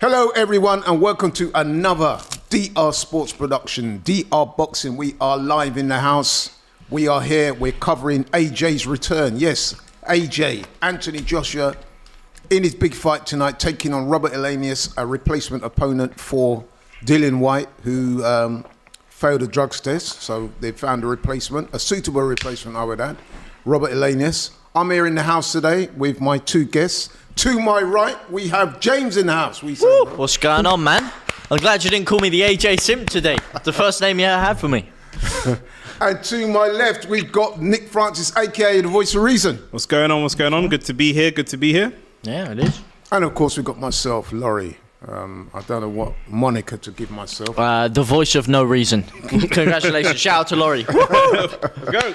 Hello, everyone, and welcome to another DR Sports production, DR Boxing. We are live in the house. We are here. We're covering AJ's return. Yes, AJ, Anthony Joshua, in his big fight tonight, taking on Robert Helenius, a replacement opponent for Dillian White, who failed a drugs test. So they found a replacement, a suitable replacement, I would add, Robert Helenius. I'm here in the house today with my two guests. To my right, we have James in the house. What's going on, man? I'm glad you didn't call me the AJ Simp today. The first name you ever had for me. And to my left, we've got Nick Francis, a.k.a. the Voice of Reason. What's going on? Good to be here. Yeah, it is. And of course, we've got myself, Laurie. I don't know what moniker to give myself. The Voice of No Reason. Congratulations. Shout out to Laurie. Go.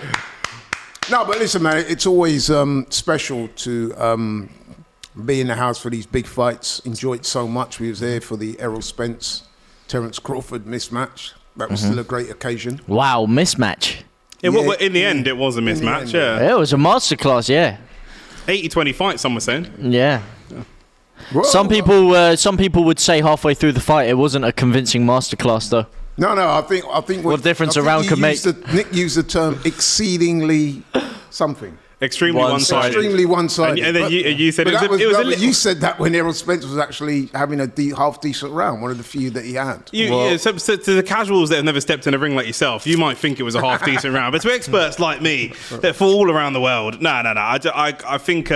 No, but listen, man, it's always special to be in the house for these big fights. Enjoyed so much. We was there for the Errol Spence, Terence Crawford mismatch. That was still a great occasion. Wow, mismatch. In the end, it was a mismatch, It was a masterclass, yeah. 80-20 fight, some were saying. Yeah. Well, Some people would say halfway through the fight it wasn't a convincing masterclass, though. No, I think what difference a round could make. Nick used the term exceedingly something. Extremely one-sided. Extremely one-sided. And then you said you said that when Errol Spence was actually having a half-decent round, one of the few that he had. So to the casuals that have never stepped in a ring like yourself, you might think it was a half-decent round. But to experts like me that fall all around the world, no. I think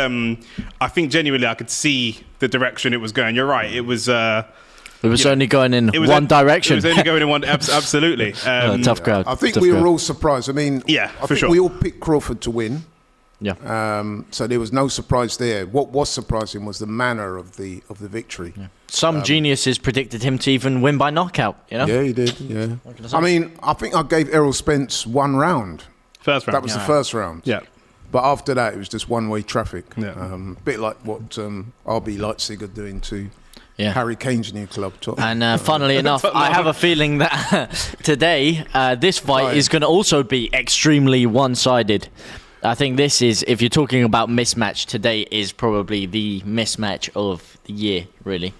genuinely I could see the direction it was going. You're right. It was... It was only going in one direction. It was only going in one... Absolutely. Tough crowd. I think we were all surprised. I mean, I think we all picked Crawford to win. Yeah. So there was no surprise there. What was surprising was the manner of the victory. Yeah. Some geniuses predicted him to even win by knockout. You know? Yeah, he did. Yeah. I mean, I think I gave Errol Spence one round. First round. That was the first round. Yeah. But after that, it was just one-way traffic. Yeah. A bit like what RB Leipzig are doing to Harry Kane's new club. And funnily enough, I have a feeling that today, this fight is going to also be extremely one-sided. I think this is, if you're talking about mismatch, today is probably the mismatch of the year, really.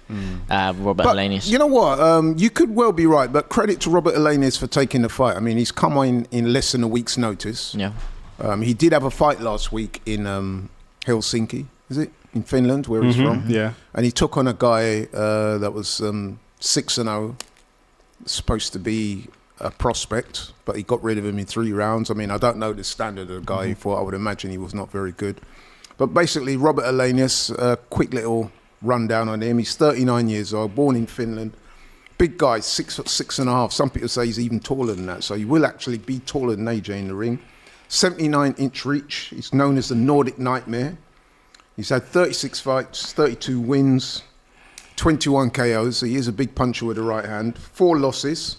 Robert Helenius. You know what? You could well be right, but credit to Robert Helenius for taking the fight. I mean, he's come in less than a week's notice. Yeah. He did have a fight last week in Helsinki, is it? In Finland, where he's from. Yeah. And he took on a guy that was 6-0, supposed to be a prospect, but he got rid of him in 3 rounds. I mean, I don't know the standard of the guy he fought. I would imagine he was not very good. But basically, Robert Helenius, a quick little rundown on him. He's 39 years old, born in Finland. Big guy, 6'6.5". Some people say he's even taller than that. So he will actually be taller than AJ in the ring. 79-inch reach. He's known as the Nordic Nightmare. He's had 36 fights, 32 wins, 21 KOs. So he is a big puncher with the right hand. 4 losses.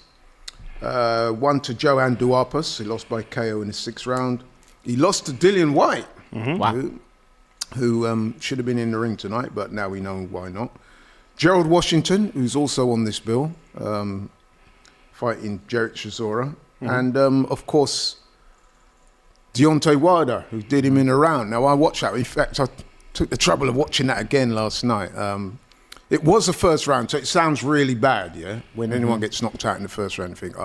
One to Johan Duarpas, he lost by KO in the 6th round. He lost to Dillian White, who should have been in the ring tonight, but now we know why not. Gerald Washington, who's also on this bill, fighting Chisora. And, of course, Deontay Wilder, who did him in a round. Now, I watched that. In fact, I took the trouble of watching that again last night. It was the first round, so it sounds really bad, yeah? When anyone gets knocked out in the first round, you think,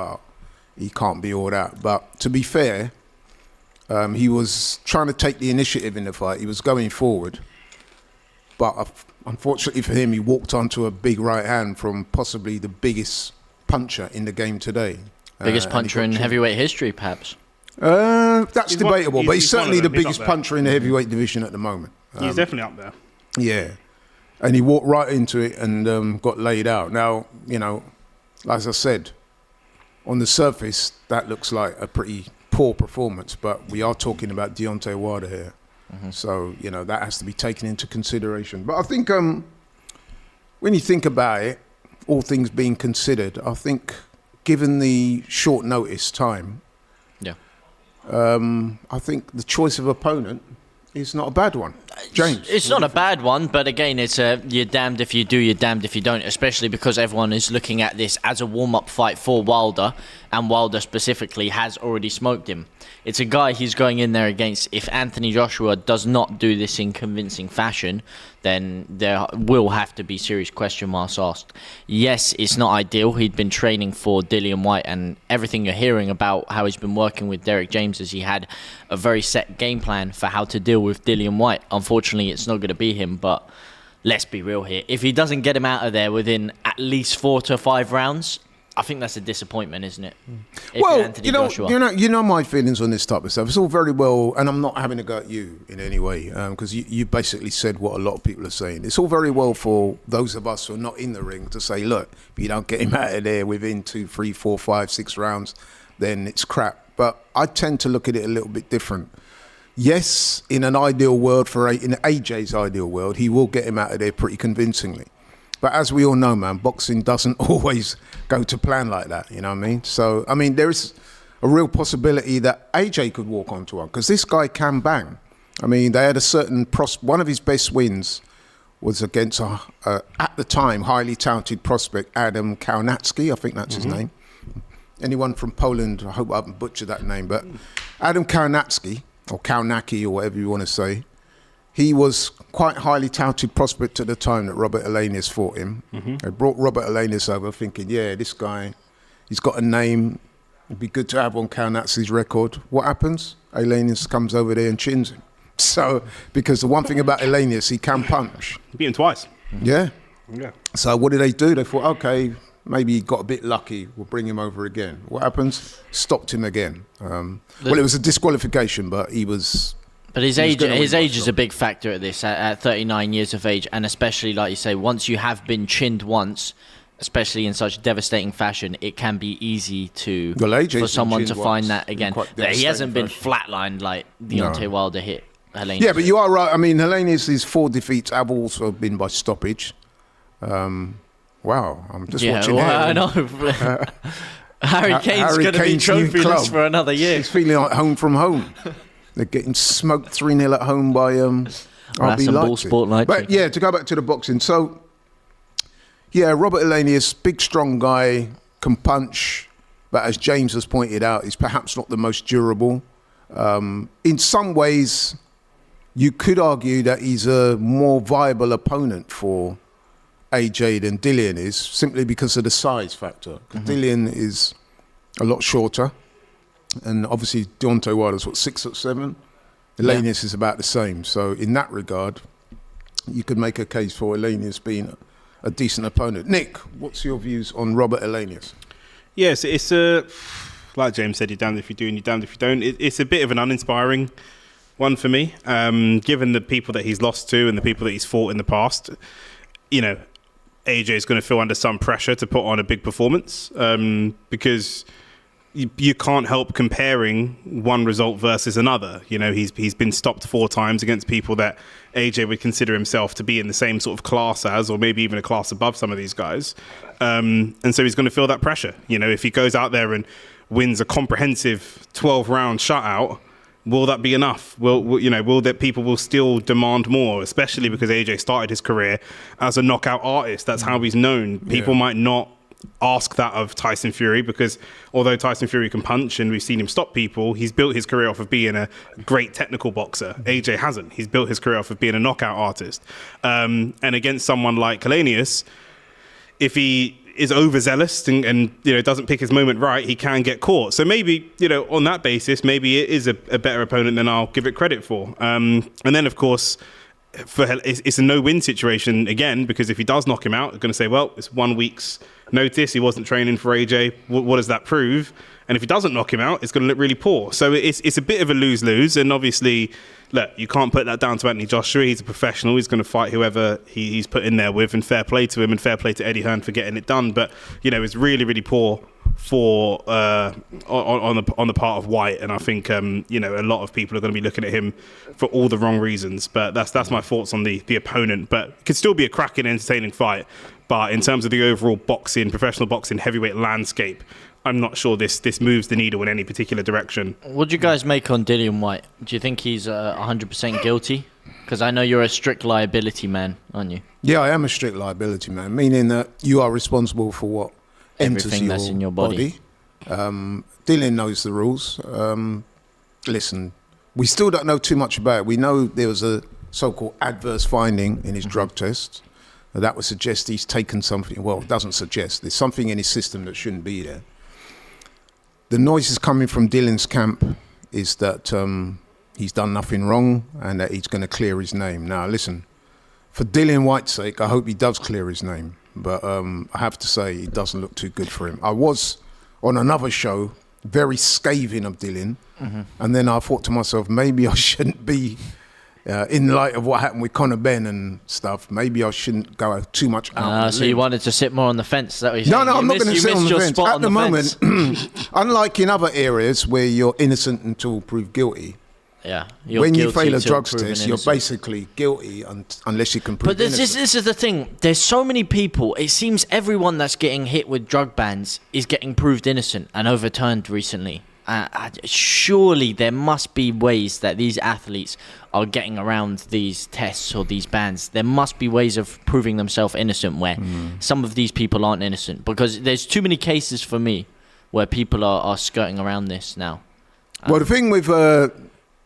he can't be all that. But to be fair, he was trying to take the initiative in the fight. He was going forward. But unfortunately for him, he walked onto a big right hand from possibly the biggest puncher in the game today. Biggest puncher in heavyweight history, perhaps? That's debatable, but he's certainly the biggest puncher puncher in the heavyweight division at the moment. He's definitely up there. Yeah. And he walked right into it and got laid out. Now, you know, as I said, on the surface, that looks like a pretty poor performance, but we are talking about Deontay Wilder here. So, you know, that has to be taken into consideration. But I think when you think about it, all things being considered, I think given the short notice time, I think the choice of opponent is not a bad one. James? It's not a bad one, but again, it's you're damned if you do, you're damned if you don't, especially because everyone is looking at this as a warm-up fight for Wilder, and Wilder specifically has already smoked him. It's a guy he's going in there against. If Anthony Joshua does not do this in convincing fashion, then there will have to be serious question marks asked. Yes, it's not ideal. He'd been training for Dillian White, and everything you're hearing about how he's been working with Derek James is he had a very set game plan for how to deal with Dillian White. Unfortunately, it's not going to be him, but let's be real here. If he doesn't get him out of there within at least 4 to 5 rounds, I think that's a disappointment, isn't it? Well, you know my feelings on this type of stuff. It's all very well, and I'm not having a go at you in any way, because you basically said what a lot of people are saying. It's all very well for those of us who are not in the ring to say, look, if you don't get him out of there within 2, 3, 4, 5, 6 rounds, then it's crap. But I tend to look at it a little bit different. Yes, in an ideal world, in AJ's ideal world, he will get him out of there pretty convincingly. But as we all know, man, boxing doesn't always go to plan like that, you know what I mean? So, I mean, there is a real possibility that AJ could walk onto one, because this guy can bang. I mean, they had a certain one of his best wins was against, at the time, highly talented prospect, Adam Kaunatsky, I think that's his name. Anyone from Poland, I hope I haven't butchered that name, but Adam Kaunatsky, or Kaunaki, or whatever you want to say, he was quite highly touted prospect at the time that Robert Helenius fought him. They brought Robert Helenius over thinking, yeah, this guy, he's got a name. It'd be good to have on Kaunatsky's record. What happens? Helenius comes over there and chins him. So, because the one thing about Helenius, he can punch. Beat him twice. Yeah. So what did they do? They thought, okay, maybe he got a bit lucky. We'll bring him over again. What happens? Stopped him again. Well, it was a disqualification, but he was... But his age is a big factor at this, at 39 years of age, and especially, like you say, once you have been chinned once, especially in such devastating fashion, it can be easy for someone to find that again. He hasn't been flatlined like Deontay Wilder hit Helenius. Yeah, but you are right. I mean, Helenius' 4 defeats have also been by stoppage. Wow, I'm just watching here. I know. Harry Kane's going to be trophyless for another year. He's feeling like home from home. They're getting smoked 3-0 at home by RB Leipzig. But yeah, to go back to the boxing. So, yeah, Robert Helenius, big, strong guy, can punch. But as James has pointed out, he's perhaps not the most durable. In some ways, you could argue that he's a more viable opponent for AJ than Dillian is, simply because of the size factor. Dillian is a lot shorter. And obviously, Deontay Wilder's 6'7". Helenius is about the same. So in that regard, you could make a case for Helenius being a decent opponent. Nick, what's your views on Robert Helenius? Yes, it's like James said, you're damned if you do and you're damned if you don't. It's a bit of an uninspiring one for me, given the people that he's lost to and the people that he's fought in the past. You know, AJ is going to feel under some pressure to put on a big performance because you can't help comparing one result versus another. You know, he's been stopped 4 times against people that AJ would consider himself to be in the same sort of class as, or maybe even a class above some of these guys. And so he's going to feel that pressure. You know, if he goes out there and wins a comprehensive 12-round shutout, will that be enough? Will that people will still demand more, especially because AJ started his career as a knockout artist. That's how he's known. People might not ask that of Tyson Fury, because although Tyson Fury can punch and we've seen him stop people, he's built his career off of being a great technical boxer. AJ hasn't. He's built his career off of being a knockout artist. And against someone like Helenius, if he is overzealous and you know doesn't pick his moment right, he can get caught. So maybe, you know, on that basis, maybe it is a better opponent than I'll give it credit for. And then of course, it's a no-win situation again, because if he does knock him out, they're going to say, well, it's 1 week's notice. He wasn't training for AJ. What does that prove? And if he doesn't knock him out, it's going to look really poor. So it's a bit of a lose-lose. And obviously, look, you can't put that down to Anthony Joshua. He's a professional. He's going to fight whoever he's put in there with, and fair play to him and fair play to Eddie Hearn for getting it done. But, you know, it's really, really poor for on the part of White, and I think you know, a lot of people are going to be looking at him for all the wrong reasons. But that's my thoughts on the opponent. But it could still be a cracking, entertaining fight. But in terms of the overall boxing, professional boxing heavyweight landscape, I'm not sure this moves the needle in any particular direction. What do you guys make on Dillian White? Do you think he's 100% guilty? Because I know you're a strict liability man, aren't you? Yeah, I am a strict liability man, meaning that you are responsible for what everything that's in your body. Dillian knows the rules. Listen, we still don't know too much about it. We know there was a so-called adverse finding in his drug test. That would suggest he's taken something. Well, it doesn't suggest. There's something in his system that shouldn't be there. The noises coming from Dillian's camp is that he's done nothing wrong and that he's going to clear his name. Now, listen, for Dillian White's sake, I hope he does clear his name. But I have to say, it doesn't look too good for him. I was on another show very scathing of Dillian, and then I thought to myself, maybe I shouldn't be, in light of what happened with Conor Benn and stuff, maybe I shouldn't go too much out. So you wanted to sit more on the fence? Is that what you're saying? No, I'm not going to sit on the fence. At the moment, unlike in other areas where you're innocent until proved guilty, when you fail a drugs test, you're basically guilty unless you can prove innocent. But this is the thing. There's so many people. It seems everyone that's getting hit with drug bans is getting proved innocent and overturned recently. Surely there must be ways that these athletes are getting around these tests or these bans. There must be ways of proving themselves innocent where some of these people aren't innocent, because there's too many cases for me where people are skirting around this now. Well, the thing with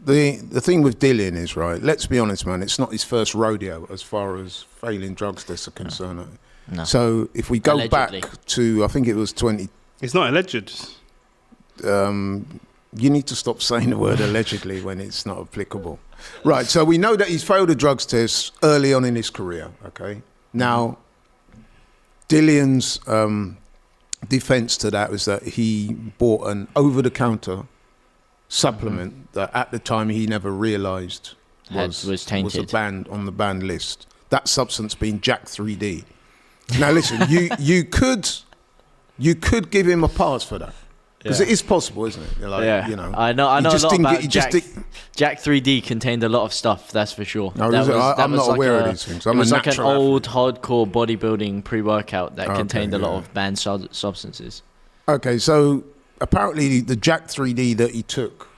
the thing with Dillian is, right, let's be honest, man, it's not his first rodeo as far as failing drugs tests are concerned. No. So if we go Allegedly. back to, I think it was 20... It's not alleged. You need to stop saying the word allegedly when it's not applicable. Right, so we know that he's failed a drugs test early on in his career, okay? Now, Dillian's defense to that was that he bought an over-the-counter supplement that at the time he never realised was tainted. Was on the banned list. That substance being Jack 3D. Now listen, you could give him a pass for that. Because it is possible, isn't it? Like, you know, I know a lot about Jack 3D contained a lot of stuff, that's for sure. No, I'm not aware of these things. It was like an old hardcore bodybuilding pre-workout that contained a lot of banned substances. Okay, so apparently the Jack 3D that he took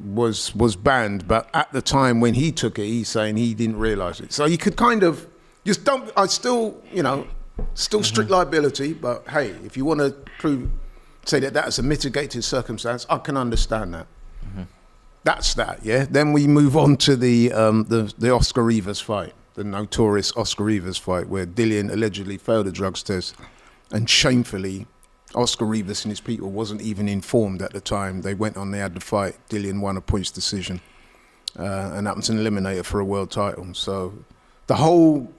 was banned, but at the time when he took it, he's saying he didn't realise it. So you could kind of just don't. I still, still strict liability, but hey, if you want to say that is a mitigated circumstance, I can understand that. That's that, yeah. Then we move on to the Oscar Rivas fight, the notorious Oscar Rivas fight, where Dillian allegedly failed a drugs test, and shamefully, Oscar Rivas and his people wasn't even informed at the time. They went on, they had the fight. Dillian won a points decision, and that was an eliminator for a world title. So the whole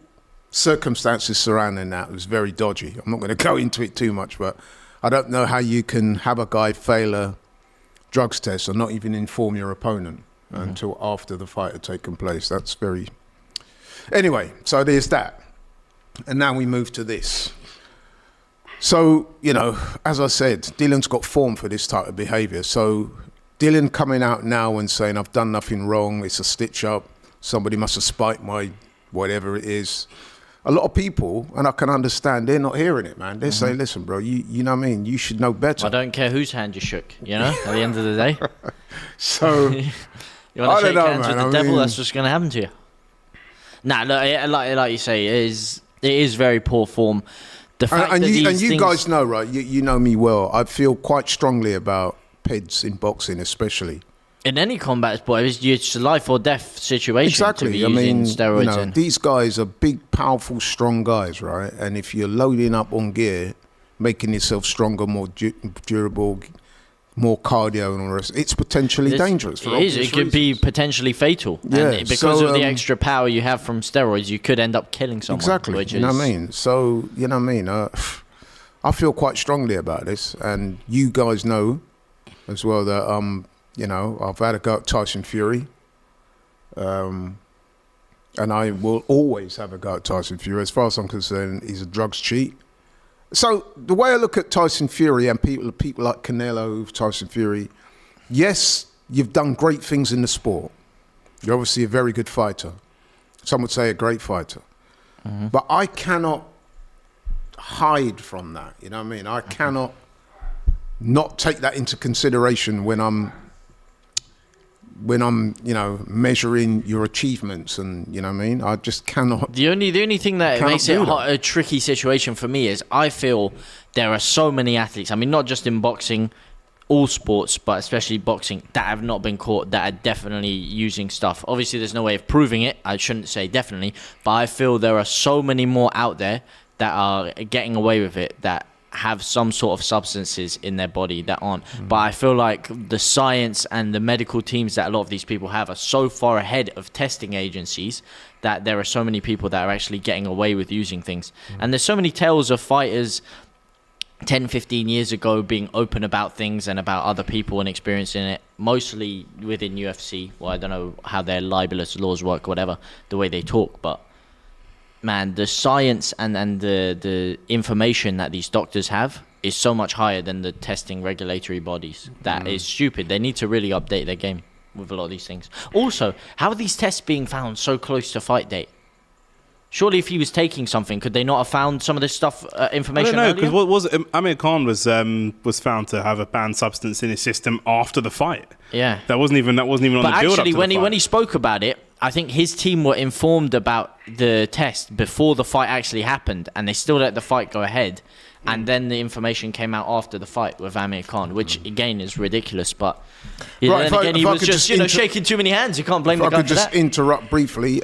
circumstances surrounding that was very dodgy. I'm not going to go into it too much, but I don't know how you can have a guy fail a drugs test and not even inform your opponent until after the fight had taken place. That's very... Anyway, so there's that. And now we move to this. So, as I said, Dillian's got form for this type of behaviour. So Dillian coming out now and saying, I've done nothing wrong, it's a stitch-up, somebody must have spiked my whatever it is. A lot of people, and I can understand, they're not hearing it, man. They're saying, listen, bro, you know what I mean? You should know better. I don't care whose hand you shook, at the end of the day. So, you want to shake hands with the devil, that's what's going to happen to you. Nah, look, like you say, it is very poor form. The fact and that you guys know, right? You know me well. I feel quite strongly about PEDs in boxing, especially. In any combat sport, it's a life or death situation to be using steroids. These guys are big, powerful, strong guys, right? And if you're loading up on gear, making yourself stronger, more durable, more cardio and all the rest, it's potentially dangerous. It could be potentially fatal. Yeah, and because of the extra power you have from steroids, you could end up killing someone. Exactly. You know what I mean? So, you know what I mean? I feel quite strongly about this. And you guys know as well that... I've had a go at Tyson Fury, and I will always have a go at Tyson Fury. As far as I'm concerned, he's a drugs cheat. So the way I look at Tyson Fury and people like Canelo, Tyson Fury, yes, you've done great things in the sport. You're obviously a very good fighter. Some would say a great fighter. But I cannot hide from that. You know what I mean? I cannot not take that into consideration when I'm measuring your achievements, and you know what I mean. I just cannot. The only thing that makes it a tricky situation for me is I feel there are so many athletes. I mean, not just in boxing, all sports, but especially boxing, that have not been caught, that are definitely using stuff. Obviously, there's no way of proving it. I shouldn't say definitely, but I feel there are so many more out there that are getting away with it, that have some sort of substances in their body that aren't. But I feel like the science and the medical teams that a lot of these people have are so far ahead of testing agencies that there are so many people that are actually getting away with using things. And there's so many tales of fighters 10, 15 years ago being open about things and about other people and experiencing it, mostly within UFC. Well, I don't know how their libelous laws work, whatever, the way they talk, but man, the science and the information that these doctors have is so much higher than the testing regulatory bodies. That is stupid. They need to really update their game with a lot of these things. Also, how are these tests being found so close to fight date? Surely if he was taking something, could they not have found some of this stuff, information I don't know, earlier? because what was it? Amir Khan was found to have a banned substance in his system after the fight. Yeah. That wasn't even on But the build-up actually, to when the fight. when he spoke about it, I think his team were informed about the test before the fight actually happened, and they still let the fight go ahead. And then the information came out after the fight with Amir Khan, which again is ridiculous. But Right, then again, he if I was could just shaking too many hands. You can't blame If the I guy could for just that. interrupt briefly.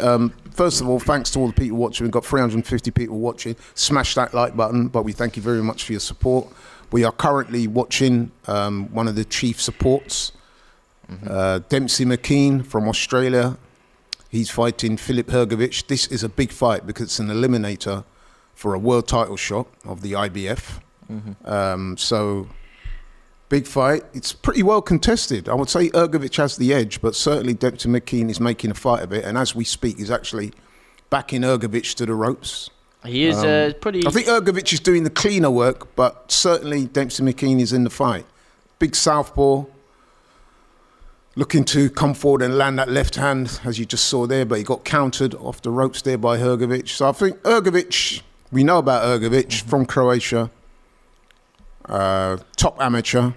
First of all, thanks to all the people watching. We've got 350 people watching. Smash that like button, but we thank you very much for your support. We are currently watching one of the chief supports, Dempsey McKean from Australia. He's fighting Filip Hergovic. This is a big fight because it's an eliminator for a world title shot of the IBF. So, big fight. It's pretty well contested. I would say Hergovic has the edge, but certainly Dempsey McKean is making a fight of it. And as we speak, he's actually backing Hergovic to the ropes. He is pretty... I think Hergovic is doing the cleaner work, but certainly Dempsey McKean is in the fight. Big southpaw, looking to come forward and land that left hand, as you just saw there, but he got countered off the ropes there by Hergovic. So I think Hergovic, we know about Hergovic from Croatia, top amateur,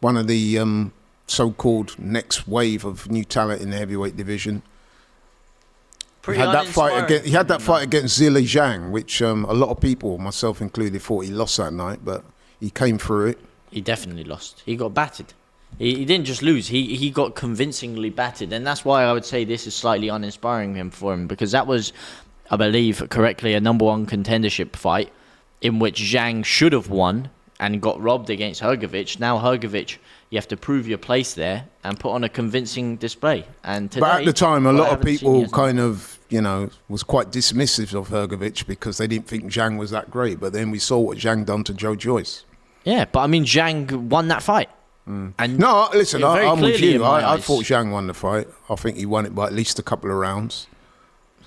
one of the so-called next wave of new talent in the heavyweight division. He had that fight against Zili Zhang, which a lot of people, myself included, thought he lost that night, but he came through it. He definitely lost. He got battered. He didn't just lose. He got convincingly battered, and that's why I would say this is slightly uninspiring for him, because that was, I believe correctly, a number one contendership fight in which Zhang should have won and got robbed against Hergovic. Now Hergovic, you have to prove your place there and put on a convincing display. And today, but at the time, a lot of people kind of, was quite dismissive of Hergovic because they didn't think Zhang was that great. But then we saw what Zhang done to Joe Joyce. Yeah, but I mean, Zhang won that fight. And no, listen, I'm with you. I eyes. thought Zhang won the fight. I think he won it by at least a couple of rounds.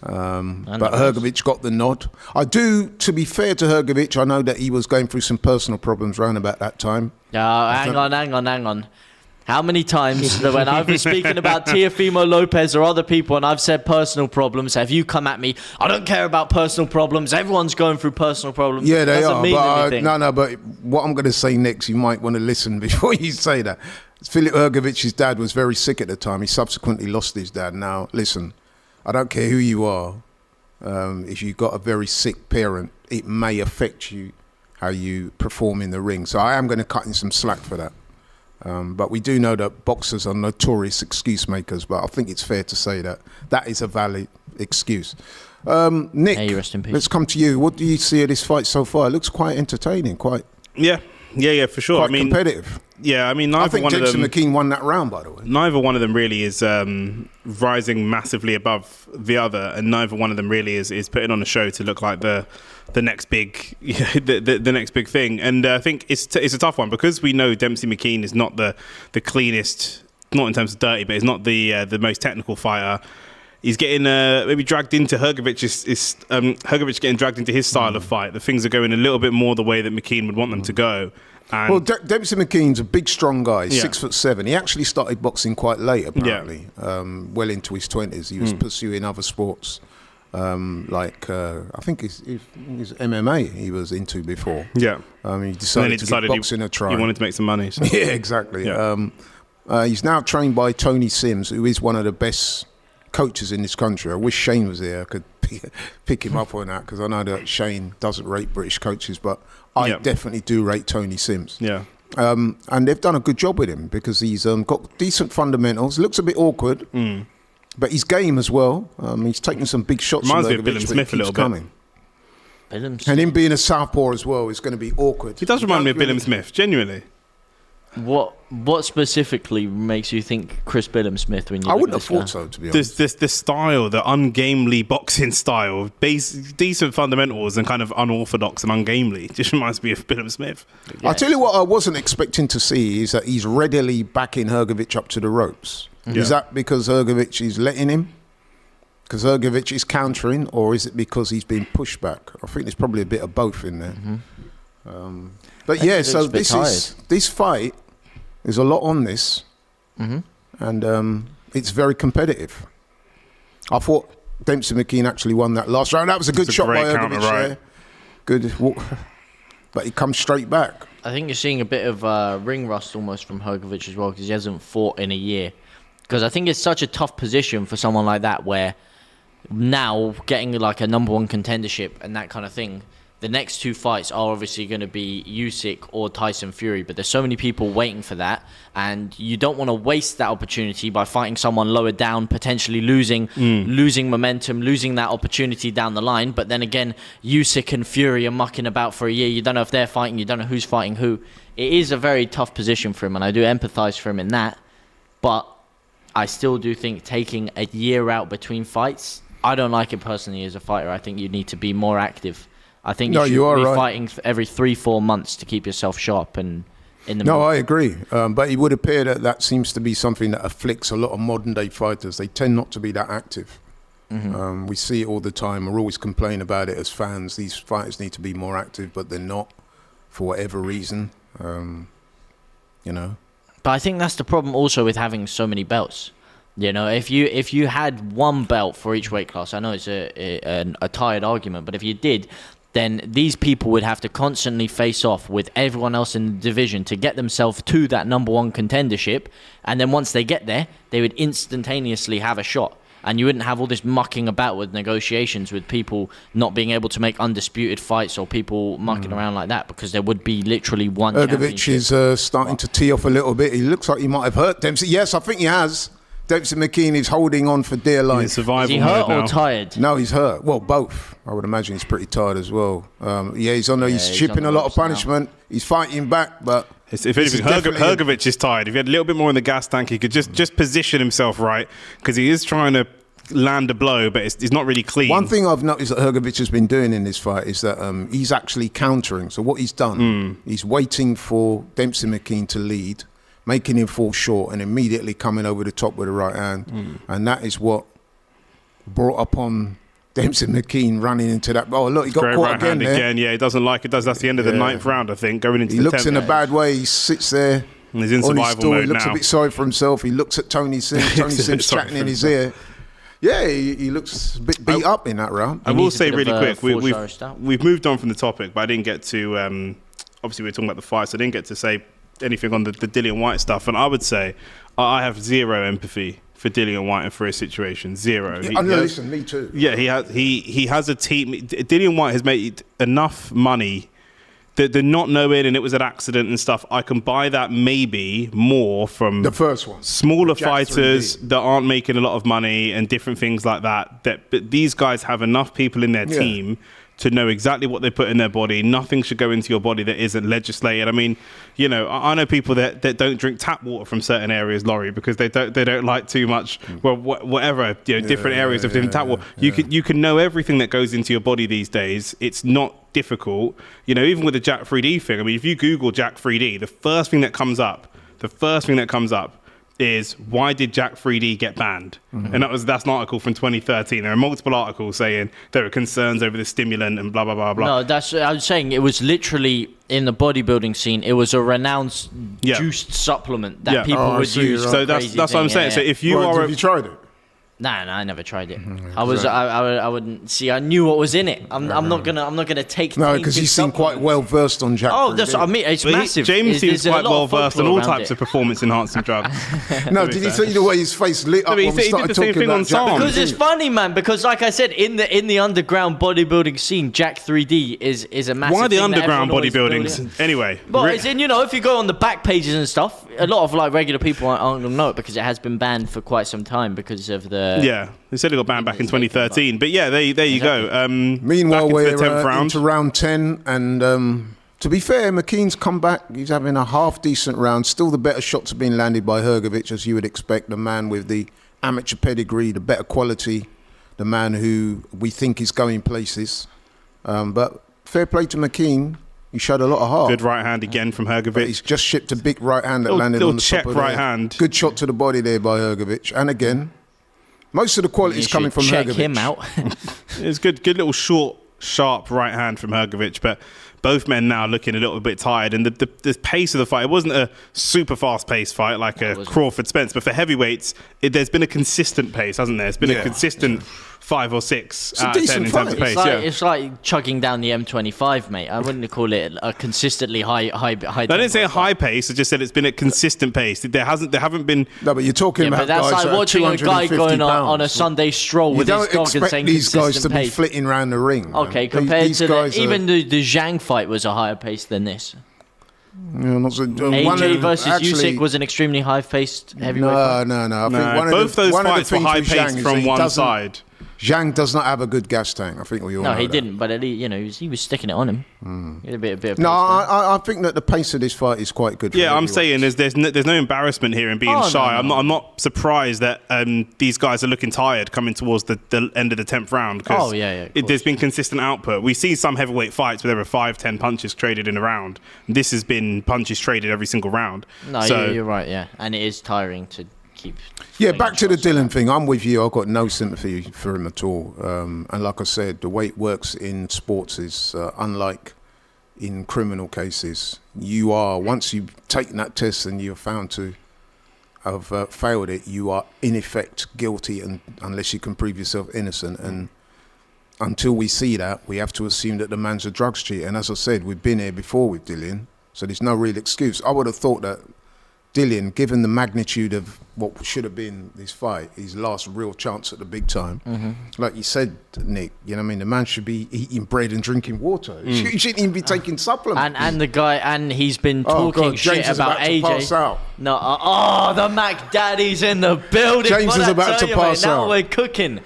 But Hergovic got the nod. To be fair to Hergovic, I know that he was going through some personal problems around about that time. Hang on. How many times when I've been speaking about Teofimo Lopez or other people and I've said personal problems, have you come at me, I don't care about personal problems, everyone's going through personal problems. Yeah, they Doesn't are. mean But anything. but what I'm going to say next, you might want to listen before you say that. Filip Hergovic's dad was very sick at the time. He subsequently lost his dad. Now, listen, I don't care who you are. If you've got a very sick parent, it may affect you, how you perform in the ring. So I am going to cut in some slack for that. But we do know that boxers are notorious excuse makers, but I think it's fair to say that that is a valid excuse. Nick, Hey, rest in peace. let's come to you. What do you see of this fight so far? It looks quite entertaining, Yeah, for sure. quite competitive. Yeah, I mean, I neither think one of Dempsey them. McKean won that round, by the way. Neither one of them really is rising massively above the other, and neither one of them really is putting on a show to look like the next big the next big thing. And I think it's a tough one because we know Dempsey McKean is not the cleanest, not in terms of dirty, but he's not the most technical fighter. He's getting maybe dragged into Hergovic. Hergovic getting dragged into his style of fight. The things are going a little bit more the way that McKean would want them to go. And Well, Dempsey McKean's a big, strong guy, 6'7". He actually started boxing quite late, apparently, well into his 20s. He was pursuing other sports, I think it's MMA he was into before. Yeah. He decided to give boxing a try. He wanted to make some money. So. Yeah, exactly. Yeah. He's now trained by Tony Sims, who is one of the best coaches in this country. I wish Shane was there. I could pick him up on that because I know that Shane doesn't rate British coaches, but I definitely do rate Tony Sims. Yeah. And they've done a good job with him because he's got decent fundamentals. Looks a bit awkward, but he's game as well. He's taking some big shots. Reminds me of Dillian Smith a little bit. And him being a southpaw as well is going to be awkward. He does remind me of Dillian Smith, genuinely. What specifically makes you think Chris Billam-Smith when you? I wouldn't have thought so, to be honest. This style, the ungamely boxing style, decent fundamentals and kind of unorthodox and ungamely, just reminds me of Billam-Smith. Yeah. I'll tell you what I wasn't expecting to see is that he's readily backing Hergovic up to the ropes. Yeah. Is that because Hergovic is letting him? Because Hergovic is countering, or is it because he's being pushed back? I think there's probably a bit of both in there. But yeah, so this fight. There's a lot on this, and it's very competitive. I thought Dempsey McKean actually won that last round. That was a good shot by Hergovic there. Good, but he comes straight back. I think you're seeing a bit of ring rust almost from Hergovic as well because he hasn't fought in a year. Because I think it's such a tough position for someone like that where now getting like a number one contendership and that kind of thing, the next two fights are obviously going to be Usyk or Tyson Fury, but there's so many people waiting for that, and you don't want to waste that opportunity by fighting someone lower down, potentially losing momentum, losing that opportunity down the line. But then again, Usyk and Fury are mucking about for a year. You don't know if they're fighting, you don't know who's fighting who. It is a very tough position for him, and I do empathise for him in that, but I still do think taking a year out between fights, I don't like it personally as a fighter. I think you need to be more active. I think you should be fighting every 3-4 months to keep yourself sharp and in the middle. I agree. But it would appear that seems to be something that afflicts a lot of modern day fighters. They tend not to be that active. We see it all the time. We're always complaining about it as fans. These fighters need to be more active, but they're not for whatever reason. You know. But I think that's the problem also with having so many belts. You know, if you had one belt for each weight class, I know it's a tired argument, but if you did, then these people would have to constantly face off with everyone else in the division to get themselves to that number one contendership. And then once they get there, they would instantaneously have a shot. And you wouldn't have all this mucking about with negotiations with people not being able to make undisputed fights or people mucking around like that, because there would be literally one Hergovic is starting to tee off a little bit. He looks like he might have hurt Dempsey. Yes, I think he has. Dempsey McKean is holding on for dear life. Is he hurt or tired? No, he's hurt. Well, both. I would imagine he's pretty tired as well. He's shipping a lot of punishment. Now. He's fighting back, but if anything, Hergovic is tired. If he had a little bit more in the gas tank, he could just position himself right, because he is trying to land a blow, but it's not really clean. One thing I've noticed that Hergovic has been doing in this fight is that he's actually countering. So what he's done, he's waiting for Dempsey McKean to lead, making him fall short and immediately coming over the top with the right hand. And that is what brought upon Dempsey McKean running into that. Oh, look, he got caught right again there. Yeah, he doesn't like it. That's the end of the 9th round, I think, going into the 10th. He looks in a bad way. He sits there and he's in survival mode. He looks a bit sorry for himself. He looks at Tony Sims. Tony Sims chatting in his ear. Yeah, he looks a bit beat up in that round. I will say really quick, we've moved on from the topic, but I didn't get to, obviously we were talking about the fights, so I didn't get to say anything on the Dillian White stuff, and I would say I have zero empathy for Dillian White and for his situation. Zero. Listen, me too. Yeah, he has a team. Dillian White has made enough money that they're not knowing, and it was an accident and stuff. I can buy that maybe more from the first one, smaller fighters that aren't making a lot of money and different things like that. But these guys have enough people in their team to know exactly what they put in their body. Nothing should go into your body that isn't legislated. I mean, you know, I know people that don't drink tap water from certain areas, Laurie, because they don't like too much. Well, whatever, different areas of different tap water. You can know everything that goes into your body these days. It's not difficult. Even with the Jack 3D thing. I mean, if you Google Jack 3D, the first thing that comes up is, why did Jack 3D get banned? And that's an article from 2013. There are multiple articles saying there were concerns over the stimulant and blah blah blah blah. No, I was saying it was literally in the bodybuilding scene. It was a renounced juiced supplement that people would use. So that's what I'm saying. So if you have you tried it? Nah, I never tried it. I wouldn't see. I knew what was in it. I'm not gonna take. No, because you seem quite well versed on Jack. Oh, that's what I mean. It's massive. James seems There's quite well versed on all types it. of performance enhancing drugs. No, did he see the way his face lit up he when we did started the same talking thing on about Jack? Sam. Because it's funny, man. Because like I said, in the underground bodybuilding scene, Jack 3D is a massive. Why the thing that underground everyone always bodybuilding? build it. Anyway, Well, it's in, if you go on the back pages and stuff, a lot of like regular people aren't gonna know it because it has been banned for quite some time because of the. Yeah, they said it got banned back in 2013. But yeah, there you go. Meanwhile, back into the we're 10th round. into round 10, and to be fair, McKean's come back. He's having a half decent round. Still, the better shots are being landed by Hergovic, as you would expect. The man with the amateur pedigree, the better quality, the man who we think is going places. But fair play to McKean. He showed a lot of heart. Good right hand again from But Hergovic. he's just shipped a big right hand that landed little on the check top of right there. hand. Good shot to the body there by Hergovic. And again, most of the quality is coming from check Hergovic. him out. It's good little short, sharp right hand from Hergovic, but both men now looking a little bit tired. And the pace of the fight, it wasn't a super fast-paced fight like a Crawford-Spence, but for heavyweights, there's been a consistent pace, hasn't there? It's been a consistent 5 or 6 out of 10 in terms of pace. It's like chugging down the M25, mate. I wouldn't call it a consistently high. I didn't say a high pace. I just said it's been a consistent pace. There haven't been. No, but you're talking about but that's guys like that watching are a guy 250 going pounds. on a Sunday stroll with his dog and saying these guys to be pace. flitting around the ring. Man. Okay, compared these to guys even the Zhang fight was a higher pace than this. not so, AJ versus Usyk was an extremely high-paced heavyweight fight. No. I think both those one of the fights were things high with paced Zhang is from he one doesn't- side. Zhang does not have a good gas tank. I think we all know No, he that. didn't. But at least, he was sticking it on him. He had a bit of pace No, there. I think that the pace of this fight is quite good. Yeah, for I'm saying there's no embarrassment here in being shy. no. I'm not surprised that these guys are looking tired coming towards the end of the 10th round. Oh, yeah, There's been consistent output. We've seen some heavyweight fights where there are 5-10 punches traded in a round. This has been punches traded every single round. No, so, you're right. Yeah, and it is tiring to keep. Yeah, back to the Dillian thing. I'm with you. I've got no sympathy for him at all. And like I said, the way it works in sports is unlike in criminal cases. You are, once you've taken that test and you're found to have failed it, you are in effect guilty, and unless you can prove yourself innocent. And until we see that, we have to assume that the man's a drugs cheater. And as I said, we've been here before with Dillian, so there's no real excuse. I would have thought that Dillian, given the magnitude of what should have been this fight, his last real chance at the big time, like you said, Nick, you know what I mean? The man should be eating bread and drinking water. He shouldn't even be taking supplements. And the guy, and he's been talking shit James is about to AJ. pass out. No, the Mac Daddy's in the building. James What is I about tell to you, pass mate, now out. we're cooking.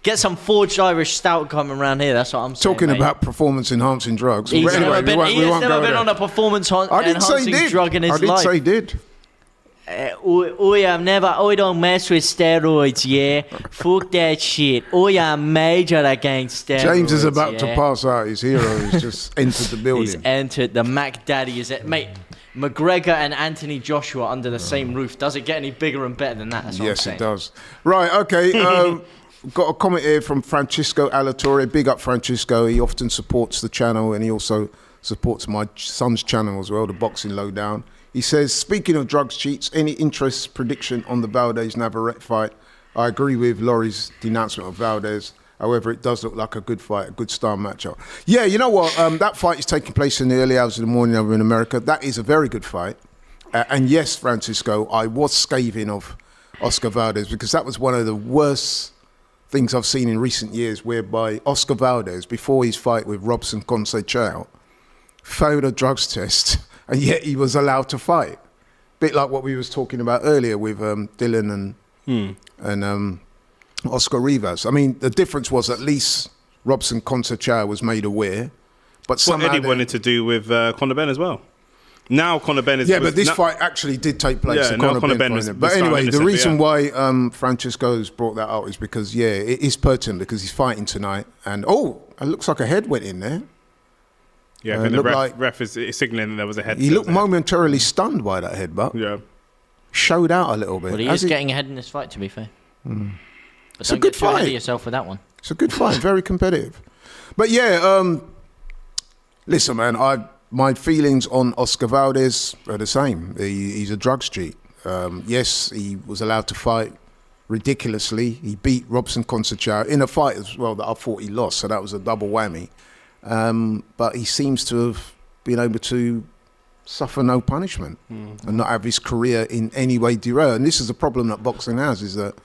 Get some forged Irish stout coming around here. That's what I'm saying. Talking mate. about performance-enhancing drugs. He's But never been, we he has won't never go been there. on a performance I didn't say he enhancing did. drug in his I did life. say he did. I don't mess with steroids, yeah. Fuck that shit. I'm major against steroids. James is about to yeah. pass out. His hero has just entered the He's building. entered. The Mac Daddy is it, mate. McGregor and Anthony Joshua under the same roof. Does it get any bigger and better than that? That's what I'm Yes, saying. it does. Right, okay. Got a comment here from Francisco Alatorre. Big up, Francisco. He often supports the channel, and he also supports my son's channel as well, the Boxing Lowdown. He says, speaking of drugs cheats, any interest prediction on the Valdez-Navarrete fight? I agree with Laurie's denouncement of Valdez. However, it does look like a good fight, a good star matchup. Yeah, you know what? That fight is taking place in the early hours of the morning over in America. That is a very good fight. And yes, Francisco, I was scathing of Oscar Valdez because that was one of the worst things I've seen in recent years, whereby Oscar Valdez, before his fight with Robson Conceição, failed a drugs test, and yet he was allowed to fight. Bit like what we was talking about earlier with Dillian and Oscar Rivas. I mean, the difference was at least Robson Conceição was made aware, but What somehow Eddie wanted to do with Conor Benn as well. Now Conor Benn is... yeah, but this fight actually did take place. Yeah, so now Conor Benn was but found anyway, the innocent, reason but yeah. why Francisco's brought that out is because, yeah, it is pertinent because he's fighting tonight. And, it looks like a head went in there. Yeah, the looked ref is signalling that there was a head. He looked momentarily stunned by that headbutt. Yeah. Showed out a little bit. But he is getting ahead in this fight, to be fair. But It's a don't good get too ahead fight. of yourself with that one. It's a good fight, very competitive. But yeah, listen, man, my feelings on Oscar Valdez are the same. He's a drugs cheat. Yes, he was allowed to fight ridiculously. He beat Robson Conceicao in a fight as well that I thought he lost, so that was a double whammy. But he seems to have been able to suffer no punishment and not have his career in any way derailed. And this is the problem that boxing has, is that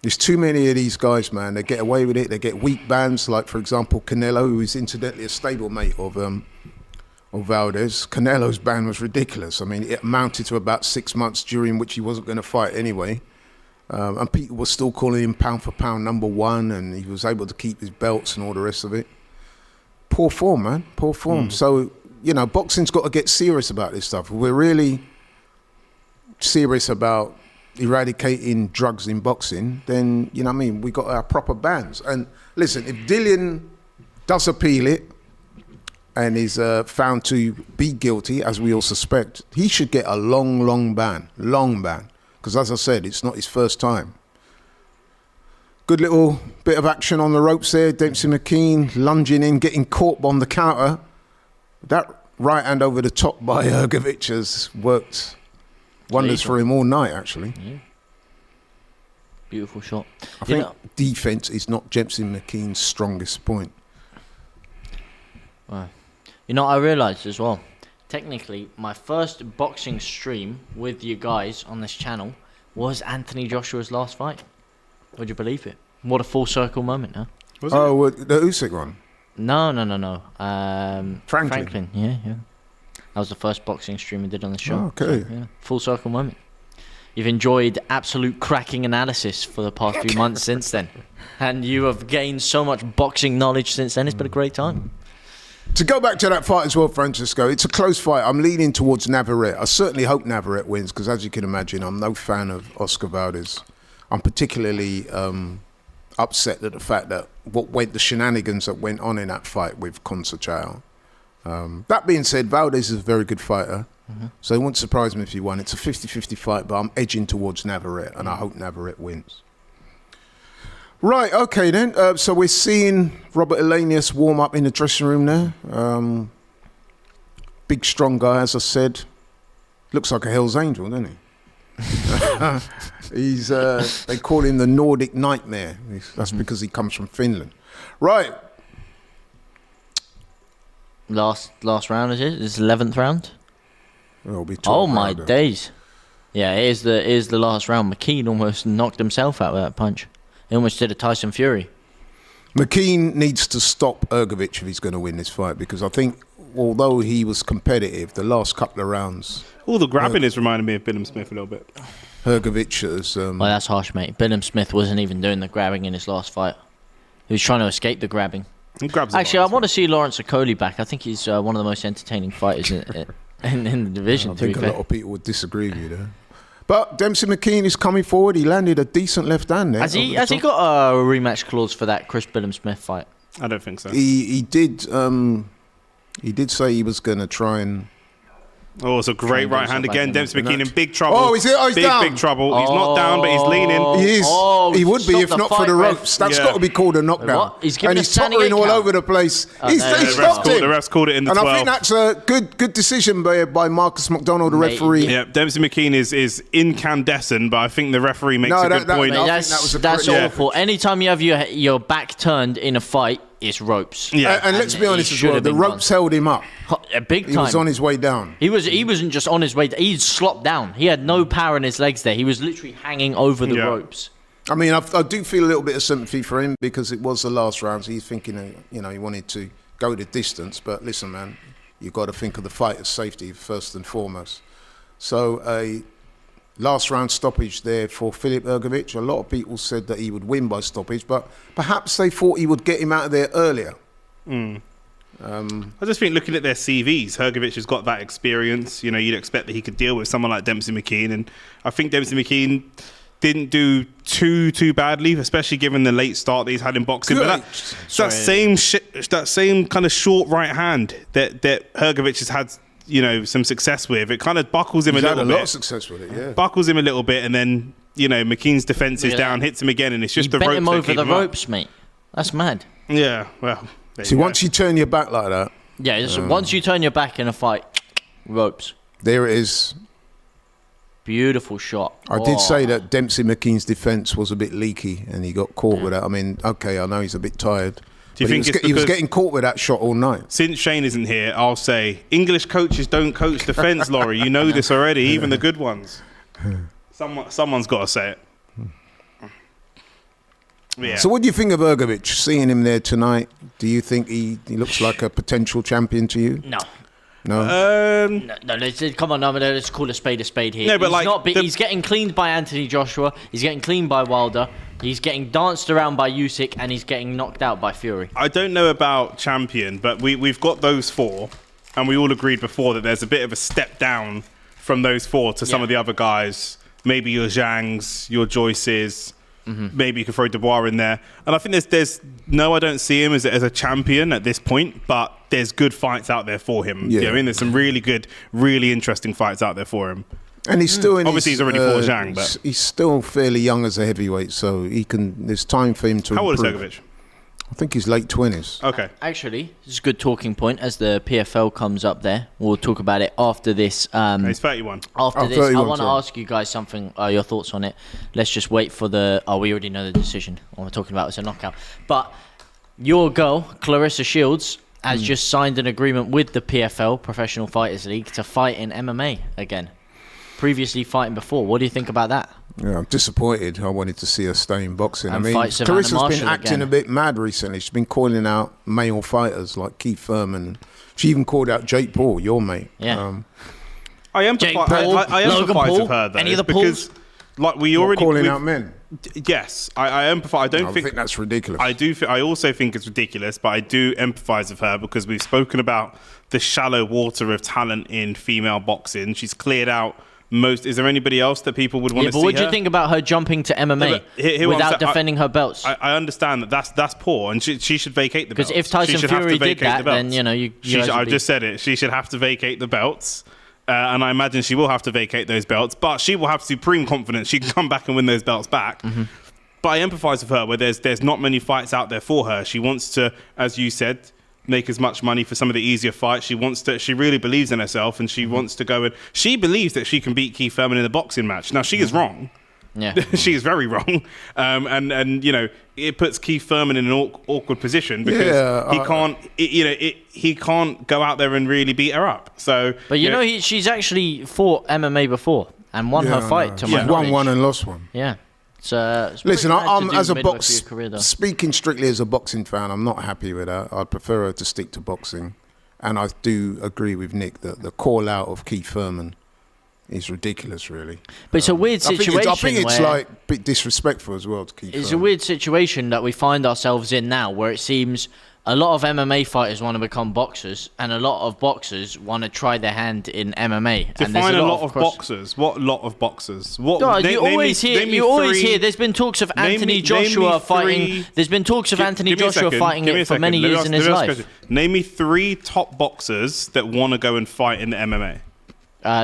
there's too many of these guys, man. They get away with it. They get weak bans, like, for example, Canelo, who is incidentally a stablemate of Valdez. Canelo's ban was ridiculous. I mean, it amounted to about 6 months, during which he wasn't going to fight anyway. And people were still calling him pound for pound number one, and he was able to keep his belts and all the rest of it. Poor form, man. Poor form. So, you know, boxing's got to get serious about this stuff. We're really serious about eradicating drugs in boxing, then, you know what I mean, we got our proper bans. And listen, if Dillian does appeal it and is found to be guilty, as we all suspect, he should get a long ban. Because as I said, it's not his first time. Good little bit of action on the ropes there. Dempsey McKean lunging in, getting caught on the counter. That right hand over the top by Hergovic has worked wonders for him all night, actually. Yeah. Beautiful shot. I think defense is not Dempsey McKean's strongest point. Wow. You know, I realised as well, technically, my first boxing stream with you guys on this channel was Anthony Joshua's last fight. Would you believe it? What a full circle moment, huh? Was it? Oh, the Usyk one? No. Franklin. Yeah. That was the first boxing stream we did on the show. Oh, okay. So, yeah, full circle moment. You've enjoyed absolute cracking analysis for the past few months since then. And you have gained so much boxing knowledge since then. It's been a great time. To go back to that fight as well, Francisco, it's a close fight. I'm leaning towards Navarrete. I certainly hope Navarrete wins, because as you can imagine, I'm no fan of Oscar Valdez. I'm particularly upset at the fact that the shenanigans that went on in that fight with Conceicao. That being said, Valdez is a very good fighter, so it wouldn't surprise me if he won. It's a 50-50 fight, but I'm edging towards Navarrete, and I hope Navarrete wins. Right, okay then. So we're seeing Robert Helenius warm up in the dressing room there. Big, strong guy, as I said. Looks like a Hell's Angel, doesn't he? He's they call him the Nordic Nightmare. That's because he comes from Finland. Right. Last round is it? It's 11th round. It'll be oh my days! Yeah, it is the last round. McKean almost knocked himself out with that punch. He almost did a Tyson Fury. McKean needs to stop Hergovic if he's going to win this fight, because I think although he was competitive, the last couple of rounds. All the grabbing is reminding me of Billum Smith a little bit. Hergovic has. Well, that's harsh, mate. Billum Smith wasn't even doing the grabbing in his last fight. He was trying to escape the grabbing. Actually, I want to see Lawrence Okoli back. I think he's one of the most entertaining fighters in the division. I think a lot of people would disagree with you there. But Dempsey McKean is coming forward. He landed a decent left hand there. Has he got a rematch clause for that Chris Billum Smith fight? I don't think so. He did say he was going to try and. Oh, it's a great right hand again. Dempsey McKean in big trouble. Oh, is it? Oh, he's down. Big trouble. He's not down, but he's leaning. He is. He would be if not for the ropes. That's got to be called a knockdown. What? He's and he's tottering all over the place. He stopped him. The refs called it in the 12. And I think that's a good decision by Marcus McDonald, the referee. Yeah, Dempsey McKean is incandescent, but I think the referee makes a good point. That's awful. Anytime you have your back turned in a fight, it's ropes. Yeah, and let's be honest as well. The ropes held him up. Big time. He was on his way down. He wasn't just on his way. He slopped down. He had no power in his legs there. He was literally hanging over the ropes. I mean, I do feel a little bit of sympathy for him, because it was the last round. So he's thinking, he wanted to go the distance. But listen, man, you've got to think of the fighter's safety first and foremost. So a last round stoppage there for Filip Hergovic. A lot of people said that he would win by stoppage, but perhaps they thought he would get him out of there earlier. I just think looking at their CVs, Hergovic has got that experience. You'd expect that he could deal with someone like Dempsey McKean, and I think Dempsey McKean didn't do too badly, especially given the late start that he's had in boxing. Good. But that same kind of short right hand that Hergovic has had, some success with, it kind of buckles him a little bit. He's had a lot of success with it, yeah. Buckles him a little bit, and then McKean's defense is down, hits him again, and it's just the ropes. Bent him over the ropes, mate. That's mad. Yeah, well. See, once you turn your back like that. Yeah, once you turn your back in a fight, ropes. There it is. Beautiful shot. I did say that Dempsey McKean's defence was a bit leaky and he got caught with that. I mean, okay, I know he's a bit tired. Do you think he was getting caught with that shot all night? Since Shane isn't here, I'll say English coaches don't coach defence, Laurie. You know this already, even the good ones. Someone's got to say it. Yeah. So what do you think of Hergovic? Seeing him there tonight, do you think he looks like a potential champion to you? No. No? Come on, let's call a spade here. No, but he's getting cleaned by Anthony Joshua. He's getting cleaned by Wilder. He's getting danced around by Usyk, and he's getting knocked out by Fury. I don't know about champion, but we've got those four, and we all agreed before that there's a bit of a step down from those four to some of the other guys. Maybe your Zhangs, your Joyces. Maybe you could throw Dubois in there. And I think there's I don't see him as a champion at this point, but there's good fights out there for him. Yeah. You know what I mean? There's some really good, really interesting fights out there for him. And he's still in Obviously, he's already fought Zhang, but he's still fairly young as a heavyweight, so there's time for him to How old is improve. Hergovic? I think he's late 20s. Okay. Actually, this is a good talking point as the PFL comes up there. We'll talk about it after this. He's 31. After this, 31, I want to sorry. ask you guys something, your thoughts on it. Let's just wait for we already know the decision. What we're talking about is a knockout. But your girl, Claressa Shields, has just signed an agreement with the PFL, Professional Fighters League, to fight in MMA again. Previously fighting before. What do you think about that? Yeah, I'm disappointed. I wanted to see her stay in boxing. And I mean, fight Savannah Carissa's Marshall been acting again. a bit mad recently. She's been calling out male fighters like Keith Thurman. She even called out Jake Paul, your mate. Yeah. I Jake Paul, I Logan empathise Paul, with her though. any of the because we already calling out men. Yes, I empathise. I don't I think think that's ridiculous. I also think it's ridiculous, but I do empathise with her because we've spoken about the shallow water of talent in female boxing. She's cleared out most. Is there anybody else that people would want to see? But what do you her? think about her jumping to MMA No, but here what I'm without saying, defending her belts? I understand that's poor, and she should vacate the belts. Because if Tyson She should have to Fury did vacate that, the belts. then you guys would I've be- just said it. She should have to vacate the belts. And I imagine she will have to vacate those belts, but she will have supreme confidence she can come back and win those belts back. But I empathise with her where there's not many fights out there for her. She wants to, as you said, make as much money for some of the easier fights. She really believes in herself, and she wants to go and she believes that she can beat Keith Thurman in a boxing match. Now she is wrong. Yeah. She is very wrong, and it puts Keith Thurman in an awkward position because he can't go out there and really beat her up. So, But she's actually fought MMA before and won her fight. To my She's knowledge. won one and lost one. Yeah. It's Listen, pretty mad I'm to do as a midway box through your career, though. speaking strictly as a boxing fan, I'm not happy with that. I'd prefer her to stick to boxing, and I do agree with Nick that the call out of Keith Thurman is ridiculous, really. But it's a weird situation. I think it's where like a bit disrespectful as well to Keith it's a Thurman. weird situation that we find ourselves in now, where it seems a lot of MMA fighters want to become boxers, and a lot of boxers want to try their hand in MMA. And there's define a lot of boxers. What lot of boxers? What? God, you always hear. There's been talks of Anthony Joshua fighting. There's been talks of Anthony Joshua fighting it for many years in his life. Name me 3 top boxers that want to go and fight in the MMA.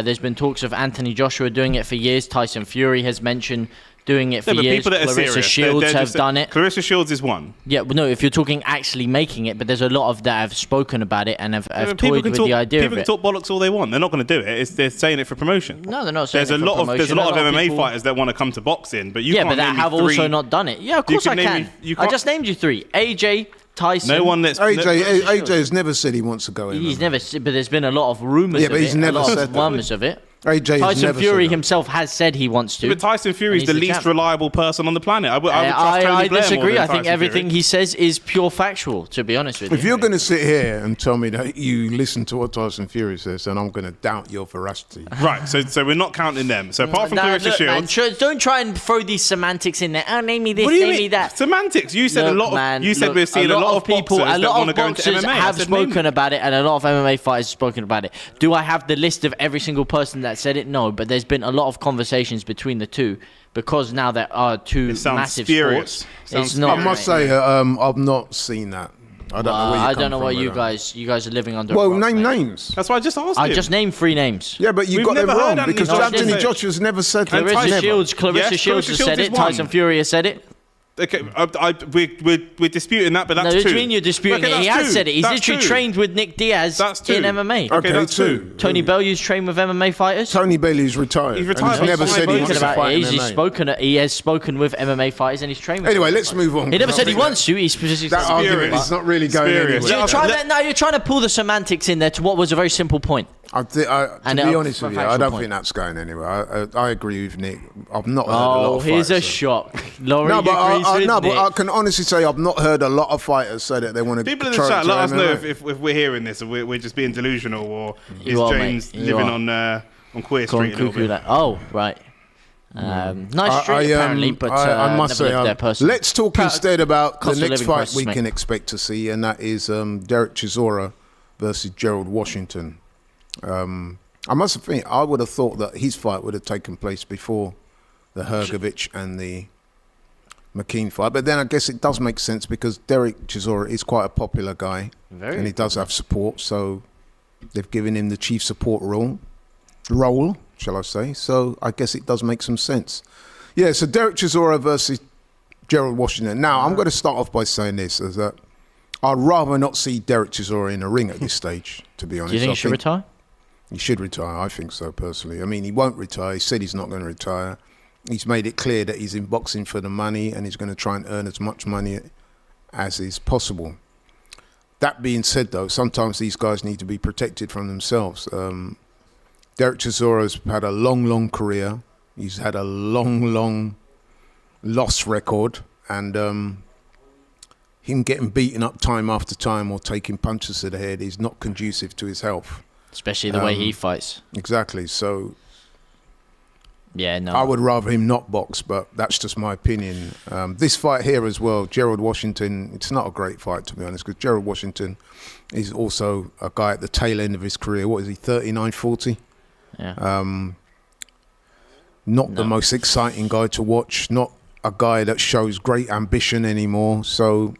There's been talks of Anthony Joshua doing it for years. Tyson Fury has mentioned doing it for but years. people that are Claressa serious. Shields have done it. Claressa Shields is one. Yeah, but no, if you're talking actually making it, but there's a lot of that have spoken about it and have toyed with the idea of People it. can talk bollocks all they want. They're not going to do it. They're saying it for promotion. No, they're not saying There's it a for lot promotion. of MMA people- fighters that want to come to boxing, but you can't but that name me have 3. also not done it. Yeah, of course I can name can. me- you I can't- just named you 3. AJ, Tyson. No one that's AJ has never said he wants to go in. He's never, but there's been a lot of rumours Yeah, of but he's it, never a lot said of that. rumours of it. AJ has Tyson never Fury said that. himself has said he wants to. But Tyson Fury is and the he's least champ. reliable person on the planet. I would trust Tony I Blair more disagree. than I think Tyson everything Fury. he says is pure factual, to be honest with you. If you're going to sit here and tell me that you listen to what Tyson Fury says, then I'm going to doubt your veracity. Right, so we're not counting them. So apart from Claressa Shields, don't try and throw these semantics in there. Oh, name me this, what do you name me mean? that. Semantics. You said we're seeing a lot of people, boxers that want to go into boxers MMA. have spoken about it, and a lot of MMA fighters have spoken about it. Do I have the list of every single person that said it? No, but there's been a lot of conversations between the two because now there are two massive spurious. sports. It's not. I must say, I've not seen that. I don't know where you I come don't know from what with you guys are living under. Well, a rock, name mate. names. That's why I just asked I him. just named 3 names. Yeah, but you We've got it never heard wrong Anthony because Joshua Anthony say- Joshua's never said that. Claressa Never. Shields Yes, has said Claressa it. Shields is one. Tyson Fury has said it. Okay, we're disputing that, but that's no, two. what do you mean you're disputing it? He has said it. He's literally trained with Nick Diaz in MMA. Okay, that's two. Tony Bellew's trained with MMA fighters. Tony Bellew's retired. He's retired. He's never said he wants to fight MMA. He has spoken with MMA fighters and he's trained with Anyway, them. let's move on. He never said he wants to. He specifically that said argument is not really going anywhere. You're trying to pull the semantics in there to what was a very simple point. To be honest with you, I don't think that's going anywhere. I agree with Nick. I've not heard a lot of here's fighters. a shock. Laurie But Nick. I can honestly say I've not heard a lot of fighters say that they want to. People in the chat, let us know if we're hearing this, or we're just being delusional, or is James living on Queer Street a little bit? Right. Nice street apparently, but I must never say, lived there personally. let's talk instead about the cost of next living fight crisis, we mate. can expect to see, and that is Derek Chisora versus Gerald Washington. I must admit, I would have thought that his fight would have taken place before the Hergovic and the McKean fight, but then I guess it does make sense because Derek Chisora is quite a popular guy, and he does have support, so they've given him the chief support role, shall I say? So I guess it does make some sense. Yeah, so Derek Chisora versus Gerald Washington. Now I'm going to start off by saying this: is that I'd rather not see Derek Chisora in a ring at this stage. To be honest, Do you think he should retire? He should retire. I think so personally. I mean, he won't retire. He said he's not going to retire. He's made it clear that he's in boxing for the money and he's going to try and earn as much money as is possible. That being said, though, sometimes these guys need to be protected from themselves. Derek Chisora's had a long career. He's had a long loss record. And him getting beaten up time after time or taking punches to the head is not conducive to his health. Especially the way he fights. Exactly. So... yeah, no. I would rather him not box, but that's just my opinion. This fight here as well, Gerald Washington, it's not a great fight, to be honest, because Gerald Washington is also a guy at the tail end of his career. What is he, 39, 40? Yeah. Not the most exciting guy to watch, not a guy that shows great ambition anymore. So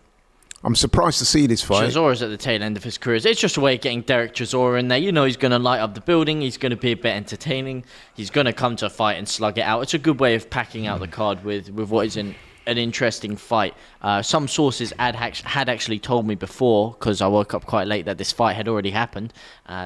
I'm surprised to see this fight. Chisora's at the tail end of his career. It's just a way of getting Derek Chisora in there. You know he's going to light up the building. He's going to be a bit entertaining. He's going to come to a fight and slug it out. It's a good way of packing out the card with what is an interesting fight. Some sources had actually told me before, because I woke up quite late, that this fight had already happened.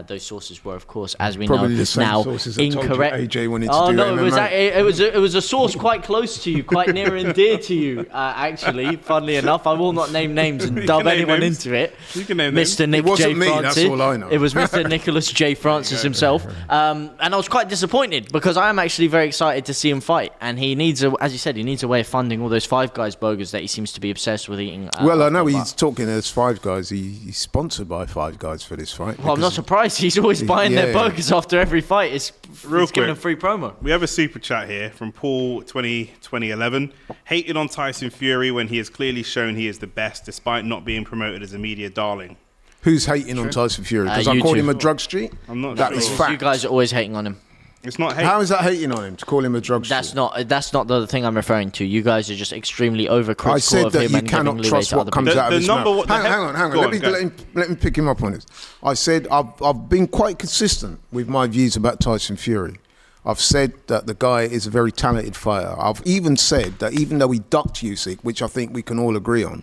Those sources were, of course, as we Probably know, the same now sources that incorrect. Told you AJ wanted to do MMA. It was a source quite close to you, quite near and dear to you. Actually, funnily enough, I will not name names and dub anyone into it. You can name Mr. Nick It wasn't J. me, Francis. that's all I know. It was Mr. Nicholas J. Francis himself, and I was quite disappointed because I am actually very excited to see him fight. And he needs, as you said, he needs a way of funding all those Five Guys burgers that he seems to be obsessed with eating. Well, I know he's talking as Five Guys. He's sponsored by Five Guys for this fight. Well, I'm not surprised. He's always buying their burgers after every fight. It's giving them free promo. We have a super chat here from Paul 2011. Hated on Tyson Fury when he has clearly shown he is the best despite not being promoted as a media darling. Who's hating on Tyson Fury? Because I called him a drug street? I'm not That sure. is fact. You guys are always hating on him. It's not hate. How is that hating on him to call him a drug That's street? not the thing I'm referring to. You guys are just extremely overcritical I said of that him you and cannot giving leeway trust to what other comes people. out of The his number mouth. one- Hang on. Go on, Let me pick him up on this. I said I've been quite consistent with my views about Tyson Fury. I've said that the guy is a very talented fighter. I've even said that even though he ducked Usyk, which I think we can all agree on,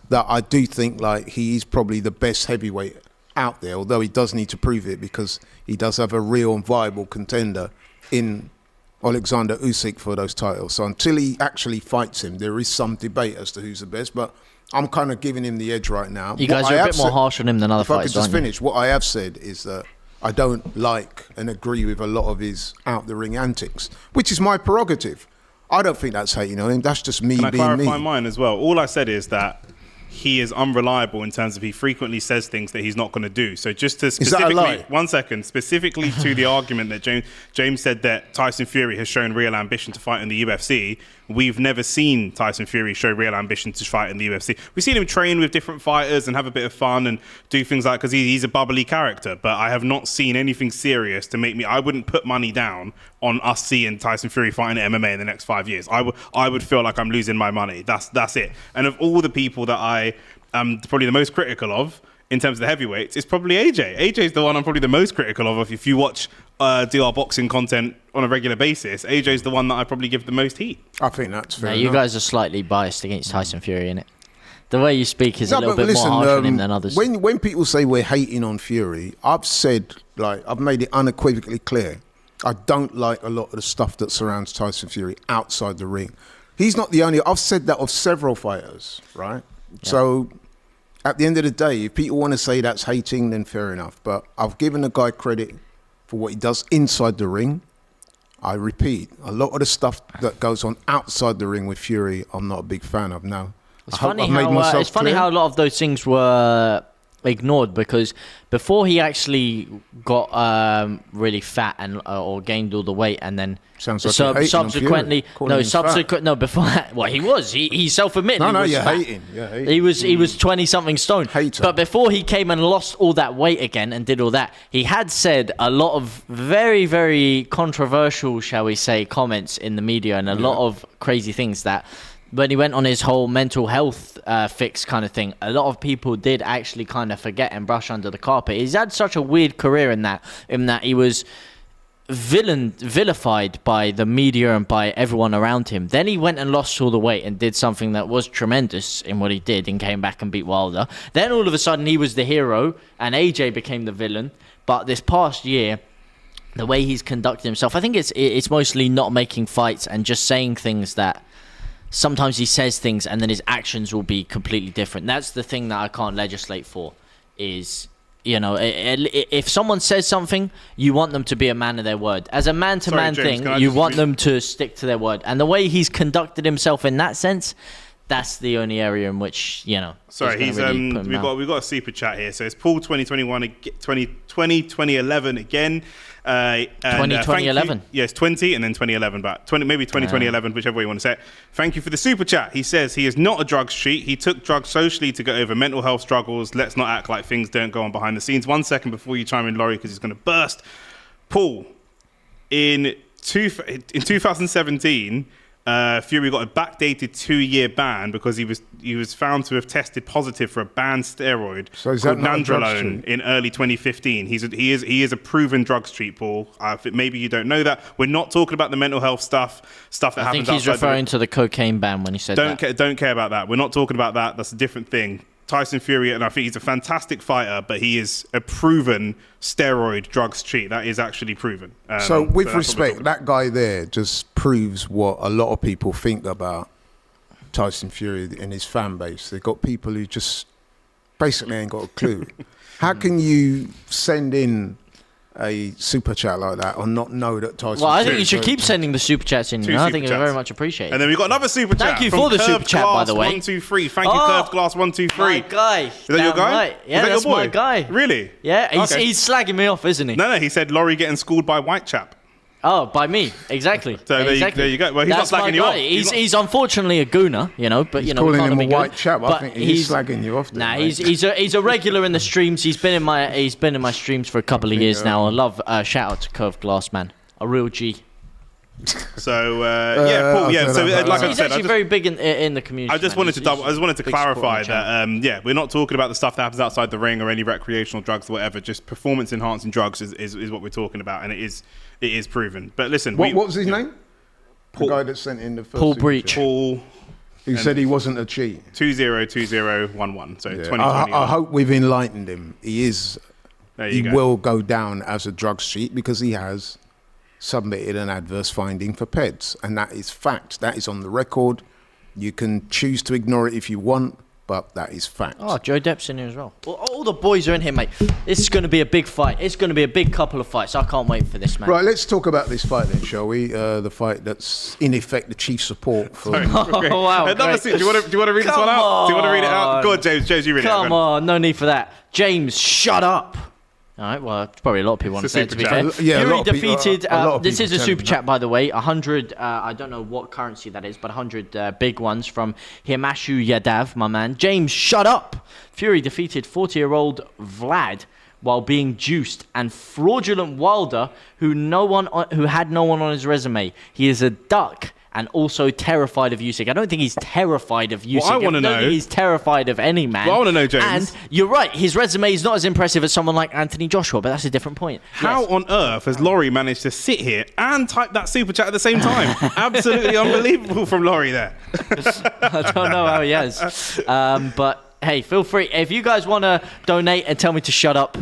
that I do think like he is probably the best heavyweight out there, although he does need to prove it because he does have a real and viable contender in Alexander Usyk for those titles. So until he actually fights him, there is some debate as to who's the best, but I'm kind of giving him the edge right now. You guys are a bit more harsh on him than other fighters. fighters, If I could just aren't you? finish, what I have said is that I don't like and agree with a lot of his out-the-ring antics, which is my prerogative. I don't think that's hating on him. That's just me Can I being clarify me. mine as well? All I said is that he is unreliable in terms of he frequently says things that he's not going to do. So just to specifically, lie? 1 second, specifically to the argument that James said that Tyson Fury has shown real ambition to fight in the UFC. We've never seen Tyson Fury show real ambition to fight in the UFC. We've seen him train with different fighters and have a bit of fun and do things like, because he's a bubbly character, but I have not seen anything serious to make me, I wouldn't put money down on us seeing Tyson Fury fighting at MMA in the next 5 years. I would feel like I'm losing my money. That's it. And of all the people that I am probably the most critical of in terms of the heavyweights, it's probably AJ. AJ's the one I'm probably the most critical of if you watch do our boxing content on a regular basis, AJ's the one that I probably give the most heat. I think that's fair. You guys are slightly biased against Tyson Fury, innit? The way you speak is a little bit more harsh on him than others. When people say we're hating on Fury, I've said, like, I've made it unequivocally clear, I don't like a lot of the stuff that surrounds Tyson Fury outside the ring. He's not the only. I've said that of several fighters, right? Yeah. So at the end of the day, if people want to say that's hating, then fair enough. But I've given the guy credit for what he does inside the ring. I repeat, a lot of the stuff that goes on outside the ring with Fury, I'm not a big fan of now. It's funny how a lot of those things were ignored, because before he actually got really fat and or gained all the weight, and then subsequently before that, well, he self-admitted you're hating. He was 20 something stone. Hater. But before he came and lost all that weight again and did all that, he had said a lot of very, very controversial, shall we say, comments in the media, and a lot of crazy things that when he went on his whole mental health fix kind of thing, a lot of people did actually kind of forget and brush under the carpet. He's had such a weird career in that he was vilified by the media and by everyone around him. Then he went and lost all the weight and did something that was tremendous in what he did and came back and beat Wilder. Then all of a sudden he was the hero and AJ became the villain. But this past year, the way he's conducted himself, I think it's mostly not making fights and just saying things that sometimes he says things and then his actions will be completely different. That's the thing that I can't legislate for is, you know, if someone says something, you want them to be a man of their word. As a man-to-man thing, you want them to stick to their word. And the way he's conducted himself in that sense, that's the only area in which, you know. Sorry, he's really we've got a super chat here. So it's Paul 2011 again. 2011. Yes, 20 and then 2011, but 2011, whichever way you want to say it. Thank you for the super chat. He says he is not a drugs cheat. He took drugs socially to get over mental health struggles. Let's not act like things don't go on behind the scenes. 1 second before you chime in, Laurie, because he's going to burst. Paul, in 2017, Fury got a backdated 2-year ban because he was found to have tested positive for a banned steroid called nandrolone in early 2015. He is a proven drugs cheat, Paul. Maybe you don't know that. We're not talking about the mental health stuff that happens. I think he's referring to the cocaine ban when he said that. Don't care about that. We're not talking about that. That's a different thing. Tyson Fury, and I think he's a fantastic fighter, but he is a proven steroid drugs cheat. That is actually proven. So with respect, that guy there just proves what a lot of people think about Tyson Fury and his fan base. They've got people who just basically ain't got a clue. How can you send in a super chat like that or not know that Tyson... Well, I think you should keep sending the super chats in. I think it's very much appreciated. And then we've got another super chat. Thank you for the super chat, by the way. 123. Thank you, Curved Glass 123. My guy. Is that your guy? Right. Yeah, that's my guy. Really? Yeah, he's slagging me off, isn't he? No, he said Laurie getting schooled by White chap. Oh, by me, exactly. So there you go. Well, he's not slagging you off. He's unfortunately a gooner, you know, but he's you know, calling him a white white chap. I think he's slagging you off. Nah, he's a regular in the streams. He's been in my streams for a couple of years now. I love shout out to Curved Glass, man, a real G. So Paul. Yeah, so like I said, he's actually very big in the community. I just wanted to clarify that we're not talking about the stuff that happens outside the ring or any recreational drugs or whatever. Just performance enhancing drugs is what we're talking about, and it is proven. But listen, what was his name? Paul, the guy that sent in the first Paul Breach. Paul, who said he wasn't a cheat. 202011. So 2020. I hope we've enlightened him. He will go down as a drugs cheat because he has submitted an adverse finding for PEDs, and that is fact. That is on the record. You can choose to ignore it if you want, but that is fact. Oh, Joe Depp's in here as well. All the boys are in here, mate. This is going to be a big fight. It's going to be a big couple of fights. I can't wait for this, man. Right, let's talk about this fight then, shall we? The fight that's in effect the chief support for... Oh, wow. Do you want to read this one out? Do you want to read it out? Go on, James, you read it out. Come on, no need for that. James, shut up. All right, well, probably a lot of people want to say it, to be fair. Yeah, Fury defeated, this is a super chat, by the way, 100, I don't know what currency that is, but 100 big ones from Himashu Yadav, my man. James, shut up! Fury defeated 40-year-old Vlad while being juiced, and fraudulent Wilder, who had no one on his resume. He is a duck and also terrified of Usyk. I don't think he's terrified of Usyk. Well, I want to know. I don't think he's terrified of any man. Well, I want to know, James. And you're right, his resume is not as impressive as someone like Anthony Joshua, but that's a different point. How on earth has Laurie managed to sit here and type that super chat at the same time? Absolutely unbelievable from Laurie there. I don't know how he has. But hey, feel free. If you guys want to donate and tell me to shut up,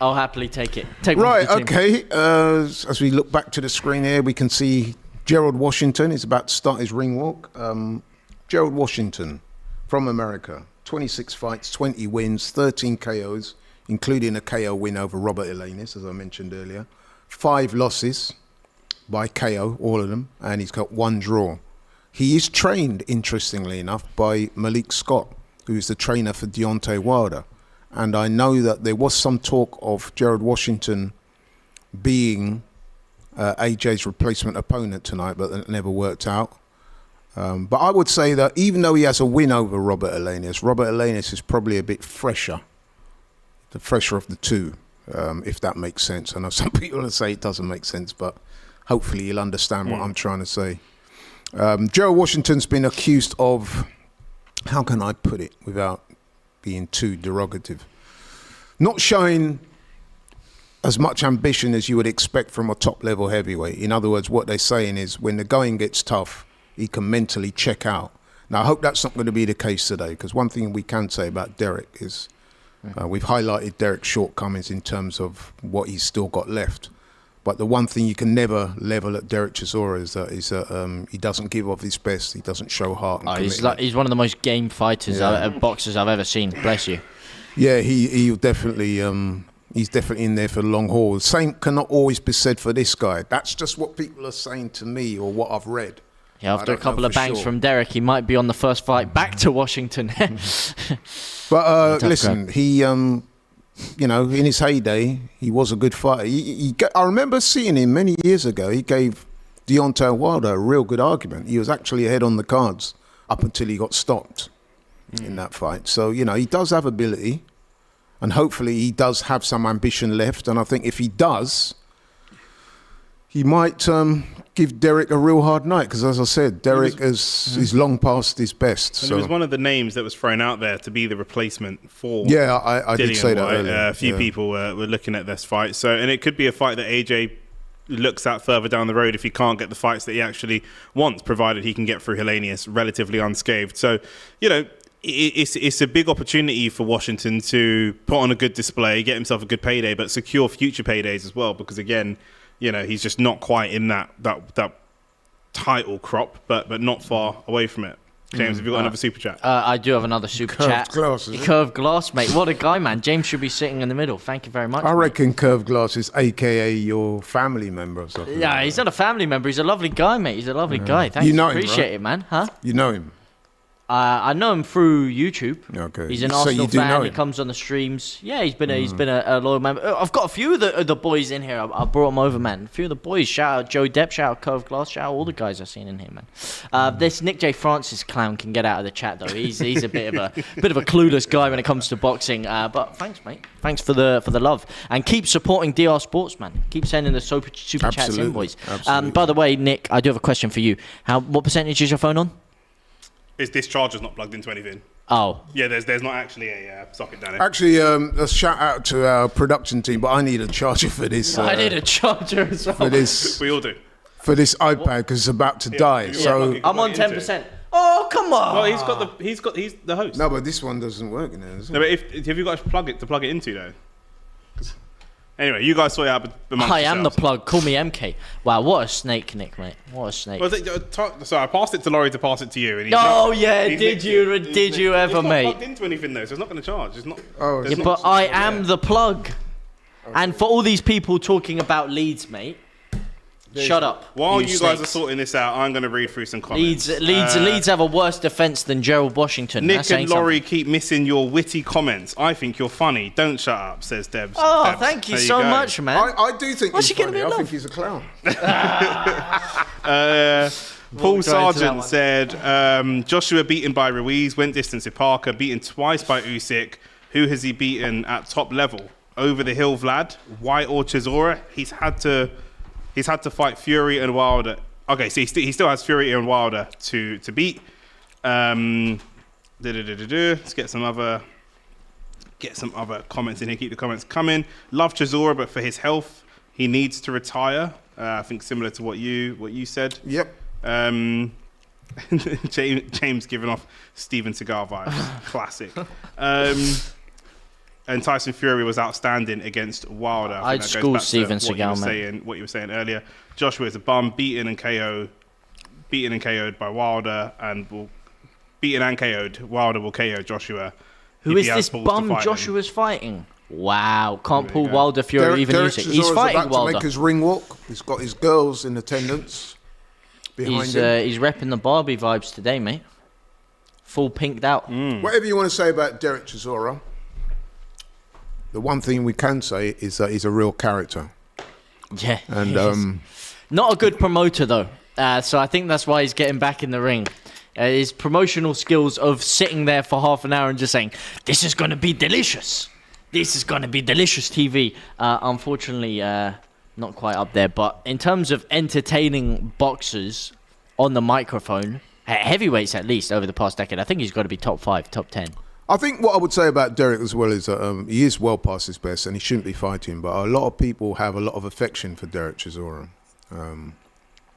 I'll happily take it. Right, okay. As we look back to the screen here, we can see Gerald Washington is about to start his ring walk. Gerald Washington from America, 26 fights, 20 wins, 13 KOs, including a KO win over Robert Helenius, as I mentioned earlier. 5 losses by KO, all of them, and he's got 1 draw. He is trained, interestingly enough, by Malik Scott, who is the trainer for Deontay Wilder. And I know that there was some talk of Gerald Washington being AJ's replacement opponent tonight, but it never worked out. But I would say that even though he has a win over Robert Helenius is probably a bit fresher, the fresher of the two, if that makes sense. I know some people will say it doesn't make sense, but hopefully you'll understand what I'm trying to say. Gerald Washington's been accused of, how can I put it without being too derogative, not showing as much ambition as you would expect from a top-level heavyweight. In other words, what they're saying is when the going gets tough, he can mentally check out. Now, I hope that's not going to be the case today, because one thing we can say about Derek is we've highlighted Derek's shortcomings in terms of what he's still got left. But the one thing you can never level at Derek Chisora is that he doesn't give off his best. He doesn't show heart. And he's one of the most game fighters, boxers I've ever seen. Bless you. Yeah, he'll definitely. He's definitely in there for the long haul. Same cannot always be said for this guy. That's just what people are saying to me or what I've read. Yeah, after a couple of bangs from Derek, he might be on the first fight back to Washington. But listen, he. You know, in his heyday, he was a good fighter. I remember seeing him many years ago. He gave Deontay Wilder a real good argument. He was actually ahead on the cards up until he got stopped in that fight. So, you know, he does have ability, and hopefully he does have some ambition left. And I think if he does, he might give Derek a real hard night, because, as I said, Derek is long past his best. So. It was one of the names that was thrown out there to be the replacement for I did say that earlier. A few people were looking at this fight. So, and it could be a fight that AJ looks at further down the road if he can't get the fights that he actually wants, provided he can get through Helenius relatively unscathed. So, you know, it's a big opportunity for Washington to put on a good display, get himself a good payday, but secure future paydays as well, because, again, you know, he's just not quite in that title crop, but not far away from it. James, have you got another super chat? I do have another super chat. Curved glass, mate. What a guy, man. James should be sitting in the middle. Thank you very much. I reckon Curved Glass is AKA your family member or something. Yeah, he's not a family member. He's a lovely guy, mate. He's a lovely guy. Thanks. You know him, appreciate right? it, man. Huh? You know him? I know him through YouTube. Okay. He's an Arsenal fan. He comes on the streams. Yeah, he's been a loyal member. I've got a few of the boys in here. I brought them over, man. A few of the boys. Shout out Joe Depp. Shout out Curved Glass. Shout out all the guys I've seen in here, man. This Nick J. Francis clown can get out of the chat though. He's a bit of a clueless guy when it comes to boxing. But thanks, mate. Thanks for the love, and keep supporting DR Sports, man. Keep sending the super chats in, boys. By the way, Nick, I do have a question for you. What percentage is your phone on? This charger's not plugged into anything. Oh. Yeah, there's not actually a socket down here. Actually, a shout out to our production team, but I need a charger for this. I need a charger as well. For this, we all do. For this iPad, because it's about to die. So I'm on 10%. Oh, come on! Well, he's the host. No, but this one doesn't work in there, does it? No, but have you got to plug it into though? Anyway, you guys sort it out amongst I am the yourselves. plug. Call me MK. Wow, what a snake, Nick, mate. What a snake. Well, so I passed it to Laurie to pass it to you. And did you ever, it's not mate? plugged into anything though, so it's not going to charge. It's not. Oh, yeah, but I am the plug. Okay. And for all these people talking about Leeds, mate, shut up. While you guys are sorting this out, I'm going to read through some comments. Leeds have a worse defence than Gerald Washington. Nick and Laurie keep missing your witty comments. I think you're funny. Don't shut up, says Debs. Oh, Debs. thank you so much, man. I do think he's funny. I think he's a clown. Paul Sargent said, Joshua beaten by Ruiz, went distance with Parker, beaten twice by Usyk. Who has he beaten at top level? Over the hill, Vlad, White or Chisora? He's had to fight Fury and Wilder. Okay, so he still has Fury and Wilder to beat. Let's get some other comments in here. Keep the comments coming. Love Chisora, but for his health, he needs to retire. I think similar to what you said. Yep. James giving off Steven Seagal vibes. Classic. And Tyson Fury was outstanding against Wilder. I'd school Steven Seagal, man. What you were saying earlier. Joshua is a bum, beaten and KO'd by Wilder, beaten and KO'd. Wilder will KO Joshua. Who is this bum Joshua's fighting? Wow, can't pull Wilder Fury even Derek use it. He's fighting about Wilder. To make his ring walk. He's got his girls in attendance behind him. He's repping the Barbie vibes today, mate. Full pinked out. Whatever you want to say about Derek Chisora, the one thing we can say is that he's a real character. Yeah. And not a good promoter though. So I think that's why he's getting back in the ring. His promotional skills of sitting there for half an hour and just saying, "This is going to be delicious. This is going to be delicious TV." Unfortunately, not quite up there. But in terms of entertaining boxers on the microphone, heavyweights at least over the past decade, I think he's got to be top 5, top 10. I think what I would say about Derek as well is that he is well past his best and he shouldn't be fighting. But a lot of people have a lot of affection for Derek Chisora.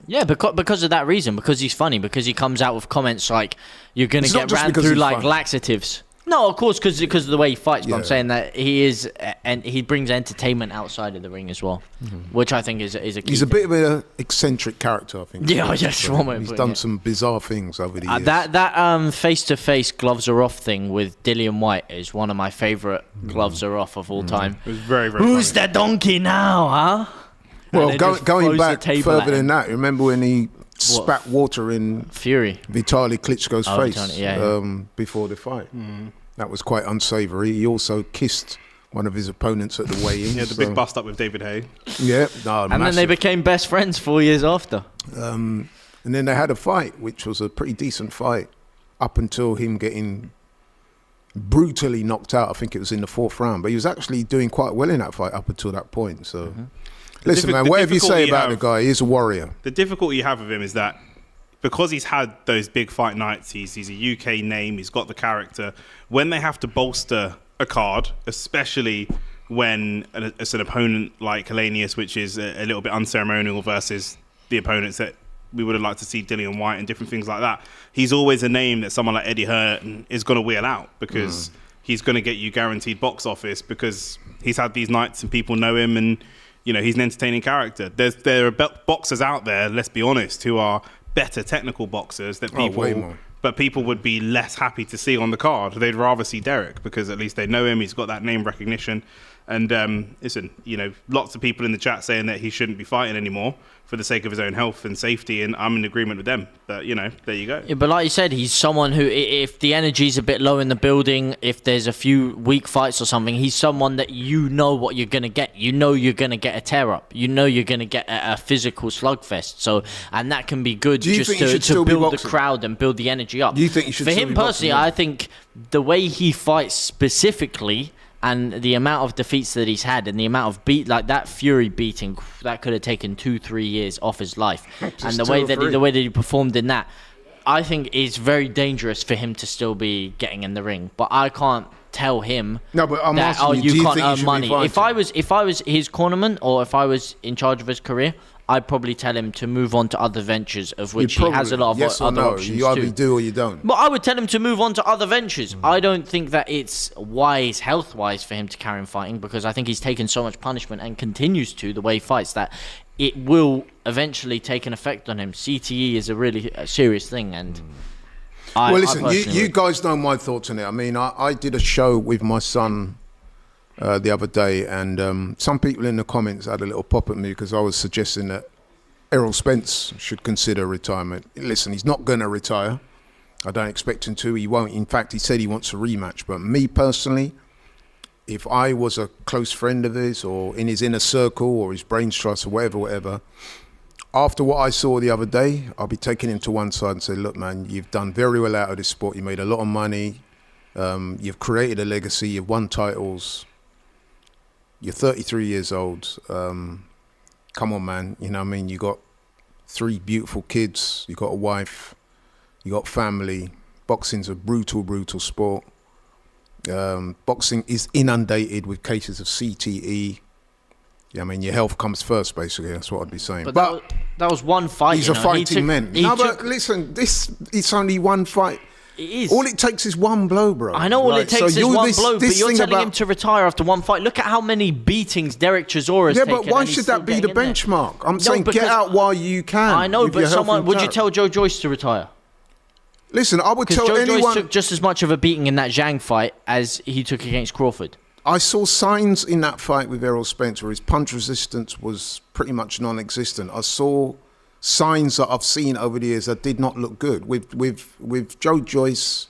Yeah, because of that reason, because he's funny, because he comes out with comments like, "You're going to get ran through like laxatives." No, of course, because of the way he fights. But I'm saying that he is, and he brings entertainment outside of the ring as well, which I think is a key. He's a bit of an eccentric character, I think. Yeah, yes, one way. He's done some bizarre things over the years. That face-to-face gloves are off thing with Dillian White is one of my favourite gloves are off of all time. It was very, very Who's funny. the donkey now, huh? Well, going back further than that, remember when he spat water in Fury Vitaly Klitschko's face Vitaly, before the fight? That was quite unsavoury. He also kissed one of his opponents at the weigh-in. Yeah, the big bust up with David Haye. Yeah, and then they became best friends 4 years after. And then they had a fight, which was a pretty decent fight, up until him getting brutally knocked out. I think it was in the 4th round, but he was actually doing quite well in that fight up until that point. So. Listen, man, whatever you say about the guy, he's a warrior. The difficulty you have with him is that because he's had those big fight nights, he's a UK name, he's got the character. When they have to bolster a card, especially when it's an opponent like Helenius, which is a little bit unceremonial versus the opponents that we would have liked to see, Dillian White and different things like that, he's always a name that someone like Eddie Hearn is going to wheel out because he's going to get you guaranteed box office because he's had these nights and people know him and he's an entertaining character. There are boxers out there, let's be honest, who are better technical boxers that people would be less happy to see on the card. They'd rather see Derek because at least they know him. He's got that name recognition. And listen, lots of people in the chat saying that he shouldn't be fighting anymore for the sake of his own health and safety, and I'm in agreement with them. But there you go. Yeah, but like you said, he's someone who, if the energy's a bit low in the building, if there's a few weak fights or something, he's someone that what you're gonna get. You're gonna get a tear up. You're gonna get a physical slugfest. So, and that can be good just to build the crowd and build the energy up. Do you think he should? For him personally, I think the way he fights specifically, and the amount of defeats that he's had and the amount of like that Fury beating, that could have taken 2-3 years off his life. And the way that he performed in that, I think is very dangerous for him to still be getting in the ring. But I can't tell him but I'm that, asking you can't think earn money. If I was his cornerman or if I was in charge of his career, I'd probably tell him to move on to other ventures, of which he has a lot of other options You either do or you don't. But I would tell him to move on to other ventures. I don't think that it's wise, health-wise, for him to carry on fighting because I think he's taken so much punishment and continues to the way he fights that it will eventually take an effect on him. CTE is a really serious thing, and listen, you guys know my thoughts on it. I mean, I did a show with my son the other day, and some people in the comments had a little pop at me because I was suggesting that Errol Spence should consider retirement. Listen, he's not going to retire. I don't expect him to. He won't. In fact, he said he wants a rematch. But me personally, if I was a close friend of his or in his inner circle or his brains trust or whatever, after what I saw the other day, I'll be taking him to one side and say, look, man, you've done very well out of this sport. You made a lot of money. You've created a legacy. You've won titles. You're 33 years old. Come on, man. You know what I mean? You got 3 beautiful kids. You got a wife. You got family. Boxing's a brutal, brutal sport. Boxing is inundated with cases of CTE. Yeah, I mean, your health comes first, basically. That's what I'd be saying. But that was one fight. These are fighting men. But listen, it's only one fight. It is. All it takes is one blow, bro. I know all it takes is one blow, but you're telling him to retire after one fight. Look at how many beatings Derek Chisora has taken. Yeah, but why should that be the benchmark? I'm saying get out while you can. I know, but would you tell Joe Joyce to retire? Listen, I would tell anyone... Joe Joyce took just as much of a beating in that Zhang fight as he took against Crawford. I saw signs in that fight with Errol Spence where his punch resistance was pretty much non-existent. I saw signs that I've seen over the years that did not look good. With Joe Joyce,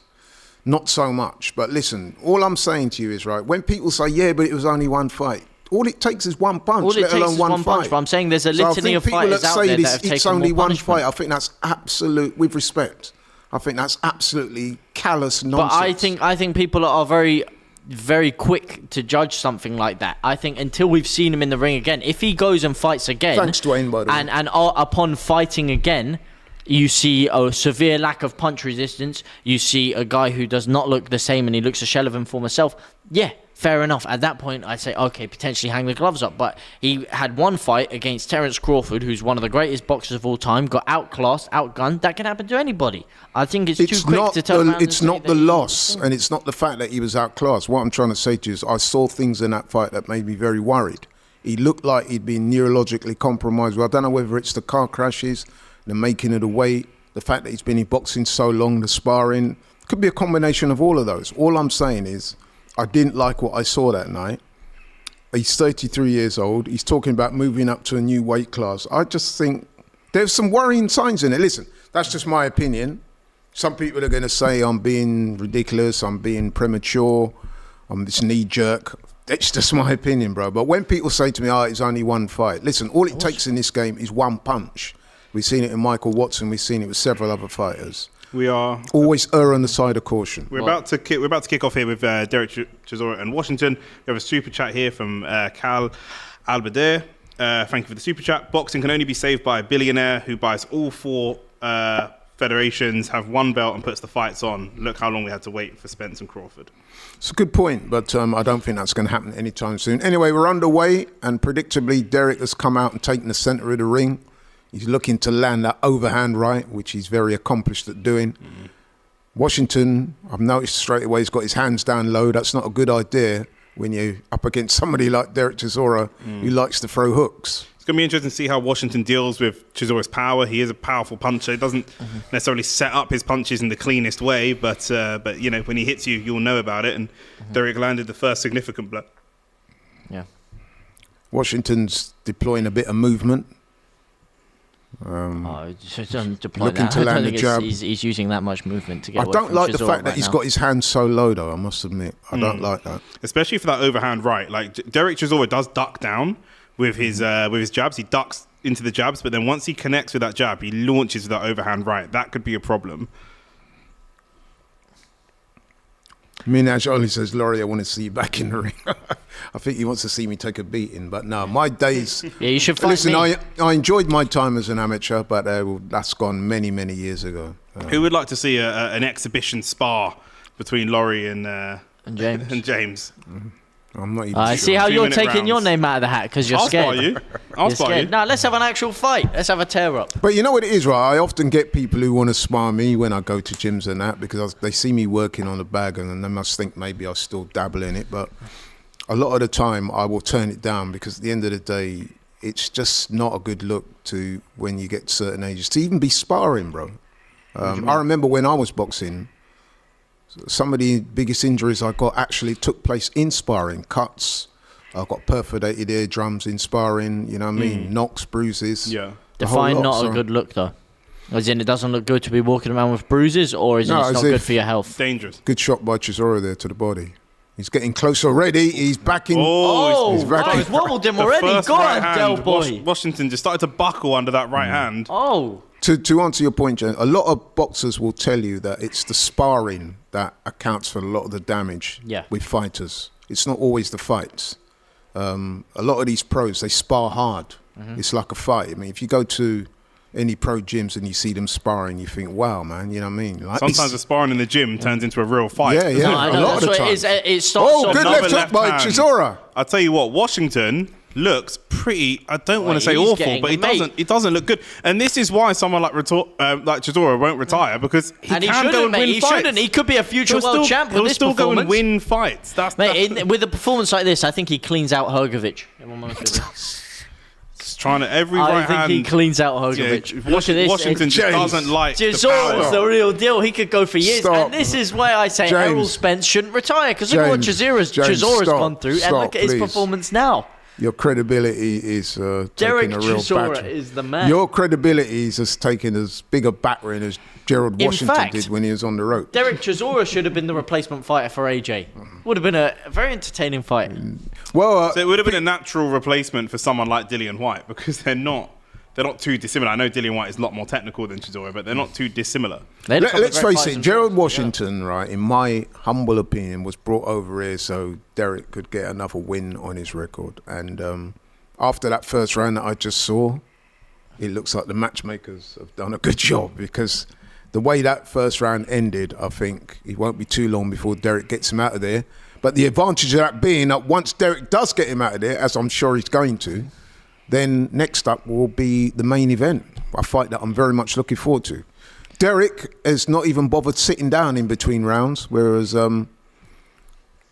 not so much. But listen, all I'm saying to you is, right, when people say, yeah, but it was only one fight, all it takes is one punch, let alone one fight. Punch, but I'm saying there's a litany of fighters out there that have taken it's only more one fight. I think that's absolute, with respect, I think that's absolutely callous nonsense. But I think people are very, very quick to judge something like that. I think until we've seen him in the ring again, if he goes and fights again, thanks Dwayne, by the way, and upon fighting again, you see a severe lack of punch resistance. You see a guy who does not look the same, and he looks a shell of him former self. Yeah, fair enough. At that point, I'd say, okay, potentially hang the gloves up. But he had one fight against Terence Crawford, who's one of the greatest boxers of all time, got outclassed, outgunned. That can happen to anybody. I think it's too quick to tell him. It's not the loss, and it's not the fact that he was outclassed. What I'm trying to say to you is I saw things in that fight that made me very worried. He looked like he'd been neurologically compromised. Well, I don't know whether it's the car crashes, the making of the weight, the fact that he's been in boxing so long, the sparring. Could be a combination of all of those. All I'm saying is I didn't like what I saw that night. He's 33 years old. He's talking about moving up to a new weight class. I just think there's some worrying signs in it. Listen, that's just my opinion. Some people are going to say I'm being ridiculous, I'm being premature, I'm this knee jerk. That's just my opinion, bro. But when people say to me, it's only one fight. Listen, all it takes in this game is one punch. We've seen it in Michael Watson. We've seen it with several other fighters. We are always err on the side of caution. We're about to kick off here with Derek Chisora and Washington. We have a super chat here from Cal Albader. Thank you for the super chat. Boxing can only be saved by a billionaire who buys all 4 federations, have one belt and puts the fights on. Look how long we had to wait for Spence and Crawford. It's a good point, but I don't think that's going to happen anytime soon. Anyway, we're underway, and predictably, Derek has come out and taken the centre of the ring. He's looking to land that overhand right, which he's very accomplished at doing. Mm-hmm. Washington, I've noticed straight away, he's got his hands down low. That's not a good idea when you're up against somebody like Derek Chisora, who likes to throw hooks. It's going to be interesting to see how Washington deals with Chisora's power. He is a powerful puncher. He doesn't necessarily set up his punches in the cleanest way, but you know, when he hits you, you'll know about it. And Derek landed the first significant blow. Yeah. Washington's deploying a bit of movement. Looking to land the jab. He's using that much movement to get away I don't from like the Chisora fact that he's got his hands so low, though, I must admit. I don't like that. Especially for that overhand right. Like, Derek Chisora does duck down with his jabs. He ducks into the jabs, but then once he connects with that jab, he launches with that overhand right. That could be a problem. Minaj only says, Laurie, I want to see you back in the ring. I think he wants to see me take a beating. But no, my days... Yeah, you should fight Listen, me. I enjoyed my time as an amateur, but that's gone many, many years ago. Who would like to see an exhibition spar between Laurie and James? And James? I'm not even I sure. see how you're 2-minute taking rounds. your name out of the hat because you're scared. I'll spar you. No, let's have an actual fight. Let's have a tear up. But you know what it is, right? I often get people who want to spar me when I go to gyms and that because they see me working on the bag and they must think maybe I still dabble in it. But a lot of the time I will turn it down because at the end of the day, it's just not a good look to when you get to certain ages to even be sparring, bro. I remember when I was boxing, some of the biggest injuries I got actually took place in sparring. Cuts, I got perforated eardrums in sparring, you know what I mean? Knocks, bruises. Yeah. Define not a good look, though. As in, it doesn't look good to be walking around with bruises, or is it it's not good for your health? Dangerous. Good shot by Chisora there to the body. He's getting close already. He's backing. He's wobbled him already. Go on, Del Boy. Washington just started to buckle under that right hand. Oh. To answer your point, Jen, a lot of boxers will tell you that it's the sparring that accounts for a lot of the damage with fighters. It's not always the fights. A lot of these pros, they spar hard. It's like a fight. I mean, if you go to any pro gyms and you see them sparring, you think, wow, man, you know what I mean? Like, Sometimes the sparring in the gym turns into a real fight. Yeah, yeah. No, I a know, lot of the that's time. what it starts Oh, off- good Another left hook by hand. Chisora. I'll tell you what, Washington looks pretty. I don't want to say he's awful, getting but he mate. doesn't. It doesn't look good. And this is why someone like Chisora won't retire, because he And he can go shouldn't, and mate. win He fights. shouldn't. He could be a future He'll world still- champ with He'll this still go and performance. win fights. That's With a performance like this, I think he cleans out Hergovic. If I'm honest with you. Just trying to every I right think hand. he cleans out Hergovic. Yeah, Look at this. Washington just James. doesn't like the Chisora's power. the real deal. He could go for years. Stop. And this is why I say James. Errol Spence shouldn't retire. Because look at what James, Chisora's stop, gone through. And stop, look at his please. performance now. Your credibility is Derek taking a real Chisora battering. is the man. Your credibility is just taking as big a battering as Gerald In Washington fact, did when he was on the road. Derek Chisora should have been the replacement fighter for AJ. Would have been a very entertaining fight. Well, So it would have been a natural replacement for someone like Dillian White, because they're not too dissimilar. I know Dillian White is a lot more technical than Chisora, but they're not too dissimilar. They'd have let's got face great it, fights Gerald themselves. Washington, right, in my humble opinion, was brought over here so Derek could get another win on his record. And after that first round that I just saw, it looks like the matchmakers have done a good job, because the way that first round ended, I think it won't be too long before Derek gets him out of there. But the advantage of that being that once Derek does get him out of there, as I'm sure he's going to, then next up will be the main event, a fight that I'm very much looking forward to. Derek has not even bothered sitting down in between rounds, whereas it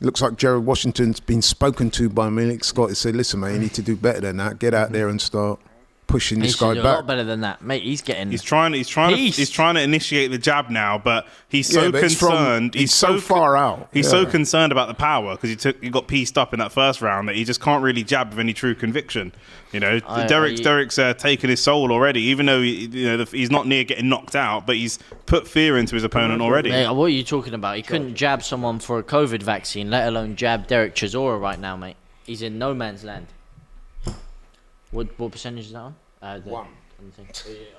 looks like Gerald Washington's been spoken to by Milik Scott. He said, listen, mate, you need to do better than that. Get out there and start pushing He this should guy do a back. lot better than that, mate. He's getting. He's trying to initiate the jab now, but he's so but it's concerned. he's so far out. He's Yeah. so concerned about the power, because he got pieced up in that first round, that he just can't really jab with any true conviction. You know, Derek's taken his soul already, even though he's not near getting knocked out, but he's put fear into his opponent already. Mate, what are you talking about? He couldn't jab someone for a COVID vaccine, let alone jab Derek Chisora right now, mate. He's in no man's land. What percentage is that on? One. On the thing.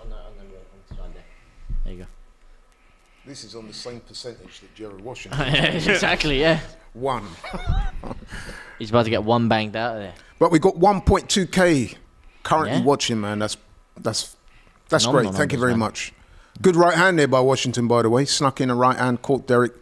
On the side there. There you go. This is on the same percentage that Gerald Washington. Exactly, yeah. One. He's about to get one banged out of there. But we got 1.2k currently Yeah. watching, man. That's Phenomenal great. Thank you numbers, very man. much. Good right hand there by Washington, by the way. Snuck in a right hand, caught Derek.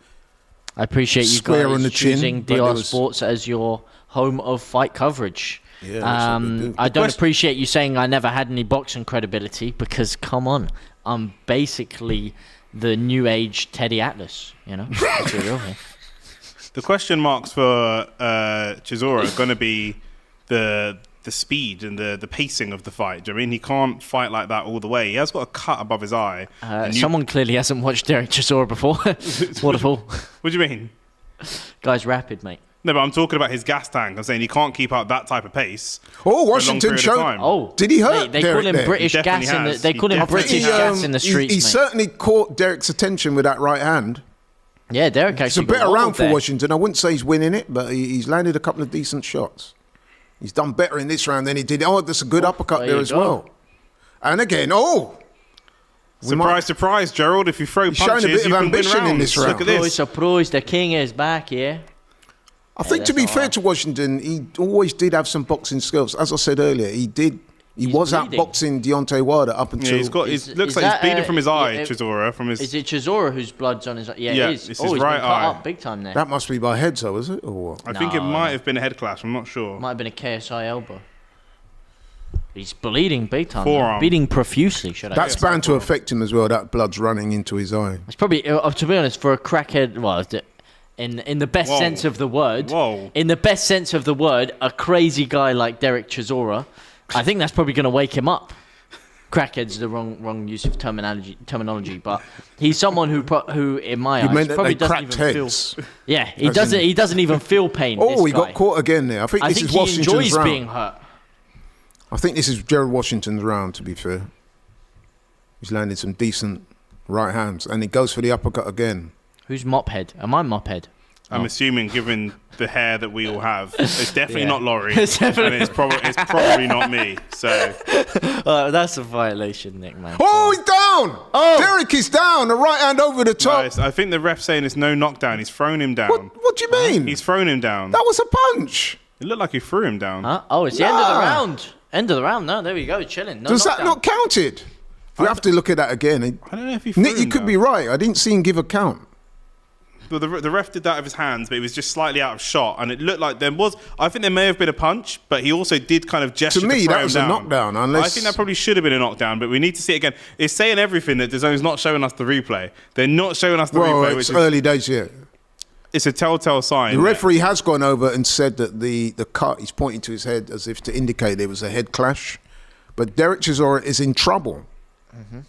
I appreciate you Square guys on the chin, choosing but there DR was- Sports as your home of fight coverage. Yeah, that's what we do. I don't appreciate you saying I never had any boxing credibility, because come on, I'm basically the new age Teddy Atlas, you know? That's the real thing. The question marks for Chisora are going to be the speed and the pacing of the fight. Do you know what I mean? He can't fight like that all the way. He has got a cut above his eye. Someone clearly hasn't watched Derek Chisora before. What a fool. What do you mean? Guy's rapid, mate. No, but I'm talking about his gas tank. I'm saying he can't keep up that type of pace. Oh, for a long Washington period of showed. time. Oh, Did he hurt mate, they Derek call him there? British He definitely gas in the. has. They He call him definitely British has. gas in the streets, He mate. certainly caught Derek's attention with that right hand. Yeah, Derek It's actually. a better got round rolled for there. Washington. I wouldn't say he's winning it, but he's landed a couple of decent shots. He's done better in this round than he did. Oh, there's a good uppercut there there you as go. well. And again, Surprise, surprise, Gerald. If you throw He's showing a punches, bit of you can win ambition in rounds. this round. Look at this. Surprise, the king is back here. I think to that's be not fair hard. to Washington, he always did have some boxing skills. As I said earlier, he was bleeding. outboxing Deontay Wilder up until. Yeah, he's got. Is Looks like that, he's bleeding from his eye, yeah, Chisora. From his. Is it Chisora whose blood's on his eye? Yeah, Yeah, it is. it's Oh, his he's right been cut eye. up big time there. That must be by head, so is it? Or what? I think it No. might have been a head clash. I'm not sure. Might have been a KSI elbow. He's bleeding big time. Forearm. Bleeding profusely, should I That's say. bound to affect him as well. That blood's running into his eye. It's probably, to be honest, for a crackhead, well, in the best Whoa. sense of the word, Whoa. in the best sense of the word, a crazy guy like Derek Chisora, I think that's probably going to wake him up. Crackhead's the wrong use of terminology, but he's someone who in my You eyes meant that probably they doesn't cracked even heads. feel. Yeah, he As doesn't. in- He doesn't even feel pain. Oh, this he got guy. caught again there. I think I this think is he Washington's enjoys round. being hurt. I think this is Gerald Washington's round, to be fair. He's landed some decent right hands, and he goes for the uppercut again. Who's Mophead? Am I Mophead? I'm assuming, given the hair that we all have, it's definitely Yeah. not Laurie, It's definitely and it's probably not me. So That's a violation, Nick, man. Oh, he's down! Oh! Derek is down. The right hand over the top. guys, I think the ref's saying it's no knockdown. He's thrown him down. What do you mean? He's thrown him down. That was a punch. It looked like he threw him down. Huh? Oh, it's the end of the Nah. round. End of the round. No, there we go. Chilling. No Does that knockdown. not counted? We have to look at that again. I don't know if he Nick, you could be right. I didn't see him give a count. Well, the ref did that with his hands, but he was just slightly out of shot, and it looked like there was. I think there may have been a punch, but he also did kind of gesture. To me, throw that was him a down. knockdown. Unless I think that probably should have been a knockdown, but we need to see it again. It's saying everything that DAZN's not showing us the replay. They're not showing us the replay. It's early days yet. It's a telltale sign. The referee has gone over and said that the cut, he's pointing to his head as if to indicate there was a head clash. But Derek Chisora is in trouble. Mm-hmm.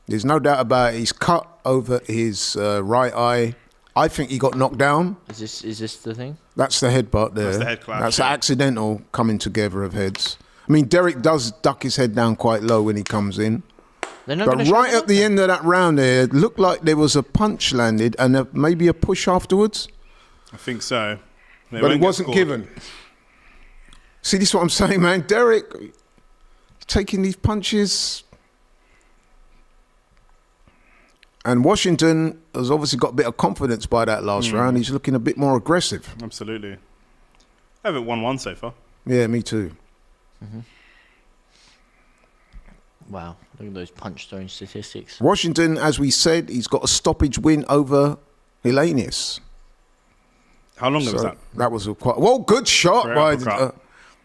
There's no doubt about it. He's cut over his right eye. I think he got knocked down. Is this the thing? That's the headbutt there. That's the head clash. That's the accidental coming together of heads. I mean, Derek does duck his head down quite low when he comes in. But right at the end of that round there, it looked like there was a punch landed and maybe a push afterwards. I think so. But it wasn't given. See, this is what I'm saying, man. Derek taking these punches. And Washington has obviously got a bit of confidence by that last round. He's looking a bit more aggressive. Absolutely. I have it 1-1 so far. Yeah, me too. Mm-hmm. Wow, look at those punch throwing statistics. Washington, as we said, he's got a stoppage win over Helenius. How long was that? That was a quite good shot.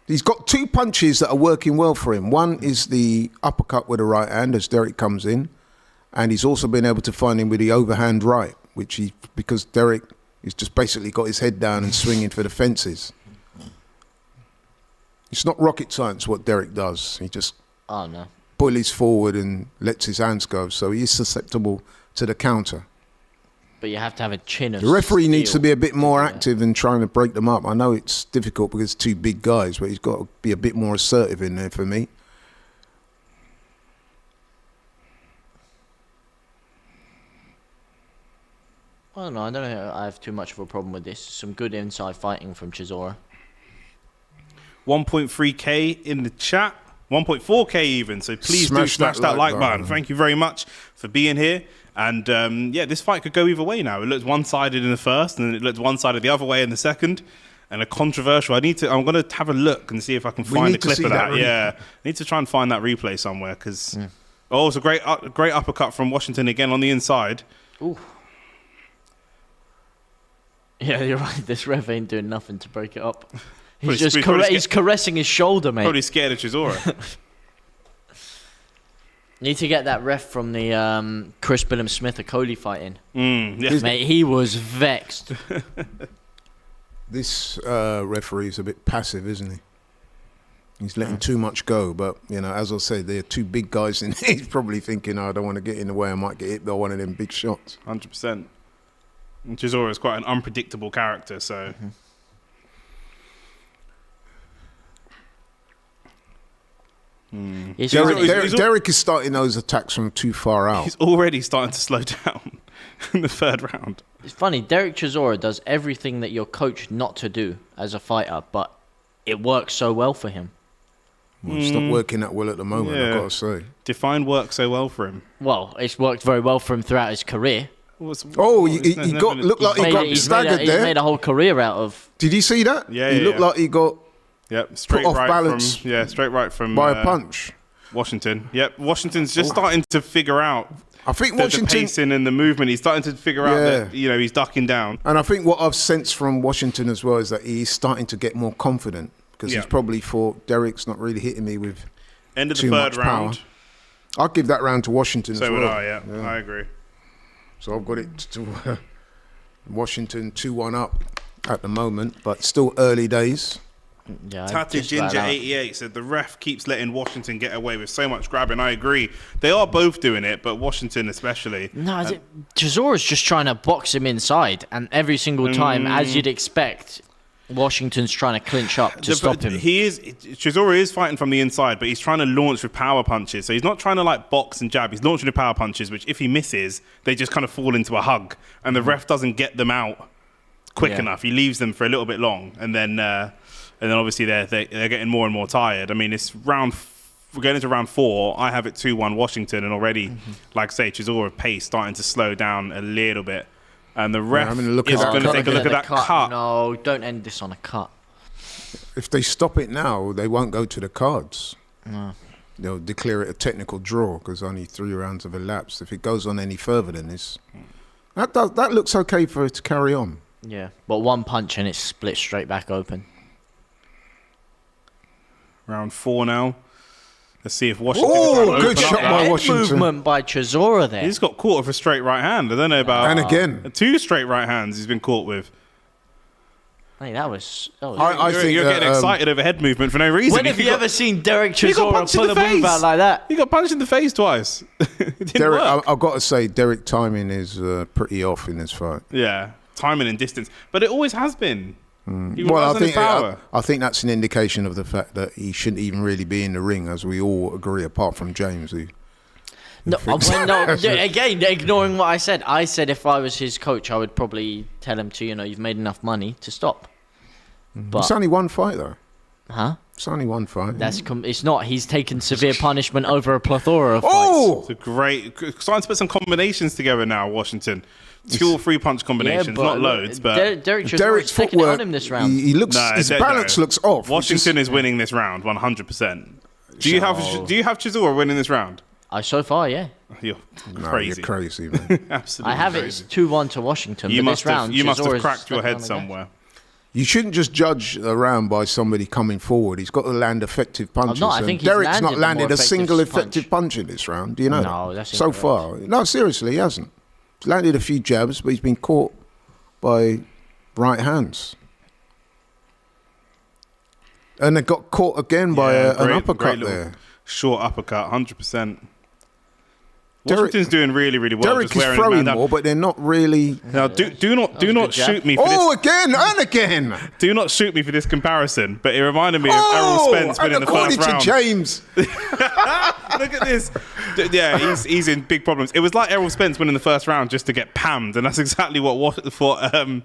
He's got two punches that are working well for him. One is the uppercut with the right hand as Derek comes in. And he's also been able to find him with the overhand right, because Derek has just basically got his head down and swinging for the fences. It's not rocket science what Derek does. He just bullies forward and lets his hands go. So he is susceptible to the counter. But you have to have a chin of The referee steel. needs to be a bit more active in trying to break them up. I know it's difficult because it's two big guys, but he's got to be a bit more assertive in there for me. I don't know. I don't know. I have too much of a problem with this. Some good inside fighting from Chisora. 1.3k in the chat. 1.4k even. So please do smash that like button. Thank you very much for being here. And this fight could go either way now. It looked one-sided in the first, and then it looked one-sided the other way in the second. And a controversial. I'm going to have a look and see if I can find a clip of that. Yeah, I need to try and find that replay somewhere because. Oh, it's a great uppercut from Washington again on the inside. Ooh. Yeah, you're right. This ref ain't doing nothing to break it up. He's he's caressing his shoulder, mate. Probably scared of Chisora. Need to get that ref from the Chris Billum-Smith Okoli fighting. Yes. Mate, he was vexed. This referee is a bit passive, isn't he? He's letting too much go. But, as I said, there are two big guys in there. He's probably thinking, I don't want to get in the way. I might get hit by one of them big shots. 100%. And Chisora is quite an unpredictable character, so... Derek is starting those attacks from too far out. He's already starting to slow down in the third round. It's funny, Derek Chisora does everything that you're coached not to do as a fighter, but it works so well for him. Well, it's not working that well at the moment, I've got to say. Define work so well for him. Well, it's worked very well for him throughout his career. He looked like he got staggered there. He made a whole career out of... Did you see that? Yeah, he looked like he got straight put off right balance. Straight right from... by a punch. Washington. Yep, Washington's just starting to figure out... I think the pacing and the movement. He's starting to figure out that, he's ducking down. And I think what I've sensed from Washington as well is that he's starting to get more confident because he's probably thought Derek's not really hitting me with end of the too third much round. Power. I'll give that round to Washington as well. So would I, yeah. I agree. So I've got it to Washington 2-1 up at the moment, but still early days. Yeah, Tatted Ginger 88 said the ref keeps letting Washington get away with so much grabbing. I agree. They are both doing it, but Washington especially. No, Chisora's just trying to box him inside, and every single time, as you'd expect, Washington's trying to clinch up to stop him. Chisora is fighting from the inside, but he's trying to launch with power punches. So he's not trying to box and jab. He's launching with power punches, which if he misses, they just kind of fall into a hug, and the ref doesn't get them out quick enough. He leaves them for a little bit long, and then obviously they're getting more and more tired. I mean, we're getting into round 4. I have it 2-1 Washington, and already, like I say, Chisora pace starting to slow down a little bit. And the ref is going to take a look at that cut. No, don't end this on a cut. If they stop it now, they won't go to the cards. No. they'll declare it a technical draw because only 3 rounds have elapsed. If it goes on any further than this, that looks okay for it to carry on. Yeah, but one punch and it's split straight back open. Round 4 now. Let's see if Washington is trying to good open shot up. by Head Washington. movement by Chisora there. He's got caught with a straight right hand. I don't know about... And again. 2 straight right hands he's been caught with. Hey, that was I think you're getting excited over head movement for no reason. when have you ever seen Derek He got Chisora punched in pull the a move face. out like that? He got punched in the face twice. It didn't Derek, work. I've got to say, Derek timing is pretty off in this fight. Yeah, timing and distance. But it always has been. He Well, relies on his power. I think that's an indication of the fact that he shouldn't even really be in the ring, as we all agree, apart from James, who Again, ignoring what I said. I said if I was his coach, I would probably tell him to, you've made enough money to stop. But it's only one fight though. Huh? It's only one fight. It's not. He's taken severe punishment over a plethora of fights. Oh! It's a great... Starting to put some combinations together now, Washington. 2 or 3 punch combinations, not loads, but... Derek's Derek's taking it footwork, on him this round. he looks, No, his balance looks off. Washington is winning this round, 100%. Do you have Chisora winning this round? So far, yeah. You're No, crazy. you're crazy, man. Absolutely I have crazy. it 2-1 to Washington. You but must this round, have cracked your stepping head on the gas. somewhere. You shouldn't just judge a round by somebody coming forward. He's got to land effective punches. I and think he's Derek's not landed a landed more a single effective effective punch in this round. Do you know No, that? that's So incorrect. far. No, seriously, he hasn't. He's landed a few jabs, but he's been caught by right hands. And they got caught again by an uppercut little there. Short uppercut, 100%. Derek- Washington's doing really, really well. Derek just is wearing his throwing man down. more, but they're not really... Now, do not good jab. shoot me for Oh, this. again and again! Do not shoot me for this comparison. But it reminded me of Errol Spence and winning the according first to round. James... Look at this. Yeah, he's in big problems. It was like Errol Spence winning the first round just to get pammed, and that's exactly what Chisora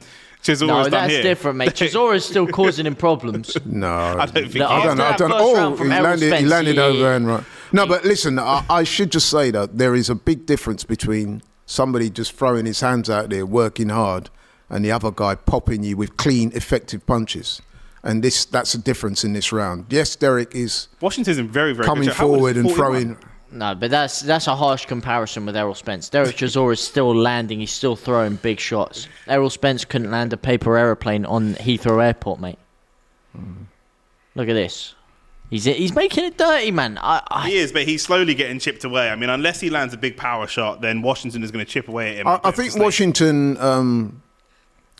has No, done that's here. different, mate. Chisora's still causing him problems. No, I don't think No, he is. after that first round from he Errol landed Spence, over and right. No, but listen, I should just say that there is a big difference between somebody just throwing his hands out there, working hard, and the other guy popping you with clean, effective punches. And that's a difference in this round. Yes, Derek is Washington's in very, very coming good shape. How old forward is he? and 41? throwing. No, but that's a harsh comparison with Errol Spence. Derek Chisora is still landing. He's still throwing big shots. Errol Spence couldn't land a paper aeroplane on Heathrow Airport, mate. Look at this. He's making it dirty, man. He is, but he's slowly getting chipped away. I mean, unless he lands a big power shot, then Washington is going to chip away at him. I think Washington,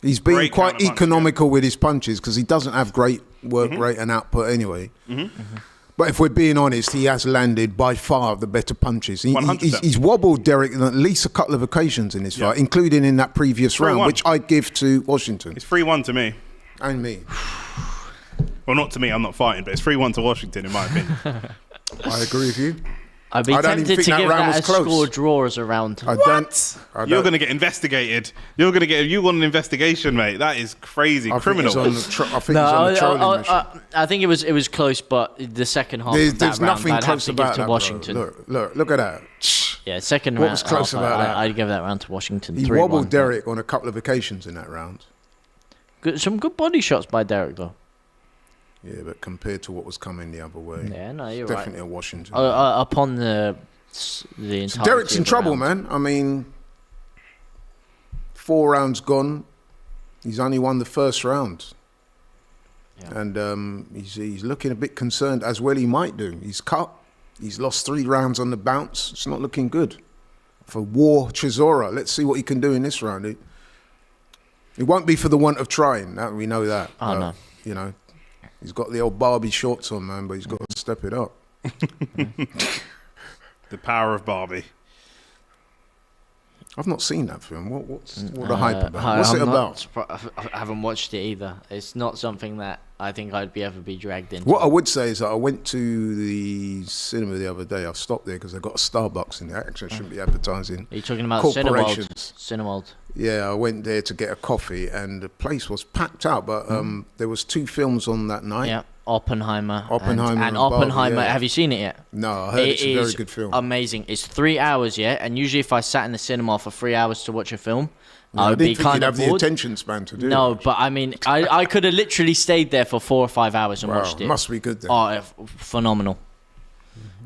he's been Great quite counterpunch, economical with his punches because he doesn't have great work rate and output anyway. But if we're being honest, he has landed by far the better punches. 100%. He's wobbled Derek on at least a couple of occasions in this fight, including in that previous round, 3-1. which I give to Washington It's 3-1 to me. and me. Well, not to me. I'm not fighting, but it's 3-1 to Washington, in my opinion. I agree with you. I'd be I don't even tempted think to that give round that was a close. score draw as a round. I What? don't- You're going to get investigated. You want an investigation, mate. That is crazy. I think Criminal. he's on the I think he's on the trolling mission. I think it was close, but the second half There's of that round, nothing I'd have close to about give to that, Washington. bro. Look at that. Yeah, second What round. was close half, about that? I'd give that round to Washington. He 3-1, wobbled but Derek on a couple of occasions in that round. some good body shots by Derek, though. Yeah, but compared to what was coming the other way, Yeah, no, you're definitely right. a Washington. Upon the entire. So Derek's in trouble, man. I mean, 4 rounds gone. He's only won the first round. Yeah. And he's looking a bit concerned, as well he might do. He's cut. He's lost 3 rounds on the bounce. It's not looking good for War Chisora. Let's see what he can do in this round. It won't be for the want of trying. That, we know that. Oh, no. You know, he's got the old Barbie shorts on, man, but he's got to step it up. The power of Barbie. I've not seen that film. What's the hype about? What's I'm it not about? I haven't watched it either. It's not something that I think I'd ever be dragged into. What I would say is that I went to the cinema the other day. I've stopped there because they've got a Starbucks in there. Actually, I shouldn't be advertising. Are you talking about Corporations. Cineworld? Yeah, I went there to get a coffee and the place was packed out. But there was 2 films on that night. Yeah, Oppenheimer. Oppenheimer and and Oppenheimer. Barbie, yeah. Have you seen it yet? No, I heard it's a very good film. Amazing. It's 3 hours, yeah. And usually, if I sat in the cinema for 3 hours to watch a film, I I would didn't be think kind you'd of have the bored. attention span to do No, that. but I mean, I could have literally stayed there for 4 or 5 hours and Wow, watched it. must be good then. Oh, phenomenal.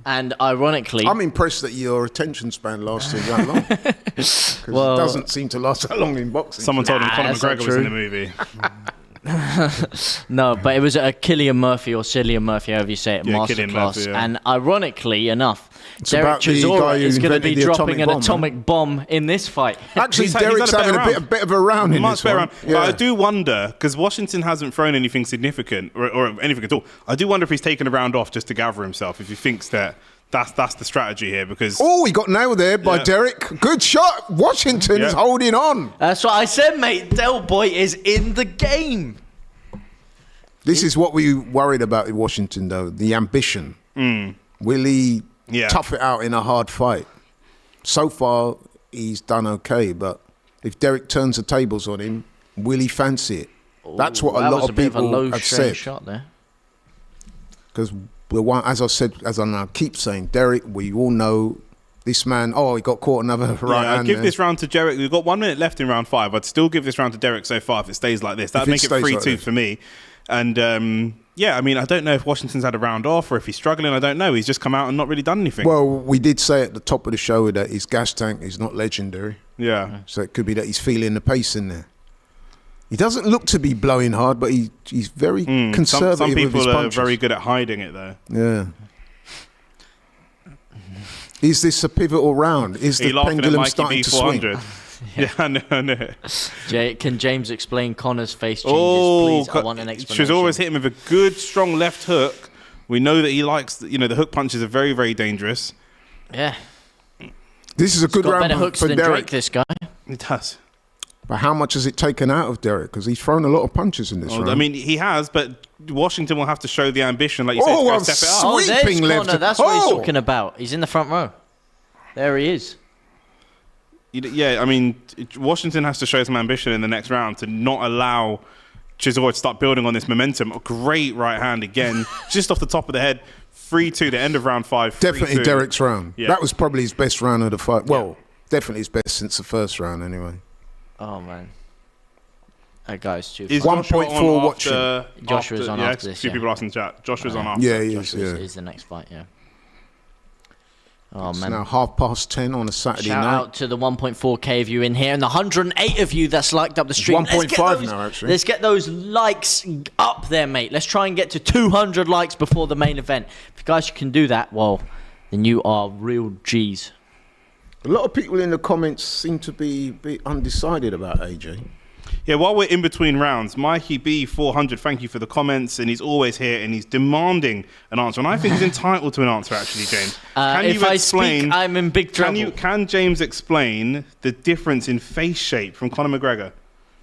And ironically, I'm impressed that your attention span lasted that long. Because it doesn't seem to last that long in boxing. Someone told him Conor McGregor was in the movie. No, but it was a Cillian Murphy or Cillian Murphy, however you say it, Cillian masterclass. Murphy, yeah. And ironically enough, Derek about the guy Chisora who is going to be invented the dropping an atomic bomb, atomic bomb in this fight. Actually, He's Derek's had a having better a bit of a round in Much this better one. round. But I do wonder, because Washington hasn't thrown anything significant or anything at all. I do wonder if he's taken a round off just to gather himself, if he thinks that that's the strategy here. Because he got nailed there by Derek. Good shot. Washington is holding on. That's what I said, mate. Del Boy is in the game. This is what we worried about with Washington, though. The ambition. Will he tough it out in a hard fight? So far, he's done okay. But if Derek turns the tables on him, will he fancy it? That's what a lot of people have said. Shot there. Because, as I now keep saying, Derek, we all know this man, he got caught another right hand. I'd give this round to Derek. We've got 1 minute left in round 5. I'd still give this round to Derek so far if it stays like this. That'd make it 3-2 for me. And I mean, I don't know if Washington's had a round off or if he's struggling. I don't know. He's just come out and not really done anything. Well, we did say at the top of the show that his gas tank is not legendary. Yeah. So it could be that he's feeling the pace in there. He doesn't look to be blowing hard, but he's very conservative some people with his are punches. very good at hiding it, though. Yeah. Is this a pivotal round? Is the pendulum starting to swing? Yeah, I know. Can James explain Conor's face changes, please? I want an explanation. Chisora hit him with a good, strong left hook. We know that he likes, the hook punches are very, very dangerous. Yeah. This is a good round better hooks for than Derek. Drake, this guy. It does. But how much has it taken out of Derek? Because he's thrown a lot of punches in this round. I mean, he has, but Washington will have to show the ambition, like you said, to step it up. There's Sweeping left. Conor. That's what he's talking about. He's in the front row. There he is. Yeah, I mean, Washington has to show some ambition in the next round to not allow Chisora to start building on this momentum. A great right hand again, just off the top of the head. 3-2, the end of round 5. Definitely 3-2. Derek's round. Yeah. That was probably his best round of the fight. Well, definitely his best since the first round, anyway. Oh, man. That guy's too Is far. 1.4 watching. Joshua's on after this, A few people asking in chat. Joshua's on after. Yeah, he is. Joshua Yeah. is the next fight, yeah. Oh, It's man. now 10:30 on a Saturday Shout night. out to the 1.4k of you in here and the 108 of you that's liked up the stream. 1.5 now, actually. Let's get those likes up there, mate. Let's try and get to 200 likes before the main event. If you guys can do that, well, then you are real G's. A lot of people in the comments seem to be undecided about AJ. Yeah, while we're in between rounds, Mikey B 400, thank you for the comments, and he's always here and he's demanding an answer, and I think he's entitled to an answer. Actually, James, If I speak, I'm in big trouble. Can James explain the difference in face shape from Conor McGregor?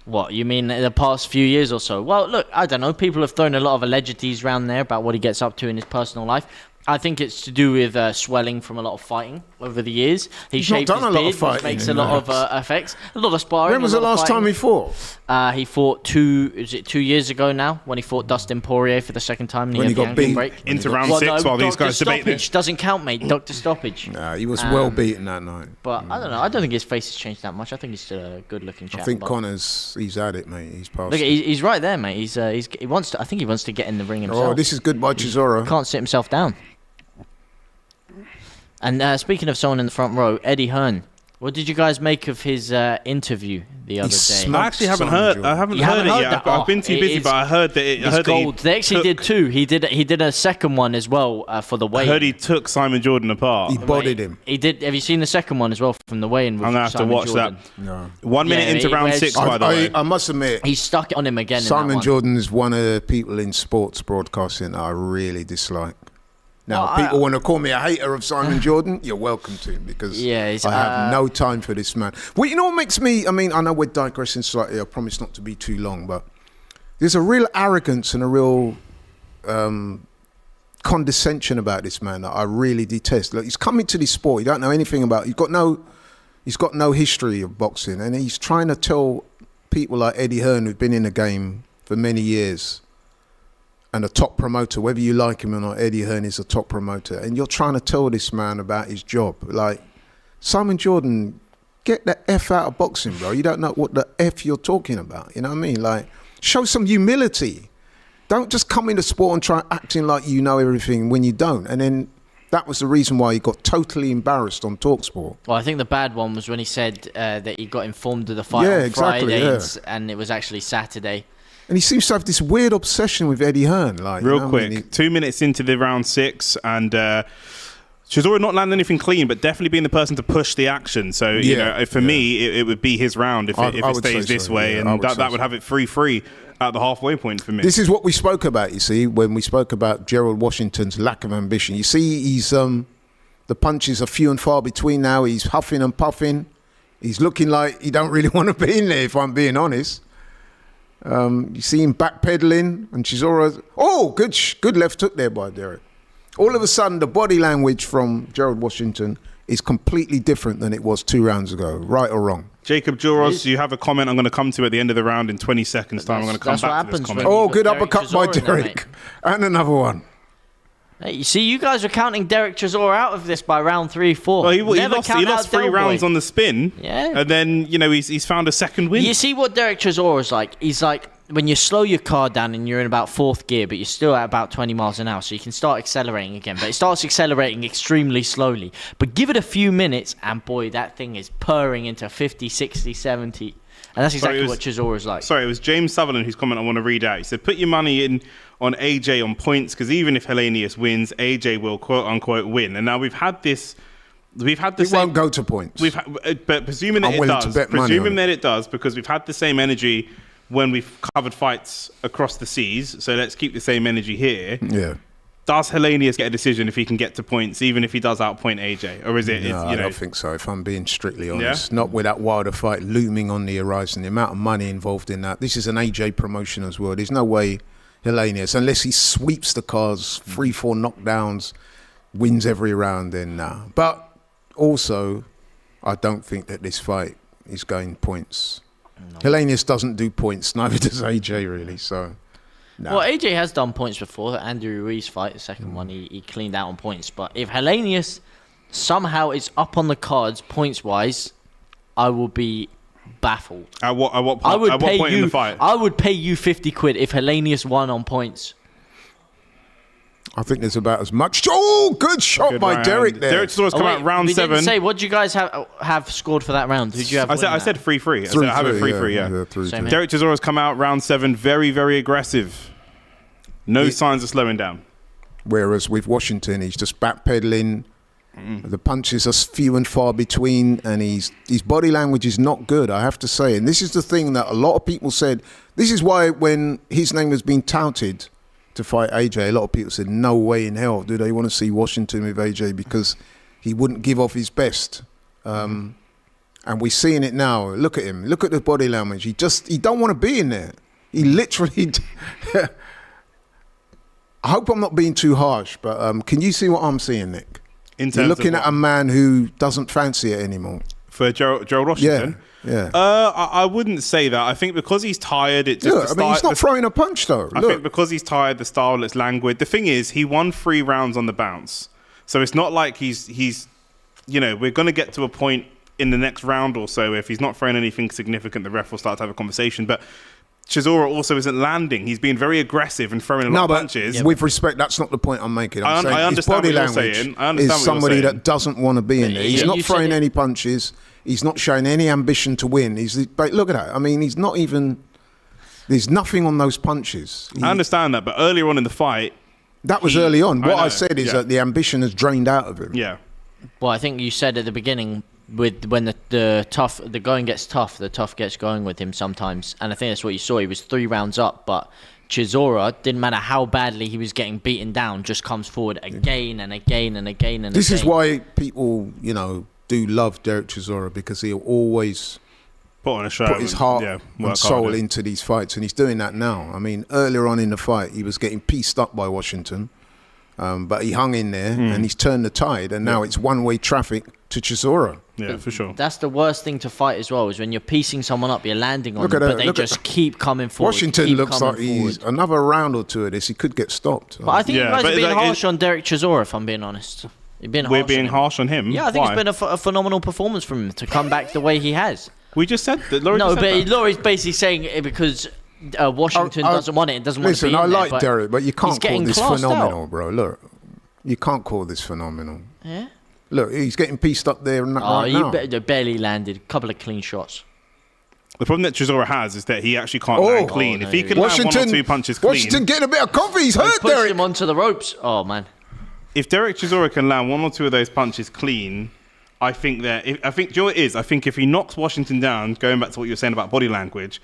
What, you mean in the past few years or so? Well, look, I don't know. People have thrown a lot of allegedries around there about what he gets up to in his personal life. I think it's to do with swelling from a lot of fighting over the years. He's shaved his beard, which makes a lot of effects. A lot of sparring. When was the last time he fought? He fought 2 years ago now, when he fought Dustin Poirier for the second time. When he got beat. Break. Into round 6 while these guys debate this. Stoppage doesn't count, mate. Dr. Stoppage. Nah, he was well beaten that night. But I don't know. I don't think his face has changed that much. I think he's still a good-looking chap. I think he's had it, mate. He's past. Look, he's right there, mate. He wants to. I think he wants to get in the ring himself. Oh, this is good by Chisora. Can't sit himself down. And speaking of someone in the front row, Eddie Hearn. What did you guys make of his interview the other day? I actually haven't heard. I haven't heard it yet. I've been too busy, but I heard that it's gold. They actually did two. He did a second one as well for the weigh-in. I heard he took Simon Jordan apart. He bodied him. He did. Have you seen the second one as well from the weigh-in? I'm gonna have to watch Jordan? that. No. 1 minute into round 6, by the way. I must admit, he stuck it on him again. Simon Jordan is one of the people in sports broadcasting that I really dislike. Now, people want to call me a hater of Simon Jordan. You're welcome to, because I have no time for this man. Well, you know what makes me... I mean, I know we're digressing slightly. I promise not to be too long, but there's a real arrogance and a real condescension about this man that I really detest. Look, he's coming to this sport. He don't know anything about... He's got no history of boxing, and he's trying to tell people like Eddie Hearn, who've been in the game for many years, and a top promoter, whether you like him or not, Eddie Hearn is a top promoter. And you're trying to tell this man about his job. Like, Simon Jordan, get the F out of boxing, bro. You don't know what the F you're talking about. You know what I mean? Like, show some humility. Don't just come in the sport and try acting like you know everything when you don't. And then That was the reason why he got totally embarrassed on TalkSport. Well, I think the bad one was when he said that he got informed of the fight Yeah, on exactly, Friday, yeah. and it was actually Saturday. And he seems to have this weird obsession with Eddie Hearn. Like, Real you know, quick, I mean, 2 minutes into the round 6, and Chisora not landing anything clean, but definitely being the person to push the action. So, you know, for me, it would be his round if it would stays say this so, way, yeah, and that would have it 3-3 at the halfway point for me. This is what we spoke about, you see, when we spoke about Gerald Washington's lack of ambition. You see, he's the punches are few and far between now. He's huffing and puffing. He's looking like he don't really want to be in there, if I'm being honest. You see him backpedaling, and Chisora. Oh, good left hook there by Derek. All of a sudden, the body language from Gerald Washington is completely different than it was 2 rounds ago, right or wrong. Jacob Juros, you have a comment I'm going to come to at the end of the round in 20 seconds time. I'm going to come back to this comment. Oh, got good Derek uppercut by Chisora in there, Derek. And another one. Hey, you see, you guys are counting Derek Chisora out of this by round 3-4. Well, he lost 3 rounds on the spin. Yeah. And then, you know, he's found a second win. You see what Derek Chisora is like? He's like, when you slow your car down and you're in about 4th gear, but you're still at about 20 miles an hour, so you can start accelerating again. But it starts accelerating extremely slowly. But give it a few minutes, and boy, that thing is purring into 50, 60, 70. And that's exactly what Chisora is like. Sorry, it was James Sutherland whose comment I want to read out. He said, put your money in on AJ on points, because even if Helenius wins, AJ will quote-unquote win. And now we've had the It won't go to points. But presuming that it does, because we've had the same energy when we've covered fights across the seas, so let's keep the same energy here. Yeah. Does Helenius get a decision if he can get to points, even if he does outpoint AJ? Or is it... No, I don't think so, if I'm being strictly honest. Not with that Wilder fight looming on the horizon, the amount of money involved in that. This is an AJ promotion as well. There's no way Helenius, unless he sweeps the cards, 3-4 knockdowns, wins every round, then nah. But also, I don't think that this fight is going points. No. Helenius doesn't do points, neither does AJ really, so... No. Well, AJ has done points before. The Andrew Ruiz fight, the second one, he cleaned out on points. But if Helenius somehow is up on the cards points-wise, I will be baffled. At what point in the fight? I would pay you 50 quid if Helenius won on points. I think there's about as much. Oh, good shot by Derek there. Derek Chisora's come out round 7. We didn't say, what did you guys have scored for that round? Who did you have? I said 3-3. I have it 3-3, yeah. Derek Chisora's come out round 7, very, very aggressive. No signs of slowing down. Whereas with Washington, he's just backpedaling. The punches are few and far between, and his body language is not good, I have to say. And this is the thing that a lot of people said. This is why when his name has been touted to fight AJ, a lot of people said, no way in hell do they want to see Washington with AJ, because he wouldn't give off his best. And we're seeing it now. Look at him. Look at the body language. He don't want to be in there. He literally... I hope I'm not being too harsh, but can you see what I'm seeing, Nick? You're looking at a man who doesn't fancy it anymore. For Gerald Washington? Yeah. I wouldn't say that. I think because he's tired, it just... Look, he's not throwing a punch, though. I think because he's tired, the style looks languid. The thing is, he won 3 rounds on the bounce. So it's not like he's you know, we're going to get to a point in the next round or so, if he's not throwing anything significant, the ref will start to have a conversation. But Chisora also isn't landing. He's being very aggressive and throwing a lot of punches. With respect, that's not the point I'm making. I understand what you're saying. I understand is somebody that doesn't want to be in there. He's not throwing any punches. He's not showing any ambition to win. But look at that. I mean, he's not even... There's nothing on those punches. I understand that, but earlier on in the fight... That was early on. What I said is that the ambition has drained out of him. Yeah. Well, I think you said at the beginning... when the going gets tough, the tough gets going with him sometimes. And I think that's what you saw. He was 3 rounds up, but Chisora, didn't matter how badly he was getting beaten down, just comes forward again and again and again and This is why people, you know, do love Derek Chisora, because he'll always put his heart and soul into these fights, and he's doing that now. I mean, earlier on in the fight, he was getting pieced up by Washington, but he hung in there and he's turned the tide, and now it's one-way traffic to Chisora. Yeah, for sure. That's the worst thing to fight as well, is when you're piecing someone up, you're landing on them, but they just keep coming forward. Washington looks like he's another round or two of this. He could get stopped. But I think you guys are being harsh on Derek Chisora, if I'm being honest. We're being harsh on him? Yeah, I think it's been a phenomenal performance from him to come back the way he has. We just said that. Laurie's basically saying it because Washington doesn't want it and doesn't want to be in there. Listen, I like Derek, but you can't call this phenomenal, bro. Look. You can't call this phenomenal. Yeah. Look, he's getting pieced up there right now. He barely landed. A couple of clean shots. The problem that Chisora has is that he actually can't land clean. No, if he could land one or two punches clean... Washington getting a bit of coffee. He's hurt, Pushed Derek. him onto the ropes. Oh, man. If Derek Chisora can land one or two of those punches clean, I think that... do you know what it is? I think if he knocks Washington down, going back to what you were saying about body language,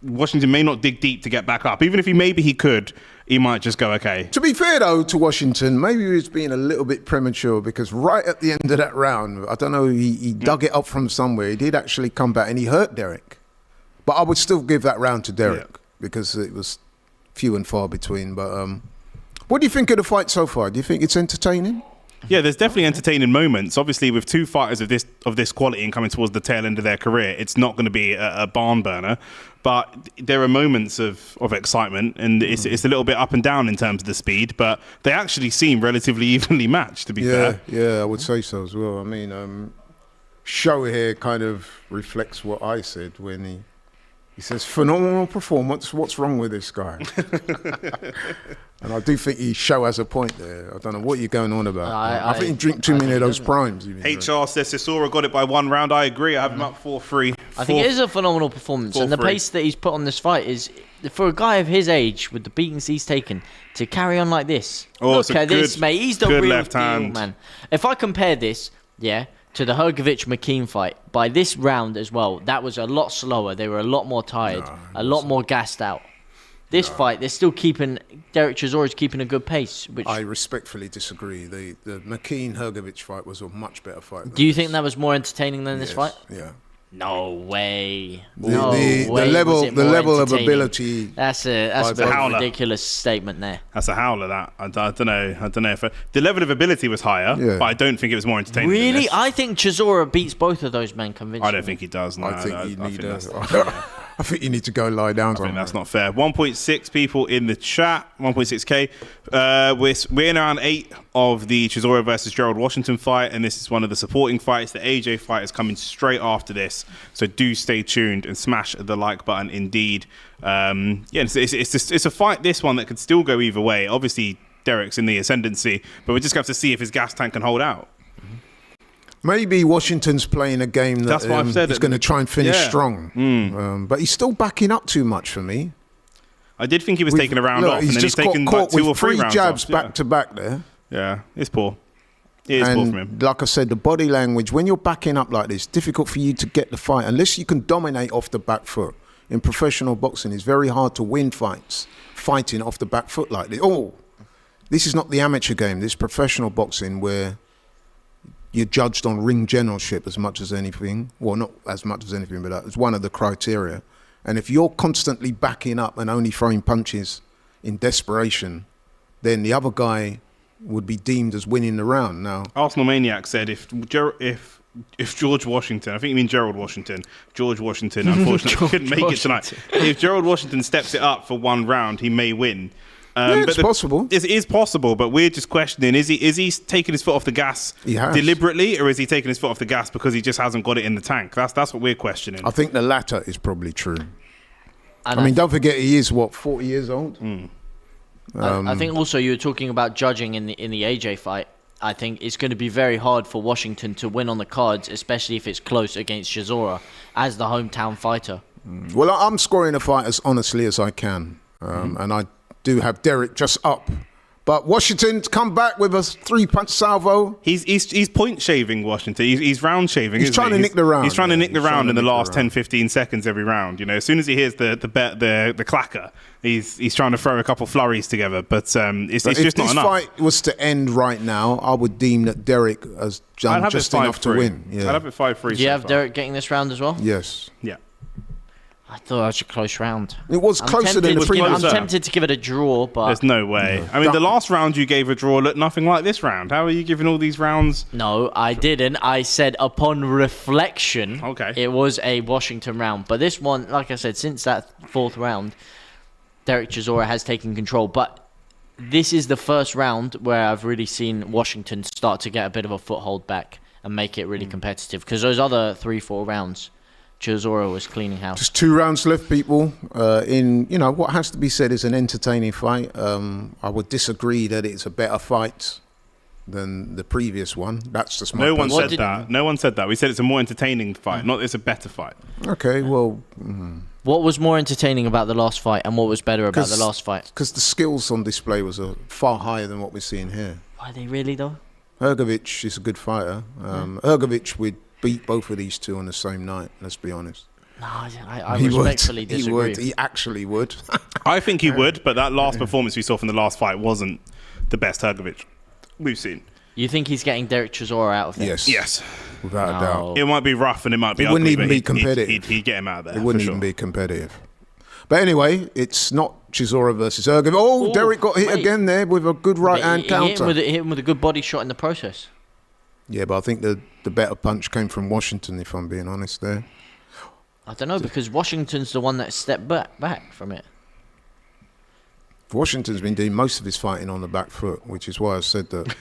Washington may not dig deep to get back up. Even if he could, he might just go, okay. To be fair, though, to Washington, maybe he was being a little bit premature because right at the end of that round, I don't know, he dug it up from somewhere. He did actually come back and he hurt Derek. But I would still give that round to Derek because it was few and far between. But what do you think of the fight so far? Do you think it's entertaining? Yeah, there's definitely entertaining moments. Obviously, with two fighters of this quality and coming towards the tail end of their career, it's not going to be a barn burner. But there are moments of excitement, and it's a little bit up and down in terms of the speed. But they actually seem relatively evenly matched, to be fair. Yeah, I would say so as well. I mean, Show here kind of reflects what I said when he says, phenomenal performance, what's wrong with this guy? And I do think Show has a point there. I don't know what you're going on about. I think you drink too many of those primes. HR says Chisora got it by 1 round. I agree. I have him up 4-3. I think it is a phenomenal performance. And the pace that he's put on this fight is, for a guy of his age, with the beatings he's taken, to carry on like this. Look at this, mate. He's the real left deal, hand. man. If I compare this, to the Hergovic-McKean fight, by this round as well, that was a lot slower. They were a lot more tired, a lot more gassed out. This fight, they're still keeping... Derek Chisora's keeping a good pace. Which I respectfully disagree. The McKean-Hergovic fight was a much better fight. Do you think that was more entertaining than this fight? Yeah. No way. The level of ability. That's a ridiculous statement there. That's a howler. That I don't know if the level of ability was higher, but I don't think it was more entertaining. Really, than this. I think Chisora beats both of those men convincingly. I don't think he does. No, I think you need to go lie down. I think that's not fair. 1.6 people in the chat. 1.6k. We're in round 8 of the Chisora versus Gerald Washington fight, and this is one of the supporting fights. The AJ fight is coming straight after this, so do stay tuned and smash the like button. Indeed, it's a fight. This one that could still go either way. Obviously, Derek's in the ascendancy, but we just have to see if his gas tank can hold out. Maybe Washington's playing a game that that's what I've said. He's going to try and finish strong. But he's still backing up too much for me. I did think he was taking a round off, and then he's taken like 2 or 3 rounds jabs off. back to back there. Yeah, it's poor. It is poor from him. Like I said, the body language, when you're backing up like this, difficult for you to get the fight. Unless you can dominate off the back foot. In professional boxing, it's very hard to win fights fighting off the back foot like this. This is not the amateur game. This is professional boxing where you're judged on ring generalship as much as anything. Well, not as much as anything, but that's one of the criteria. And if you're constantly backing up and only throwing punches in desperation, then the other guy would be deemed as winning the round. Now, Arsenal Maniac said if George Washington, I think you mean Gerald Washington, George Washington, unfortunately couldn't make it tonight. If Gerald Washington steps it up for 1 round, he may win. It's possible. It is possible, but we're just questioning: is he taking his foot off the gas deliberately, or is he taking his foot off the gas because he just hasn't got it in the tank? That's what we're questioning. I think the latter is probably true. I mean, don't forget he is 40 years old. I think also you were talking about judging in the AJ fight. I think it's going to be very hard for Washington to win on the cards, especially if it's close against Chisora as the hometown fighter. Well, I'm scoring the fight as honestly as I can, and I do have Derek just up. But Washington's come back with a 3-punch salvo. He's point shaving Washington. He's round shaving. He's trying to nick the round. He's trying to nick the round in the last 10-15 seconds every round. You know, as soon as he hears the clacker, he's trying to throw a couple flurries together. But it's just not enough. If this fight was to end right now, I would deem that Derek has done just enough to win. Yeah. I'd have it 5-3. Do you have Derek getting this round as well? Yes. Yeah. I thought it was a close round. It was closer than the previous. I'm tempted to give it a draw, but there's no way. No. I mean, the last round you gave a draw looked nothing like this round. How are you giving all these rounds? No, I didn't. I said upon reflection, it was a Washington round. But this one, like I said, since that 4th round, Derek Chisora has taken control. But this is the first round where I've really seen Washington start to get a bit of a foothold back and make it really competitive. Because those other 3-4 rounds, Chisora was cleaning house. Just 2 rounds left, people. In what has to be said is an entertaining fight. I would disagree that it's a better fight than the previous one. That's just my No one personal- said that. No one said that. We said it's a more entertaining fight, not it's a better fight. Okay, well, What was more entertaining about the last fight, and what was better about the last fight? because the skills on display was far higher than what we're seeing here. Are they really though? Hergovic is a good fighter. Hergovic would beat both of these two on the same night. Let's be honest. No, I He would. respectfully He disagree. would. He actually would. I think he would, but that last performance we saw from the last fight wasn't the best Hergovic we've seen. You think he's getting Derek Chisora out of there? Yes. Yes. Without a doubt. It might be rough and it might be It ugly, wouldn't even but be competitive. He'd get him out of there. It wouldn't for even sure. be competitive. But anyway, it's not Chisora versus Hergovic. Oh, Ooh, Derek got hit mate. again there with a good right hand He counter. hit him with a good body shot in the process. Yeah, but I think the better punch came from Washington, if I'm being honest there. I don't know, because Washington's the one that stepped back from it. Washington's been doing most of his fighting on the back foot, which is why I said that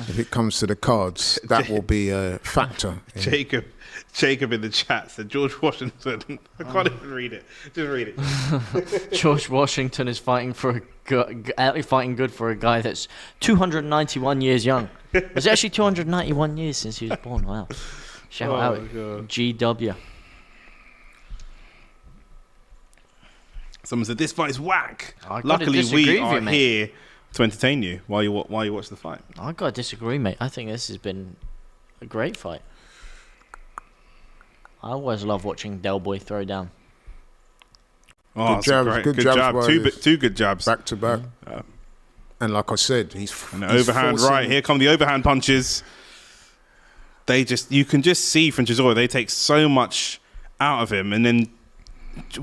if it comes to the cards, that will be a factor. Jacob in the chat said George Washington. I can't even read it. Just read it. George Washington is fighting fighting good for a guy that's 291 years young. Was it actually 291 years since he was born? Wow. Shout out God. GW. Someone said this fight is whack. I gotta Luckily, disagree we with are you, mate. here to entertain you while you watch the fight. I gotta disagree, mate. I think this has been a great fight. I always love watching Del Boy throw down. Oh, Good that's jabs, great. good Good jabs jab. by Two this. two good jabs. Back to back. And like I said, he's And the he's overhand forcing- right. Here come the overhand punches. You can just see from Chisora, they take so much out of him, and then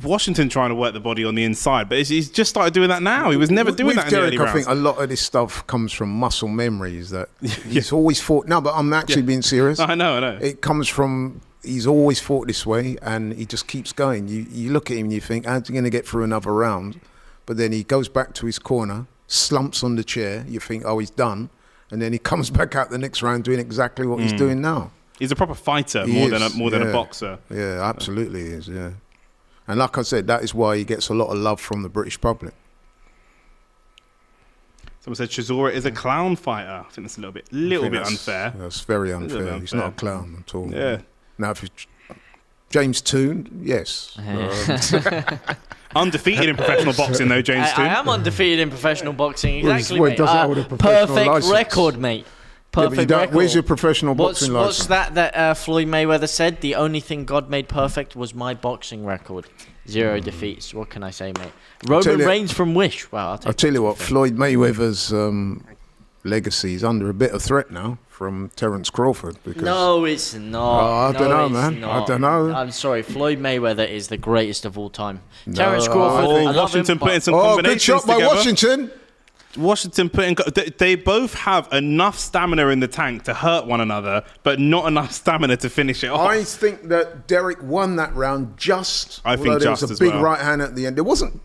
Washington trying to work the body on the inside, but he's just started doing that now. He was never doing with that in Derek, the early I rounds. think a lot of this stuff comes from muscle memories that he's always fought. No, but I'm actually being serious. I know. It comes from he's always fought this way, and he just keeps going. You look at him and you think, how's he going to get through another round? But then he goes back to his corner, slumps on the chair. You think, oh, he's done. And then he comes back out the next round doing exactly what he's doing now. He's a proper fighter He more is, than a yeah. boxer. Yeah, absolutely he is, yeah. And like I said, that is why he gets a lot of love from the British public. Someone said Chisora is a clown fighter. I think that's a little bit unfair. That's very unfair. bit He's not a unfair. clown at all. Yeah. Now, if it's James Toon, yes. Undefeated in professional boxing though, James I Toon. am undefeated in professional boxing. Well, Exactly, well, mate. does that with a professional Perfect license? record, mate. Yeah, but you Perfect don't- record. where's your professional What's boxing license? that Floyd Mayweather said? The only thing God made perfect was my boxing record. 0 defeats. What can I say, mate? tell Roman you- Reigns from Wish. Wow, I'll tell you what, Floyd Mayweather's legacy is under a bit of threat now from Terence Crawford. Because No, it's not. Oh, I don't know, it's man. I not. don't know. I'm sorry. Floyd Mayweather is the greatest of all time. No, Terence I Crawford. think- I love Washington him, putting but some Oh, combinations good shot by together. Washington. Washington they both have enough stamina in the tank to hurt one another, but not enough stamina to finish it off. I think that Derek won that round just. I think although there just was a as big well. right hand at the end. There wasn't.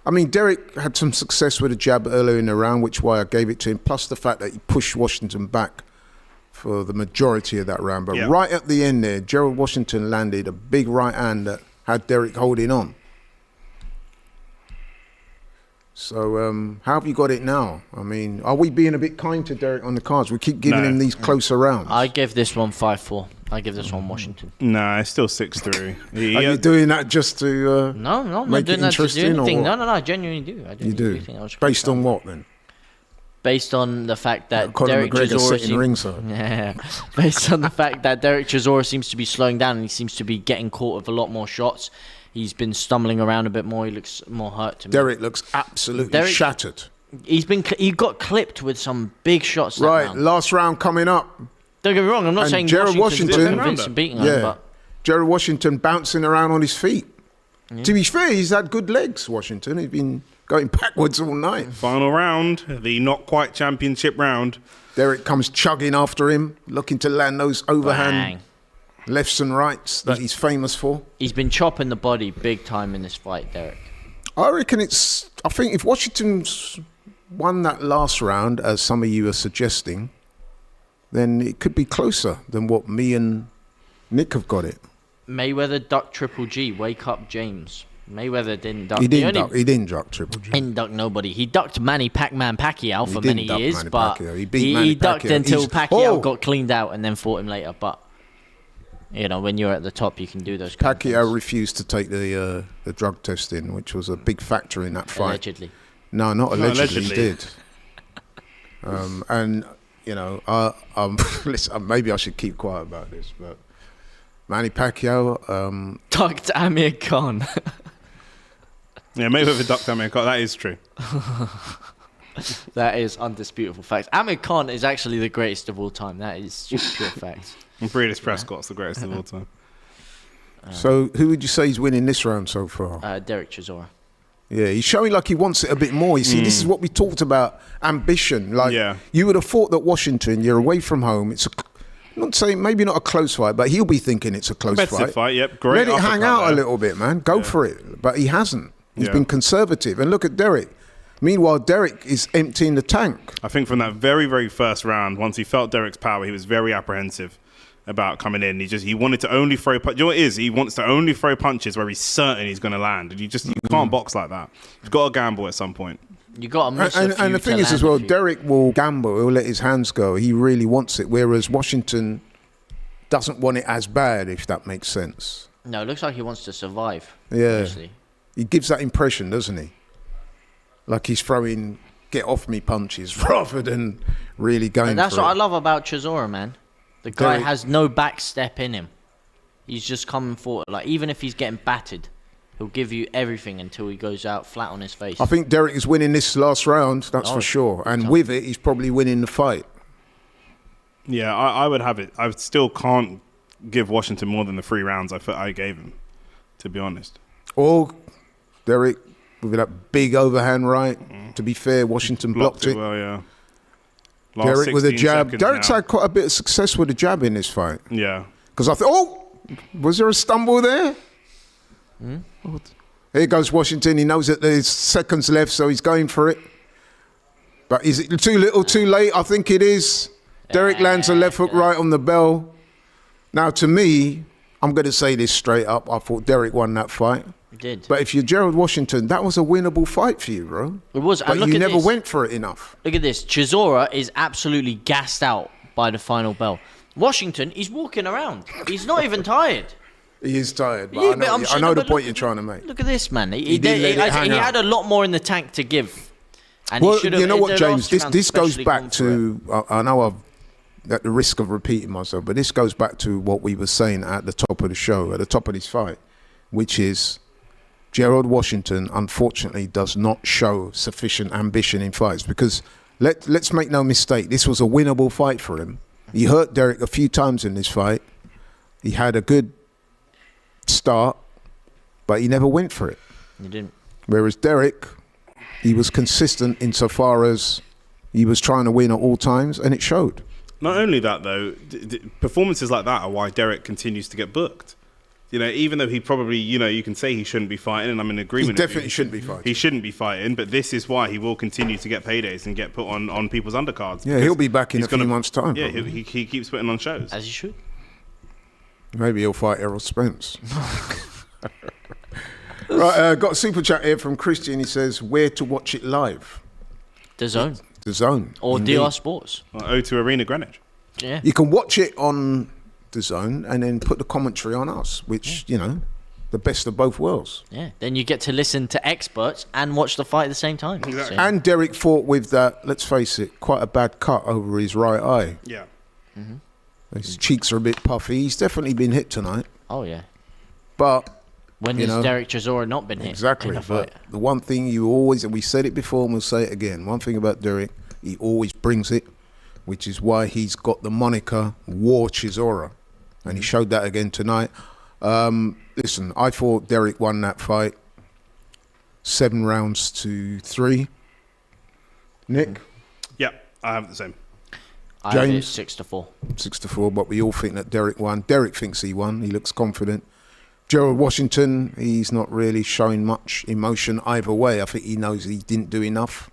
I mean, Derek had some success with a jab earlier in the round, which why I gave it to him. Plus the fact that he pushed Washington back for the majority of that round. But Yeah. right at the end there, Gerald Washington landed a big right hand that had Derek holding on. So how have you got it now? I mean, are we being a bit kind to Derek on the cards? We keep giving No. him these closer rounds. I give this one 5-4. I give this one Washington. Nah, it's still 6-3. Are you doing that just to No, I'm not make doing it that to do interesting or anything. what? No, I genuinely do. I You genuinely do? think that was Based on what then? Based on the fact that Conor Derek McGregor Chisora sitting ringside. Yeah. Based on the fact that Derek Chisora seems to be slowing down and he seems to be getting caught with a lot more shots. He's been stumbling around a bit more. He looks more hurt to me. Derek looks absolutely shattered. He got clipped with some big shots that Right, round. last round coming up. Don't get me wrong. I'm not And saying Gerald Washington's Washington- convincing beating him, Yeah, but Gerald Washington bouncing around on his feet. To be fair, he's had good legs, Washington. He's been going backwards all night. Final round, the not quite championship round. Derek comes chugging after him, looking to land those overhand bang. lefts and rights that he's famous for. He's been chopping the body big time in this fight, Derek. I reckon I think if Washington's won that last round, as some of you are suggesting, then it could be closer than what me and Nick have got it. Mayweather duck Triple G. Wake up, James. Mayweather didn't duck. He didn't duck Triple G. Didn't duck nobody. He ducked Manny Pacman Pacquiao for many years, Manny but Pacquiao. he ducked Pacquiao. until Pacquiao got cleaned out and then fought him later. But when you're at the top, you can do those kind of Pacquiao things. refused to take the drug testing, which was a big factor in that fight. Allegedly. No, not allegedly. He did. And listen, maybe I should keep quiet about this, but Manny Pacquiao Ducked Amir Khan. Yeah, Mayweather ducked Amir Khan. That is true. That is undisputable fact. Amir Khan is actually the greatest of all time. That is just pure fact. And Breeders Prescott's the greatest of all time. So who would you say is winning this round so far? Derek Chisora. Yeah, he's showing like he wants it a bit more. You see, this is what we talked about, ambition. Like, you would have thought that Washington, you're away from home. It's not saying maybe not a close fight, but he'll be thinking it's a close fight. Yep, great. Let it hang out a little bit, man. Go for it. But he hasn't. He's been conservative. And look at Derek. Meanwhile, Derek is emptying the tank. I think from that very, very first round, once he felt Derek's power, he was very apprehensive about coming in. He wanted to only throw punches. You know what it is? He wants to only throw punches where he's certain he's going to land. And you can't box like that. You've got to gamble at some point. You got to miss and the thing is as well, Derek will gamble. He'll let his hands go. He really wants it. Whereas Washington doesn't want it as bad, if that makes sense. No, it looks like he wants to survive. Yeah. Honestly. He gives that impression, doesn't he? Like he's throwing get-off-me punches rather than really going And that's for what it. I love about Chisora, man. The guy has no back step in him. He's just coming forward. Like, even if he's getting battered, he'll give you everything until he goes out flat on his face. I think Derek is winning this last round, that's for sure. And with it, he's probably winning the fight. Yeah, I would have it. I still can't give Washington more than the 3 rounds I gave him, to be honest. Or Derek with that big overhand right. To be fair, Washington blocked it. Well, yeah. Derek with a jab. Derek's had quite a bit of success with a jab in this fight. Yeah. Because I thought, was there a stumble there? Here goes Washington. He knows that there's seconds left, so he's going for it. But is it too little, too late? I think it is. Derek lands a left hook right on the bell. Now, to me, I'm going to say this straight up. I thought Derek won that fight. He did. But if you're Gerald Washington, that was a winnable fight for you, bro. It was. But you never went for it enough. Look at this. Chisora is absolutely gassed out by the final bell. Washington, he's walking around. He's not even tired. He is tired, but Yeah, I know the point you're trying to make. Look at this, man. He hang out. had a lot more in the tank to give. And Well, he should have, you know what, in the James? last round This goes especially back gone for to, I know I've at the risk of repeating myself, but this goes back to what we were saying at the top of the show, at the top of this fight, which is Gerald Washington, unfortunately, does not show sufficient ambition in fights. Because let's make no mistake, this was a winnable fight for him. He hurt Derek a few times in this fight. He had a good start, but he never went for it. He didn't. Whereas Derek, he was consistent insofar as he was trying to win at all times, and it showed. Not only that, though, performances like that are why Derek continues to get booked. You know, even though he probably, you can say he shouldn't be fighting, and I'm in agreement. He definitely shouldn't be fighting. He shouldn't be fighting, but this is why he will continue to get paydays and get put on people's undercards. Yeah, he'll be back in a few months' time. Yeah, he keeps putting on shows. As he should. Maybe he'll fight Errol Spence. Right, got a super chat here from Christian. He says, where to watch it live? The Zone. The Zone. Or Indeed. DR Sports. O2 Arena Greenwich. Yeah. You can watch it on The Zone and then put the commentary on us, which, the best of both worlds. Yeah. Then you get to listen to experts and watch the fight at the same time. Exactly. So, And Derek fought with that, let's face it, quite a bad cut over his right eye. Yeah. His cheeks are a bit puffy. He's definitely been hit tonight. oh, yeah. But When has Derek Chisora not been hit? exactly. In a fight? But the one thing you always, and we said it before and we'll say it again, one thing about Derek, he always brings it, which is why he's got the moniker War Chisora. And he showed that again tonight. Listen, I thought Derek won that fight 7 rounds to 3. Nick? Yeah, I have the same. I have it James? 6-4. 6-4, but we all think that Derek won. Derek thinks he won. He looks confident. Gerald Washington, he's not really showing much emotion either way. I think he knows he didn't do enough.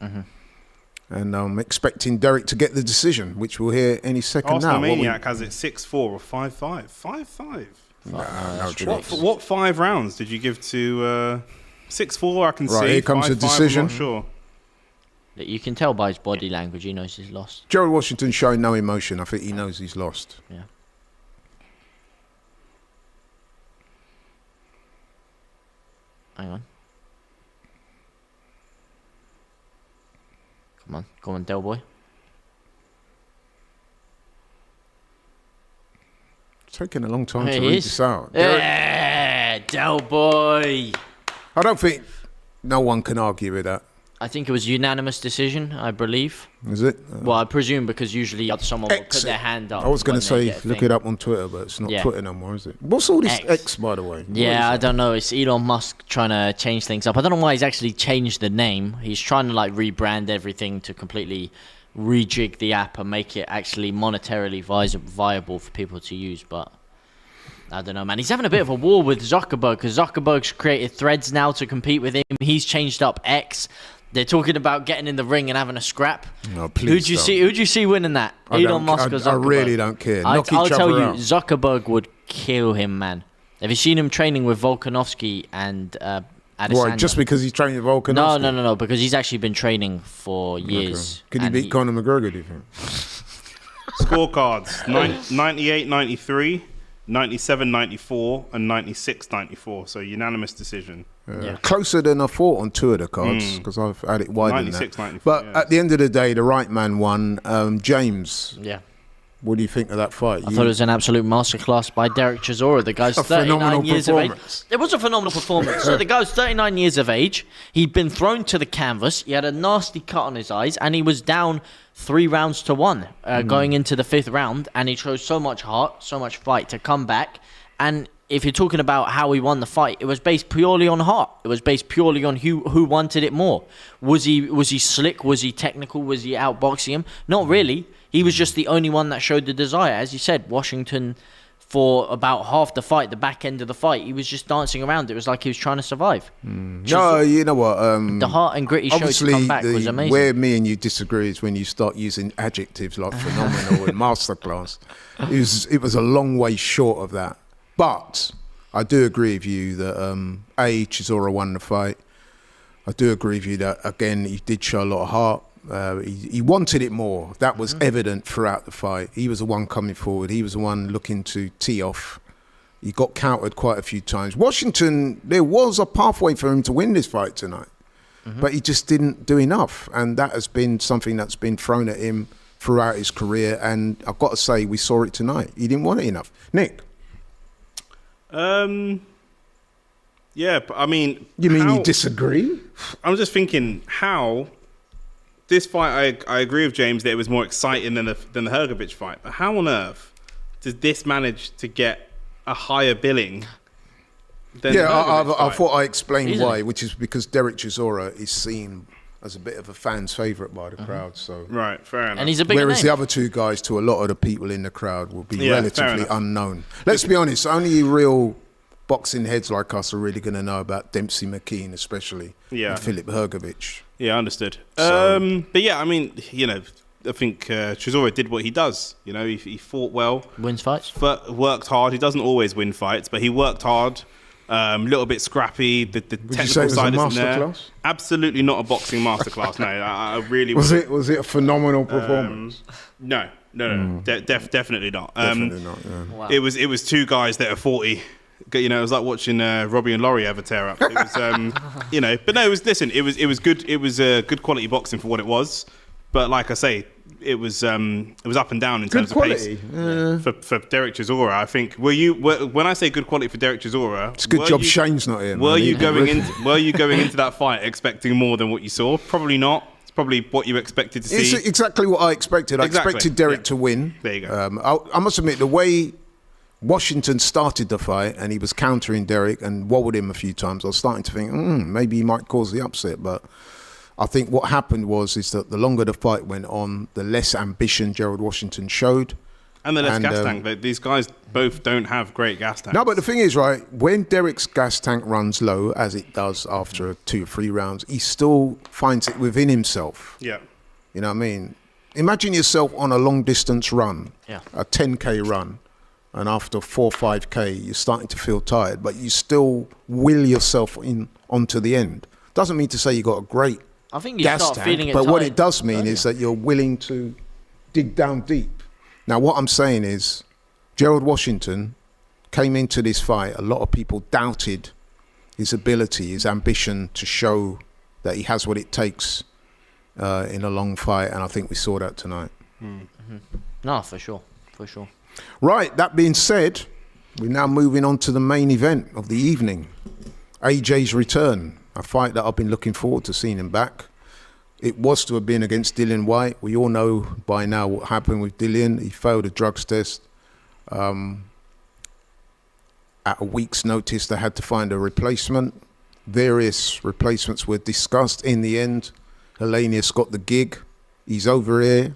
And I'm expecting Derek to get the decision, which we'll hear any second Arsenal now. Maniac has it 6-4 or 5-5. 5-5. No, What 5 rounds did you give to 6'4", I can see. Right, here comes the 5'5", decision. I'm not sure. You can tell by his body language, he knows he's lost. Gerald Washington showing no emotion. I think he knows he's lost. Yeah. Hang on. Come on, Del Boy. It's taking a long time There to he read is. this out. Yeah, Del Boy. I don't think no one can argue with that. I think it was unanimous decision, I believe. Is it? Well, I presume because usually someone will put their hand up. I was going to when they say, get a look thing. it up on Twitter, but it's not Yeah. Twitter no more, is it? What's all this X. X, by the way? What is Yeah, I that? don't know. It's Elon Musk trying to change things up. I don't know why he's actually changed the name. He's trying to like rebrand everything to completely rejig the app and make it actually monetarily viable for people to use. But I don't know, man. He's having a bit of a war with Zuckerberg because Zuckerberg's created Threads now to compete with him. He's changed up X. They're talking about getting in the ring and having a scrap. No, please Who'd you see winning that? Elon Musk or Zuckerberg? I really don't care. Knock I'll each tell other you, out. Zuckerberg would kill him, man. Have you seen him training with Volkanovski and Adesanya? Why, just because he's training with Volkanovski? No, because he's actually been training for years. Okay. Could he and beat Conor McGregor, do you think? Scorecards: 98-93, 97-94, and 96-94. So unanimous decision. Yeah. Closer than I thought on two of the cards because I've had it wider than 96, that. 94, But yeah. at the end of the day, the right man won. James, Yeah. what do you think of that fight? I thought it was an absolute masterclass by Derek Chisora. The guy's A 39 phenomenal years of age. performance. It was a phenomenal performance. So the guy's 39 years of age. He'd been thrown to the canvas. He had a nasty cut on his eyes, and he was down 3 rounds to 1 going into the 5th round. And he showed so much heart, so much fight to come back. And if you're talking about how he won the fight, it was based purely on heart. It was based purely on who wanted it more. Was he slick? Was he technical? Was he outboxing him? Not really. He was just the only one that showed the desire. As you said, Washington, for about half the fight, the back end of the fight, he was just dancing around. It was like he was trying to survive. No, you know what? The heart and grit he showed to Obviously, come back was amazing. where me and you disagree is when you start using adjectives like phenomenal and masterclass. It was a long way short of that. But I do agree with you that Chisora won the fight. I do agree with you that again he did show a lot of heart. He wanted it more. That was evident throughout the fight. He was the one coming forward. He was the one looking to tee off. He got countered quite a few times. Washington, there was a pathway for him to win this fight tonight, but he just didn't do enough. And that has been something that's been thrown at him throughout his career. And I've got to say, we saw it tonight. He didn't want it enough. Nick? Yeah, but I mean... You mean you disagree? I'm just thinking how... This fight, I agree with James that it was more exciting than the Hergovic fight. But how on earth does this manage to get a higher billing than the Hergovic I fight? thought I explained Easily. why, which is because Derek Chisora is seen as a bit of a fan's favourite by the crowd. So, Right, fair enough. And he's a big whereas name. the other two guys, to a lot of the people in the crowd, will be Yeah, fair relatively enough. unknown. Let's be honest, only real boxing heads like us are really going to know about Dempsey McKean, especially, Yeah. and Philip Hergovic. Yeah, understood. So- But yeah, I mean, I think Chisora did what he does. He fought well, Wins fights. worked hard. He doesn't always win fights, but he worked hard. A little bit scrappy. The Would you say technical it was a side isn't there. masterclass? Absolutely not a boxing masterclass. No, I really Was wouldn't. it a phenomenal performance? No. Definitely not. Definitely not. Yeah. Wow. It was two guys that are 40. It was like watching Robbie and Laurie have a tear up. It was, but no, it was. Listen, it was good. It was good quality boxing for what it was. But like I say, it was up and down in Good terms quality. of pace for Derek Chisora. I think when I say good quality for Derek Chisora, It's a good job Shane's not here. Were man. you He- going into that fight expecting more than what you saw? Probably not. It's probably what you expected to It's see. exactly what I expected. I Exactly, expected Derek yeah. to win. There you go. I must admit, the way Washington started the fight and he was countering Derek and wobbled him a few times, I was starting to think, maybe he might cause the upset. But I think what happened is that the longer the fight went on, the less ambition Gerald Washington showed. And the less And, gas tank. These guys both don't have great gas tanks. No, but the thing is, right, when Derek's gas tank runs low, as it does after 2 or 3 rounds, he still finds it within himself. Yeah. You know what I mean? Imagine yourself on a long distance run, Yeah. a 10K run, and after 4 or 5K, you're starting to feel tired, but you still will yourself onto the end. Doesn't mean to say you got a great I think you gas start tank, feeling it but what tired it does mean earlier. is that you're willing to dig down deep. Now, what I'm saying is, Gerald Washington came into this fight. A lot of people doubted his ability, his ambition to show that he has what it takes in a long fight, and I think we saw that tonight. Mm-hmm. No, for sure. Right, that being said, we're now moving on to the main event of the evening. AJ's return, a fight that I've been looking forward to seeing him back. It was to have been against Dillian White. We all know by now what happened with Dillian. He failed a drugs test. At a week's notice, they had to find a replacement. Various replacements were discussed. In the end, Helenius got the gig. He's over here.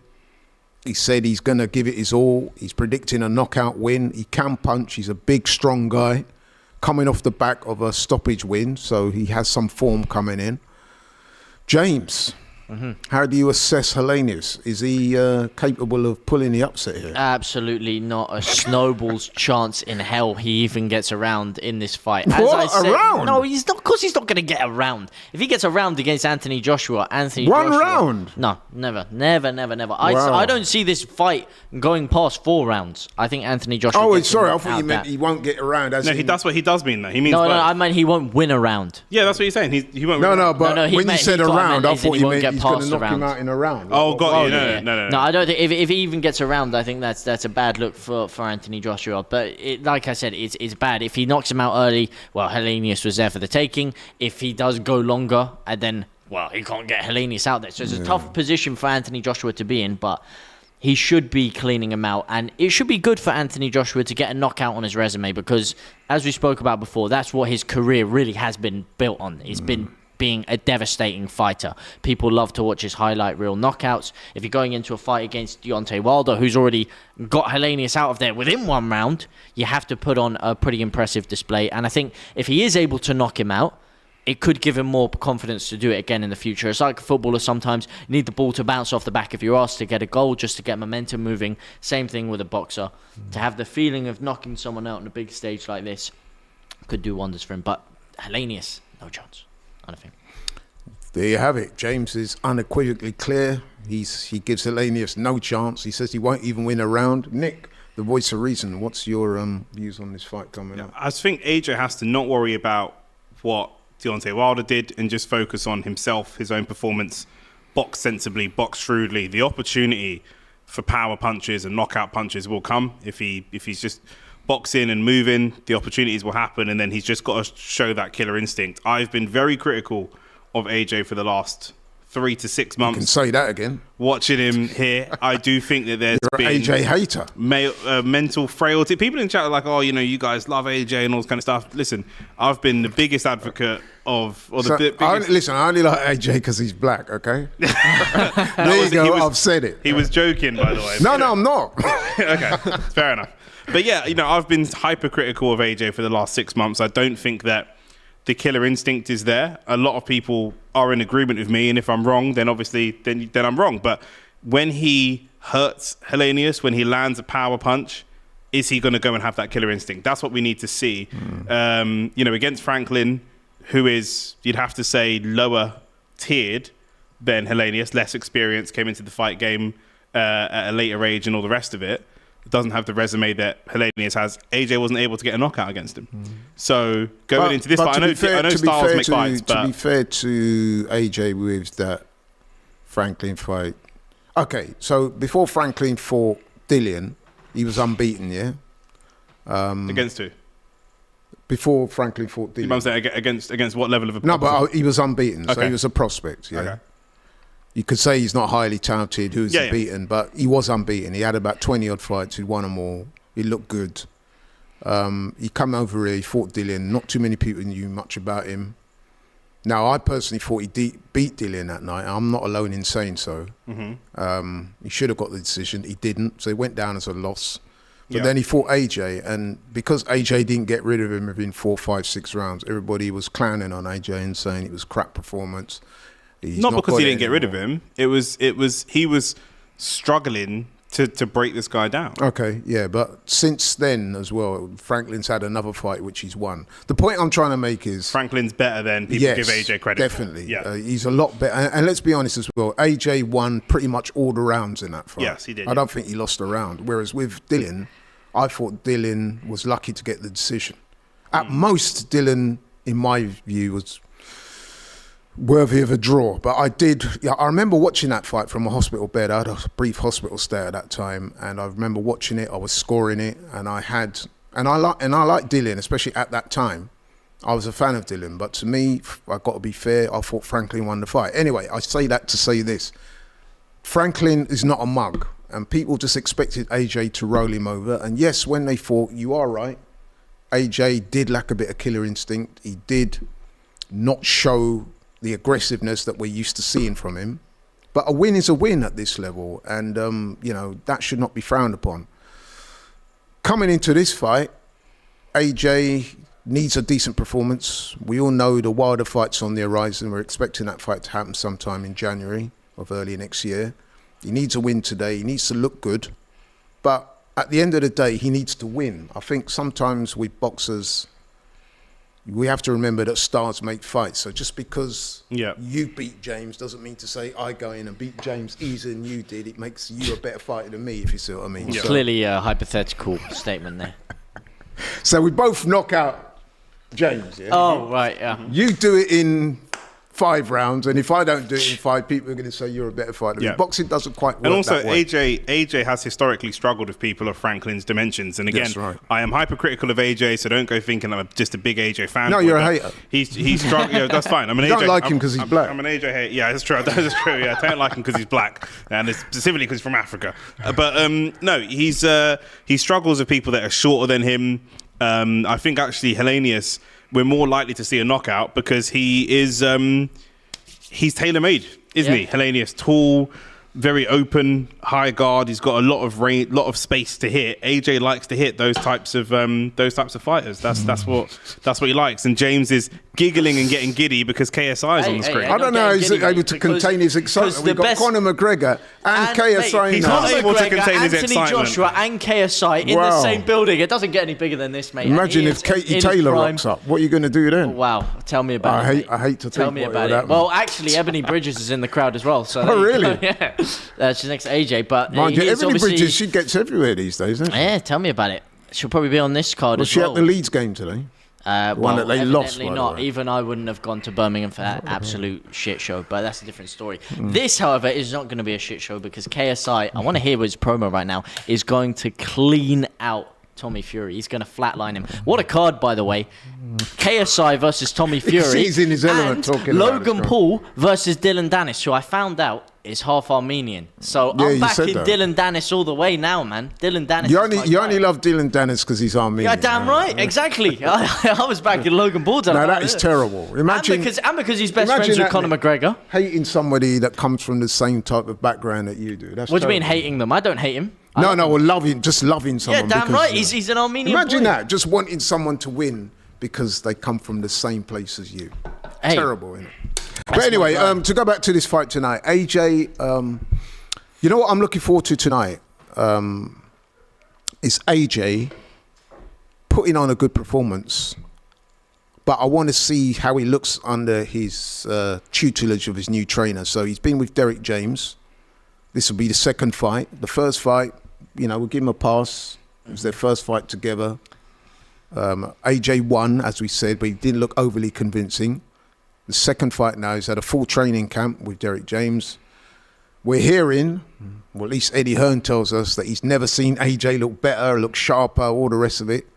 He said he's going to give it his all. He's predicting a knockout win. He can punch. He's a big, strong guy coming off the back of a stoppage win, so he has some form coming in. James, how do you assess Helenius? Is he capable of pulling the upset here? Absolutely not a snowball's chance in hell he even gets around in this fight. As What? I said, Around? No, he's not. Of course, he's not going to get around. If he gets around against Anthony Joshua, One round? No, never. Wow. I don't see this fight going past 4 rounds. I think Anthony Joshua. Oh, gets sorry, him I thought out you meant that. he won't get around. As No, in, that's what he does mean, though. He means No, both. I mean he won't win a round. Yeah, that's what he's saying. He won't. No, win. no, but No, he when you meant- said he thought I around, meant I he said thought he you won't meant get he's going to past knock the him round. out in a round. Oh, got you. yeah. No. No, I don't think if he even gets around, I think that's a bad look for Anthony Joshua. But like I said, it's bad. If he knocks him out early, well, Helenius was there for the taking. If he does go longer, and then, well, he can't get Helenius out there. So it's a tough position for Anthony Joshua to be in, but he should be cleaning him out. And it should be good for Anthony Joshua to get a knockout on his resume because, as we spoke about before, that's what his career really has been built on. It's been being a devastating fighter. People love to watch his highlight reel knockouts. If you're going into a fight against Deontay Wilder, who's already got Helenius out of there within 1 round, you have to put on a pretty impressive display. And I think if he is able to knock him out, it could give him more confidence to do it again in the future. It's like a footballer sometimes. You need the ball to bounce off the back of your ass to get a goal, just to get momentum moving. Same thing with a boxer. To have the feeling of knocking someone out on a big stage like this could do wonders for him. But Helenius, no chance. I don't think. There you have it. James is unequivocally clear. He gives Helenius no chance. He says he won't even win a round. Nick, the voice of reason, what's your views on this fight coming up? I think AJ has to not worry about what Deontay Wilder did and just focus on himself, his own performance, box sensibly, box shrewdly. The opportunity for power punches and knockout punches will come if he's just boxing and moving. The opportunities will happen, and then he's just got to show that killer instinct. I've been very critical of AJ for the last 3 to 6 months. You can say that again. Watching him here, I do think that there's You're an been AJ hater. mental frailty. People in chat are like, oh, you guys love AJ and all this kind of stuff. Listen, I've been the biggest advocate of, or the biggest... Listen, I only like AJ because he's black, okay? There you go, I've said it. He was joking, by the way. No, I'm not. Okay, fair enough. But yeah, I've been hypercritical of AJ for the last 6 months. I don't think that the killer instinct is there. A lot of people are in agreement with me, and if I'm wrong, then obviously then I'm wrong. But when he hurts Helenius, when he lands a power punch, is he going to go and have that killer instinct? That's what we need to see. Against Franklin, who is, you'd have to say, lower tiered than Helenius, less experience, came into the fight game at a later age and all the rest of it. Doesn't have the resume that Helenius has. AJ wasn't able to get a knockout against him. So going into this fight, I know styles make fights, but... To be fair to AJ with that Franklin fight... Okay, so before Franklin fought Dillian, he was unbeaten, yeah? Against who? Before Franklin fought Dillian. You must say against what level of... No, but he was unbeaten, so Okay. he was a prospect, yeah? Okay. You could say he's not highly talented, who's unbeaten, but he was unbeaten. He had about 20-odd fights. He'd won them all. He looked good. He come over here, he fought Dillian. Not too many people knew much about him. Now, I personally thought he beat Dillian that night. I'm not alone in saying so. Mm-hmm. He should have got the decision. He didn't, so he went down as a loss. But Yeah. then he fought AJ, and because AJ didn't get rid of him within 4, 5, 6 rounds, everybody was clowning on AJ and saying it was crap performance. He's Not because got he it didn't get rid of anymore. him. He was struggling to break this guy down. Okay, yeah, but since then as well, Franklin's had another fight which he's won. The point I'm trying to make is Franklin's better than people give AJ credit. Definitely, Yeah, he's a lot better. And let's be honest as well, AJ won pretty much all the rounds in that fight. Yes, he did. I don't think he lost a round. Whereas with Dillian, I thought Dillian was lucky to get the decision. At most, Dillian, in my view, was worthy of a draw. But I remember watching that fight from a hospital bed. I had a brief hospital stay at that time, and I remember watching it. I was scoring it, and I like Dillian, especially at that time. I was a fan of Dillian, but to me, I've got to be fair, I thought Franklin won the fight. Anyway, I say that to say this. Franklin is not a mug, and people just expected AJ to roll him over. And yes, when they fought, you are right, AJ did lack a bit of killer instinct. He did not show the aggressiveness that we're used to seeing from him. But a win is a win at this level, and that should not be frowned upon. Coming into this fight, AJ needs a decent performance. We all know the Wilder fight's on the horizon. We're expecting that fight to happen sometime in January of early next year. He needs a win today. He needs to look good. But at the end of the day, he needs to win. I think sometimes with boxers, we have to remember that stars make fights. So just because you beat James doesn't mean to say I go in and beat James easier than you did. It makes you a better fighter than me, if you see what I mean. Yeah. Clearly a hypothetical statement there. So we both knock out James. Yeah? Oh, right, yeah. You do it in 5 rounds, and if I don't do it in 5, people are going to say you're a better fighter. Yeah. Boxing doesn't quite work and also, that way. AJ has historically struggled with people of Franklin's dimensions. And again, right. I am hypercritical of AJ, so don't go thinking I'm just a big AJ fan. No, you're a hater. He's struggled. Yeah, that's fine. I'm an you AJ. don't like him because he's black. I'm an AJ hater. Yeah, that's true. That's true. Yeah, I don't like him because he's black, and specifically because he's from Africa. But no, he struggles with people that are shorter than him. I think actually Helenius, we're more likely to see a knockout because he is. He's tailor-made, isn't he? Helenius, tall, very open, high guard. He's got a lot of range, lot of space to hit. AJ likes to hit those types of fighters. That's what he likes. And James is giggling and getting giddy because KSI is on the screen. I don't know how he's able to contain his excitement. We've got Conor McGregor and KSI. He's not able to contain his excitement. Anthony Joshua and KSI in the same building. It doesn't get any bigger than this, mate. Imagine if Katie Taylor rocks up. What are you going to do then? Wow, tell me about it. I hate to tell me about it. Well, actually, Ebony Bridges is in the crowd as well. So really? Yeah, she's next to AJ. But mind you, Ebony Bridges, she gets everywhere these days, doesn't she? Yeah, tell me about it. She'll probably be on this card as well. Was she at the Leeds game today? One that they lost. Not. Even I wouldn't have gone to Birmingham for that absolute shit show. But that's a different story. This, however, is not going to be a shit show because KSI, I want to hear his promo right now, is going to clean out Tommy Fury. He's going to flatline him. What a card, by the way. KSI versus Tommy Fury. He's in his element talking Logan Paul versus Dylan Dennis, who I found out is half Armenian. So I'm backing Dylan Dennis all the way now, man. Dylan Dennis. You only love Dylan Dennis because he's Armenian. Yeah, damn right. Exactly. I was backing Logan Paul. No, that is terrible. Imagine, and because he's best friends with Conor McGregor. Hating somebody that comes from the same type of background that you do. That's what do you mean hating them? I don't hate him. Well, just loving someone. Yeah, damn right. He's an Armenian. Imagine that, just wanting someone to win because they come from the same place as you. Hey, terrible, isn't it? But anyway, to go back to this fight tonight, AJ, you know what I'm looking forward to tonight is AJ putting on a good performance, but I want to see how he looks under his tutelage of his new trainer. So he's been with Derek James. This will be the second fight. The first fight, we'll give him a pass. It was their first fight together. AJ won, as we said, but he didn't look overly convincing. The second fight now, he's had a full training camp with Derek James. We're hearing, well, at least Eddie Hearn tells us that he's never seen AJ look better, look sharper, all the rest of it.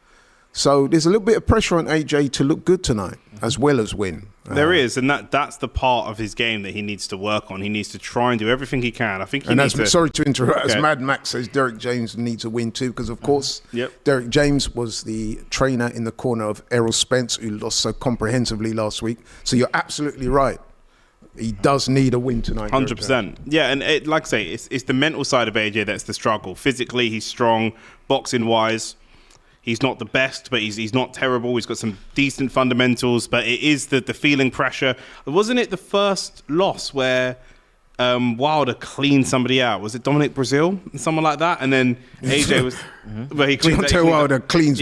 So there's a little bit of pressure on AJ to look good tonight, as well as win. There is, and that's the part of his game that he needs to work on. He needs to try and do everything he can. I think he needs to... Sorry to interrupt, as Mad Max says, Derek James needs a win too, because of course, Derek James was the trainer in the corner of Errol Spence, who lost so comprehensively last week. So you're absolutely right. He does need a win tonight. 100%. Yeah, and like I say, it's the mental side of AJ that's the struggle. Physically, he's strong. Boxing-wise, he's not the best, but he's not terrible. He's got some decent fundamentals, but it is the feeling pressure. Wasn't it the first loss where Wilder cleaned somebody out. Was it Dominic Brazil? Someone like that? And then AJ was... Well, he Wilder cleans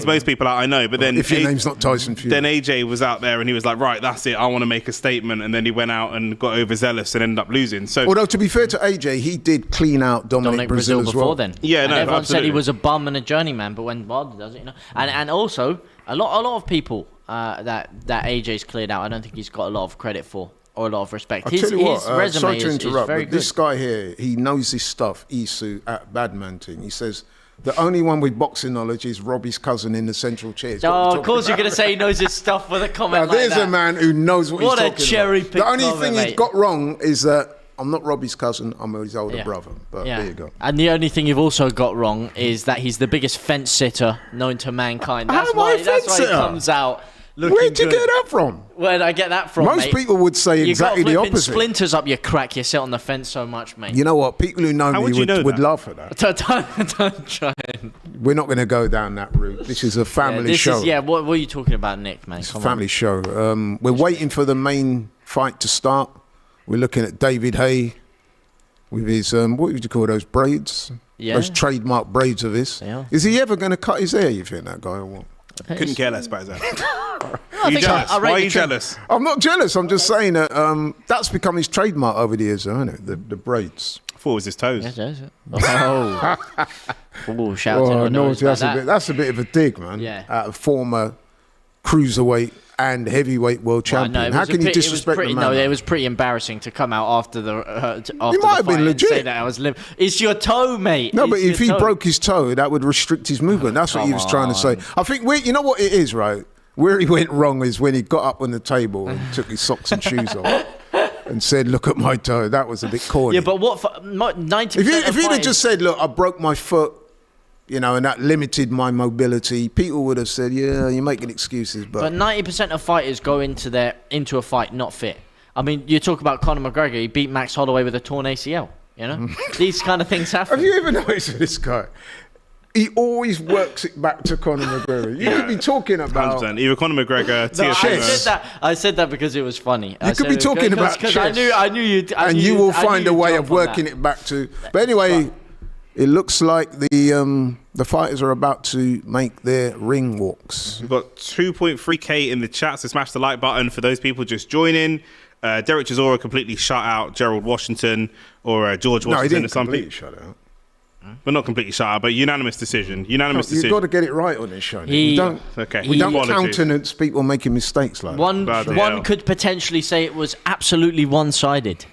most people out, I know. But then if your name's not Tyson Fury. Then AJ was out there and he was like, right, that's it. I want to make a statement. And then he went out and got overzealous and ended up losing. So, although, to be fair to AJ, he did clean out Dominic Brazil as well. before then. Yeah, and no, everyone absolutely. said he was a bum and a journeyman, but when Wilder does it, And also, a lot of people that AJ's cleared out, I don't think he's got a lot of credit for. Or a lot of respect. I'll tell you what, resume sorry to interrupt, is very but good. this guy here, he knows his stuff, Isu, at Badmanting. He says, the only one with boxing knowledge is Robbie's cousin in the central chair. Oh, of course you're going to say he knows his stuff with a comment now, like there's that. a man who knows what he's talking about. What a cherry-picked The only comment, thing he's mate. got wrong is that I'm not Robbie's cousin, I'm his older brother. But there you go. And the only thing you've also got wrong is that he's the biggest fence sitter known to mankind. How am I a fence That's why he sitter? comes out looking Where'd you good. get that from? Where'd I get that from, Most mate? people would say exactly the You got opposite. splinters up your crack. You sit on the fence so much, mate. You know what? People who know How me would you know would that? laugh at that. Don't try and... We're not going to go down that route. This is a family show. What are you talking about, Nick, man? It's a family show. We're waiting for the main fight to start. We're looking at David Hay with his, what would you call those braids? Yeah. Those trademark braids of his. Yeah. Is he ever going to cut his hair, you think, that guy, or what? Couldn't care less about his hair. I Are you think jealous? I rate Why are the you jealous? I'm not jealous. I'm just saying that that's become his trademark over the years, isn't it? The braids. I thought it was his toes. Oh, shouting Oh, on no, those that's, like that. that's a bit of a dig, man. Yeah. At a former cruiserweight and heavyweight world champion. How can you disrespect the man? No, it was pretty embarrassing to come out after the after might the have been fight legit. and say that I was It's your toe, mate. No, It's but if your he toe. broke his toe, that would restrict his movement. That's what he was trying to say. I think, you know what it is, right? Where he went wrong is when he got up on the table and took his socks and shoes off and said, look at my toe. That was a bit corny. Yeah, but what? 90%. If he'd have just said, look, I broke my foot, and that limited my mobility, people would have said, yeah, you're making excuses. But 90% of fighters go into a fight not fit. I mean, you talk about Conor McGregor. He beat Max Holloway with a torn ACL. These kind of things happen. Have you ever noticed with this guy? He always works it back to Conor McGregor. You could be talking about 100%. Either Conor McGregor, No, I said that because it was funny. You could be talking about chess. I knew you. and you will find a way of working it back to. But anyway, it looks like the fighters are about to make their ring walks. We've got 2.3k in the chat, so smash the like button for those people just joining. Derek Chisora completely shut out Gerald Washington or George Washington. No, he didn't or some completely people. shut out. But not completely shut out, but unanimous decision. You've got to get it right on this show. He- We don't Apologies. countenance people making mistakes like that. One could potentially say it was absolutely one-sided.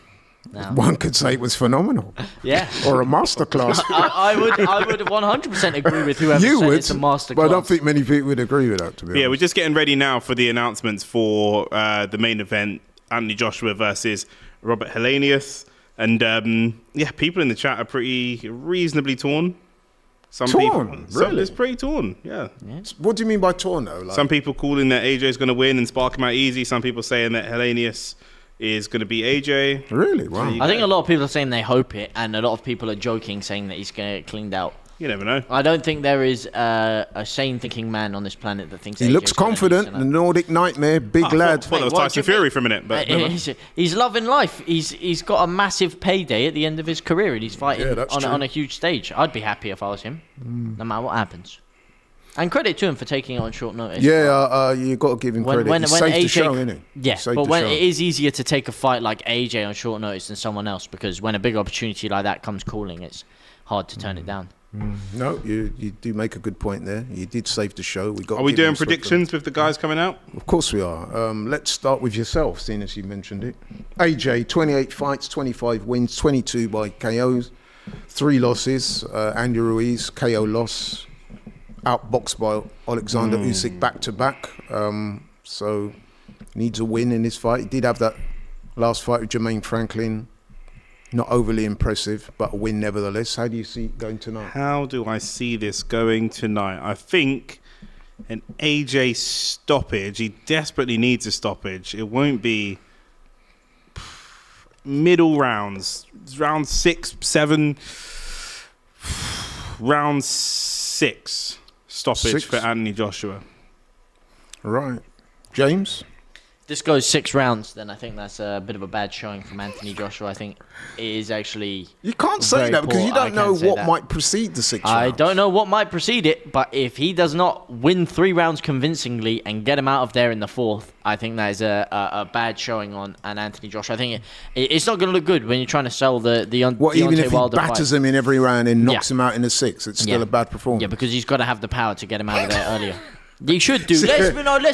One could say it was phenomenal. Yeah. Or a masterclass. I would 100% agree with whoever You said would, it's a masterclass. but I don't think many people would agree with that, to be honest. Yeah, we're just getting ready now for the announcements for the main event, Anthony Joshua versus Robert Helenius. And people in the chat are pretty reasonably torn. Really? It's pretty torn, yeah. What do you mean by torn, though? Like, Some people calling that AJ's going to win and spark him out easy. Some people saying that Helenius is going to be AJ. really? Wow. I think a lot of people are saying they hope it, and a lot of people are joking, saying that he's going to get cleaned out. You never know. I don't think there is a sane-thinking man on this planet that thinks He AJ's looks gonna confident, lose the Nordic Nightmare, big I lad. thought that was Mate, what Tyson do you Fury mean? for a minute, but never mind. He's loving life. He's got a massive payday at the end of his career, and he's fighting that's true. on a huge stage. I'd be happy if I was him, no matter what happens. And credit to him for taking it on short notice. Yeah, you got to give him credit. It's safe to show, isn't it? Yeah, Safe but to when show. it is easier to take a fight like AJ on short notice than someone else, because when a big opportunity like that comes calling, it's hard to turn it down. No, you do make a good point there. You did save the show. Are we doing predictions with the guys coming out? Of course we are. Let's start with yourself, seeing as you mentioned it. AJ, 28 fights, 25 wins, 22 by KOs, 3 losses. Andy Ruiz, KO loss. Outboxed by Alexander Usyk back-to-back. So needs a win in this fight. He did have that last fight with Jermaine Franklin. Not overly impressive, but a win nevertheless. How do you see it going tonight? How do I see this going tonight? I think an AJ stoppage. He desperately needs a stoppage. It won't be middle rounds. Round 6, 7. Round 6 stoppage 6. for Anthony Joshua. Right. James? this goes 6 rounds, then I think that's a bit of a bad showing from Anthony Joshua. I think it is actually. You can't say that because you don't know what might precede the 6 rounds. I don't know what might precede it, but if he does not win 3 rounds convincingly and get him out of there in the 4th, I think that is a bad showing on Anthony Joshua. I think it's not going to look good when you're trying to sell the What, even if he Wilder batters fight. him in every round and knocks him out in the 6th, it's still a bad performance. Yeah, because he's got to have the power to get him out of there earlier. He should do. Let's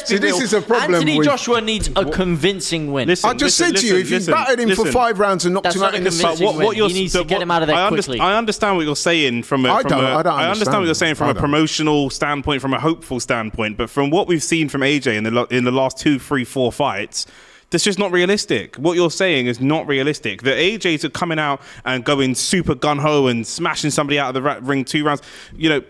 be real. This is a problem Anthony with- Joshua needs a convincing win. I just said to you, if you battered him for 5 rounds and knocked That's him not out a in the 6th, convincing win. He needs to get him out of there quickly. I understand what you're saying from a. I don't understand what you're saying from I a don't. promotional standpoint, from a hopeful standpoint, but from what we've seen from AJ in the last 2, 3, 4 fights. That's just not realistic. What you're saying is not realistic. The AJs are coming out and going super gun-ho and smashing somebody out of the ring 2 rounds. You know,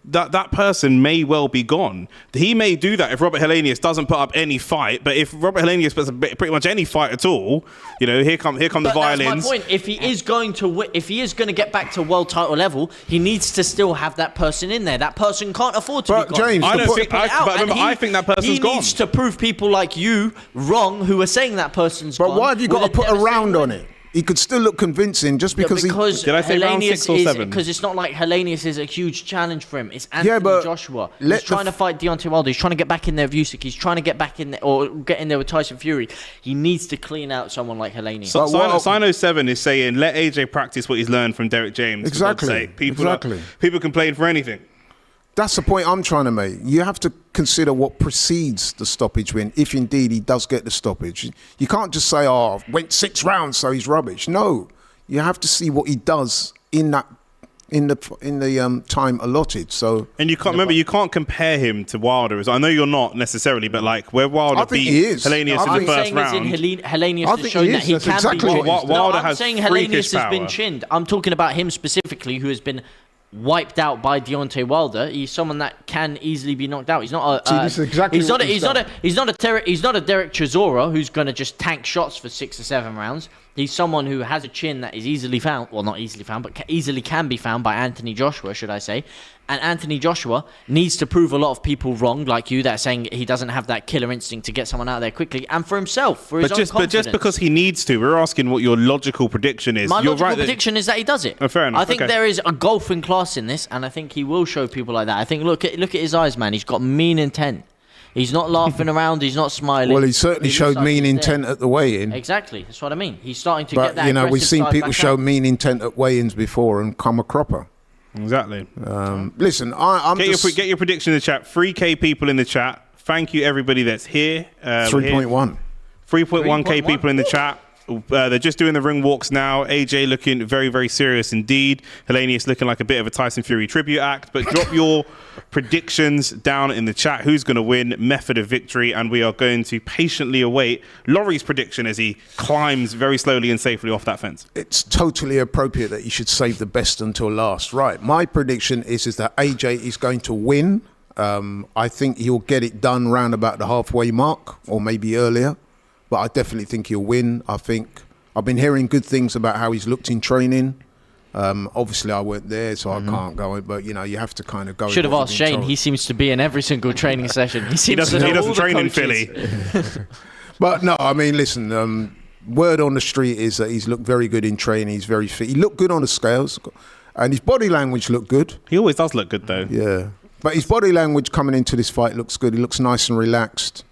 that person may well be gone. He may do that if Robert Helenius doesn't put up any fight. But if Robert Helenius puts up pretty much any fight at all, you know, here come the violins. That's my point. If he is going to win, if he is going to get back to world title level, he needs to still have that person in there. That person can't afford to be gone. James, I think that person's gone. He needs to prove people like you wrong who are saying that person's gone. But why have you got to put a round on it? He could still look convincing just because Did I say round 6 or 7? Because it's not like Helenius is a huge challenge for him. It's Anthony Joshua. He's trying to fight Deontay Wilder. He's trying to get back in there with Usyk. He's trying to get back in there or get in there with Tyson Fury. He needs to clean out someone like Helenius. So, Sino 7 is saying, let AJ practice what he's learned from Derek James. Exactly. People complain for anything. That's the point I'm trying to make. You have to consider what precedes the stoppage win, if indeed he does get the stoppage. You can't just say, "Oh, went 6 rounds, so he's rubbish." No, you have to see what he does in the time allotted. So, and you can't compare him to Wilder. I know you're not necessarily, but like where Wilder beat Helenius in the first round. Helenius has shown that he can beat Wilder. I'm saying Helenius has been chinned. I'm talking about him specifically, who has been wiped out by Deontay Wilder. He's someone that can easily be knocked out. He's not a. He's not a Derek Chisora who's going to just tank shots for 6 or 7 rounds. He's someone who has a chin that is easily found. Well, not easily found, but easily can be found by Anthony Joshua, should I say? And Anthony Joshua needs to prove a lot of people wrong, like you, that are saying he doesn't have that killer instinct to get someone out there quickly, and for himself, for his own confidence. But just because he needs to, we're asking what your logical prediction is. My logical prediction is that he does it. Oh, fair enough. I think there is a golfing class in this, and I think he will show people like that. I think look at his eyes, man. He's got mean intent. He's not laughing around. He's not smiling. Well, he certainly showed mean intent at the weigh-in. Exactly. That's what I mean. He's starting to get that. But you know, we've seen people show mean intent at weigh-ins before and come a cropper. Exactly. Listen, get your prediction in the chat. 3K people in the chat. Thank you everybody that's here. 3.1. 3.1K people in the chat. They're just doing the ring walks now. AJ looking very, very serious indeed. Helenius looking like a bit of a Tyson Fury tribute act. But drop your predictions down in the chat. Who's going to win? Method of victory. And we are going to patiently await Laurie's prediction as he climbs very slowly and safely off that fence. It's totally appropriate that you should save the best until last. Right. My prediction is that AJ is going to win. I think he'll get it done round about the halfway mark or maybe earlier. But I definitely think he'll win. I think I've been hearing good things about how he's looked in training. Obviously, I weren't there, so I can't go. But you know, you have to kind of go. Should have asked Shane. Told. He seems to be in every single training session. He doesn't train in Philly. But no, I mean, listen. Word on the street is that he's looked very good in training. He's very fit. He looked good on the scales, and his body language looked good. He always does look good, though. Yeah, but his body language coming into this fight looks good. He looks nice and relaxed.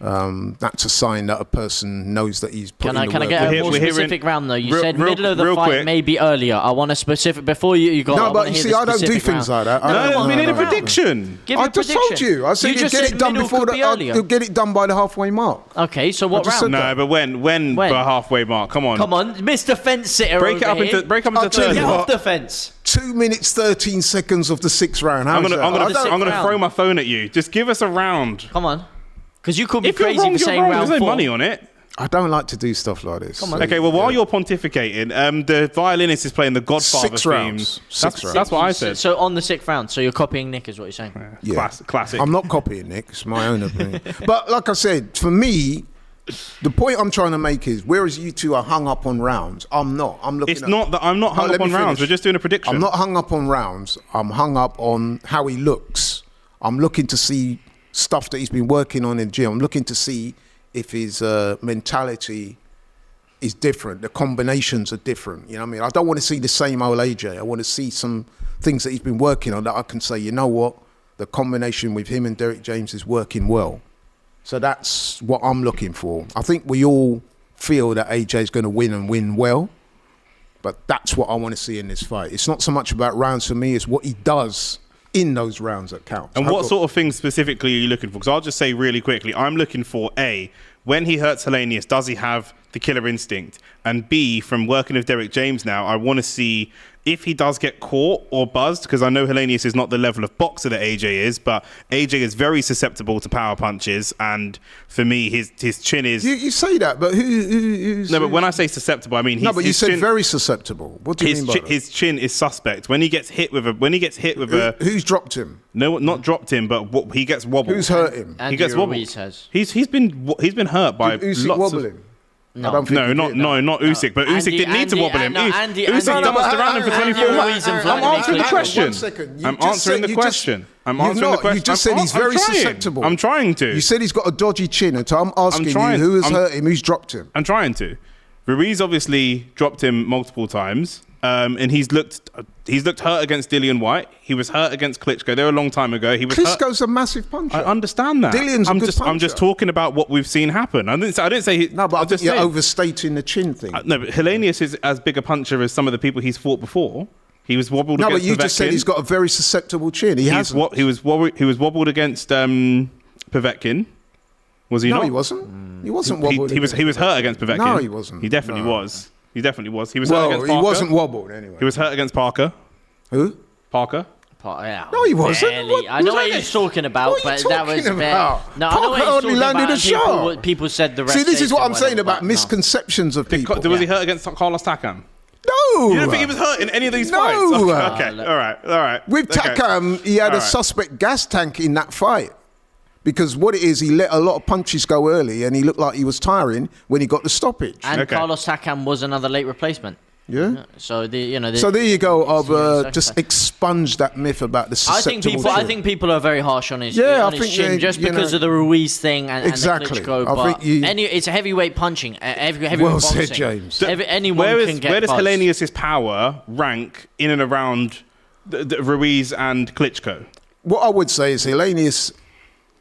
That's a sign that a person knows that he's putting the work. Can I get a more specific round though? You said middle of the fight, quick. Maybe earlier. I want a specific before you got. No, but you see, I don't do things like that. No, we need a prediction. Give me a prediction. I just told you. I said you'd get it done before you'll get it done by the halfway mark. Okay, so what round? No, but when by halfway mark? Come on, Mr. Fence Sitter. Break up into third. Get off the fence. 2 minutes 13 seconds of the 6th round. I'm gonna throw my phone at you. Just give us a round. Come on. Because you could be crazy for saying round 4. There's no money on it. I don't like to do stuff like this. Come on. Okay, well, while you're pontificating, the violinist is playing the Godfather 6 theme. rounds. That's what I said. So on the 6th round, so you're copying Nick, is what you're saying? Yeah. Classic. I'm not copying Nick. It's my own opinion. But like I said, for me, the point I'm trying to make is, whereas you two are hung up on rounds, I'm not. I'm looking. It's not that I'm not hung up on rounds. We're just doing a prediction. I'm not hung up on rounds. I'm hung up on how he looks. I'm looking to see stuff that he's been working on in the gym. I'm looking to see if his mentality is different. The combinations are different. You know what I mean? I don't want to see the same old AJ. I want to see some things that he's been working on that I can say, you know what? The combination with him and Derek James is working well. So that's what I'm looking for. I think we all feel that AJ is going to win and win well. But that's what I want to see in this fight. It's not so much about rounds for me, it's what he does in those rounds that counts. And what sort of things specifically are you looking for? Because I'll just say really quickly, I'm looking for A, when he hurts Helenius, does he have the killer instinct? And B, from working with Derek James now, I want to see if he does get caught or buzzed, because I know Helenius is not the level of boxer that AJ is, but AJ is very susceptible to power punches, and for me, his chin is... You say that, but who's... No, but when I say susceptible, I mean... No, but you said very susceptible. What do you mean by that? His chin is suspect. When he gets hit with a... Who's dropped him? No, not dropped him, but he gets wobbled. Who's hurt him? He gets wobbled. He's been hurt by Usyk lots wobble of... him? No, not Usyk, but Usyk didn't need to wobble him. Usyk danced around him for 24 months. I'm answering the question. 1 second. I'm answering the question. You just said he's very susceptible. I'm trying to. You said he's got a dodgy chin, and so I'm asking you who has hurt him, who's dropped him. I'm trying to. Ruiz obviously dropped him multiple times, and he's looked hurt against Dillian White. He was hurt against Klitschko. They were a long time ago. Klitschko's a massive puncher. I understand that. Dillian's a good puncher. I'm just talking about what we've seen happen. I didn't say. No, but I think you're overstating the chin thing. No, but Helenius is as big a puncher as some of the people he's fought before. He was wobbled. No, against but you Povetkin. just said he's got a very susceptible chin. He was wobbled against Povetkin. Was he not? No, he wasn't. He wasn't wobbled. He was hurt against Povetkin. No, he wasn't. He definitely was. He definitely was. He was hurt against Parker. He wasn't wobbled anyway. He was hurt against Parker. Who? Parker. Yeah. No, he wasn't. I know what he's talking about, but that was about? No, Parker I know what he's only talking landed about. a shot. People said the rest. See, this is what I'm saying about misconceptions of people. Was he hurt against Carlos Takam? No. You don't think he was hurt in any of these fights? Okay. All right. With Takam, he had a suspect gas tank in that fight. Because what it is, he let a lot of punches go early, and he looked like he was tiring when he got the stoppage. And Carlos Takam was another late replacement. Yeah. So there you go. I've just expunged that myth about the susceptible. I think people are very harsh on his chin just because of the Ruiz thing and the Klitschko. But it's a heavyweight punching. Heavyweight well boxing. said, James. Anyone can get. Where does buzzed. Helenius' power rank in and around the Ruiz and Klitschko? What I would say is Helenius.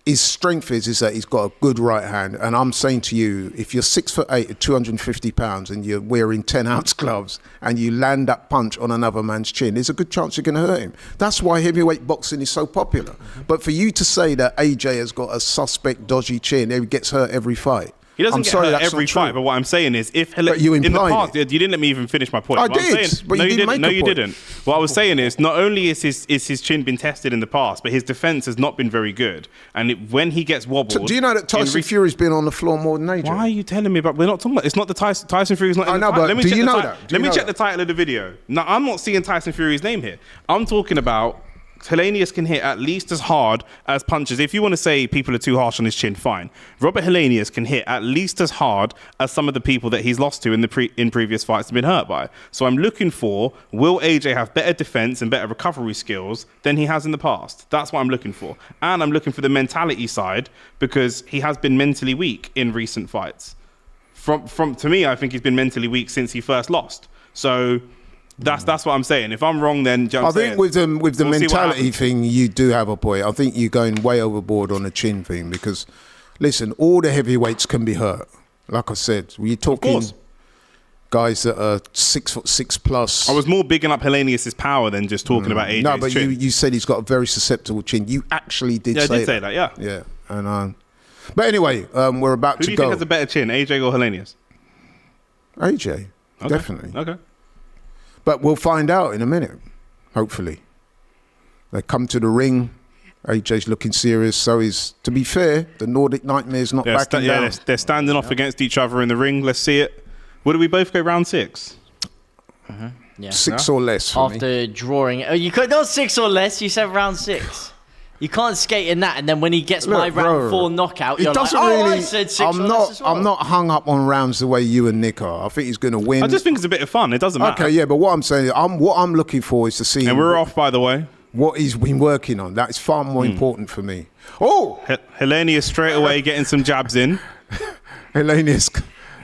His strength is that he's got a good right hand, and I'm saying to you, if you're 6'8" at 250 pounds and you're wearing 10-ounce gloves and you land that punch on another man's chin, there's a good chance you're going to hurt him. That's why heavyweight boxing is so popular. But for you to say that AJ has got a suspect dodgy chin, he gets hurt every fight. He doesn't get hurt every fight, but what I'm saying is, but you in the implied past, you didn't let me even finish my point. I did, but you didn't make a point. No, you didn't. What I was saying is, not only is his chin been tested in the past, but his defense has not been very good. And when he gets wobbled, so do you know that Tyson Fury's been on the floor more than AJ? Why are you telling me about? We're not talking about. It's not the Tyson Fury's not. I know, but do you know that? Let me check the title of the video. No, I'm not seeing Tyson Fury's name here. I'm talking about. Helenius can hit at least as hard as punches. If you want to say people are too harsh on his chin, fine. Robert Helenius can hit at least as hard as some of the people that he's lost to in previous fights and been hurt by. So I'm looking for, will AJ have better defense and better recovery skills than he has in the past? That's what I'm looking for. And I'm looking for the mentality side, because he has been mentally weak in recent fights. To me, I think he's been mentally weak since he first lost. So that's what I'm saying. If I'm wrong, then I think with the mentality thing, you do have a point. I think you're going way overboard on the chin thing, because, listen, all the heavyweights can be hurt. Like I said, we're talking guys that are 6'6" plus. I was more bigging up Helenius' power than just talking about AJ's No, but chin. you said he's got a very susceptible chin. You actually did say that. Yeah. Yeah, and but anyway, we're about to go. Who do you think has a better chin, AJ or Helenius? AJ, definitely. Okay. But we'll find out in a minute, hopefully. They come to the ring. AJ's looking serious. So is, to be fair, the Nordic Nightmare's not backing down. They're standing off against each other in the ring. Let's see it. What do we both go round 6? Yeah. 6 or less for After drawing. You could not 6 or less. You said round 6. You can't skate in that, and then when he gets my round 4 knockout, you're like, I said 6 or less as well. I'm not hung up on rounds the way you and Nick are. I think he's going to win. I just think it's a bit of fun. It doesn't matter. Okay, yeah, but what I'm saying, what I'm looking for is to see... And we're off, by the way. What he's been working on. That is far more important for me. Oh! Helenius straight away getting some jabs in. Helenius,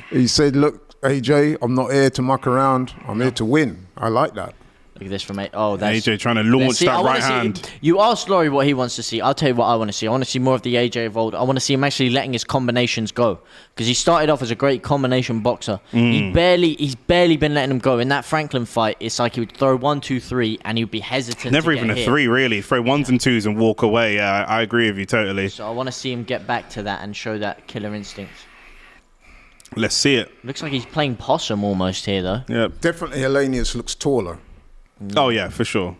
he said, look, AJ, I'm not here to muck around. I'm here to win. I like that. Look at this from that's AJ trying to launch that right hand. You asked Laurie what he wants to see. I'll tell you what I want to see. I want to see more of the AJ of old. I want to see him actually letting his combinations go, because he started off as a great combination boxer. He's barely been letting him go. In that Franklin fight, it's like he would throw 1, 2, 3, and he'd be hesitant. Never to even get a hit. 3, really. Throw 1s and 2s and walk away. Yeah, I agree with you totally. So I want to see him get back to that and show that killer instinct. Let's see it. Looks like he's playing possum almost here, though. Yeah. Definitely Helenius looks taller. Oh, yeah, for sure.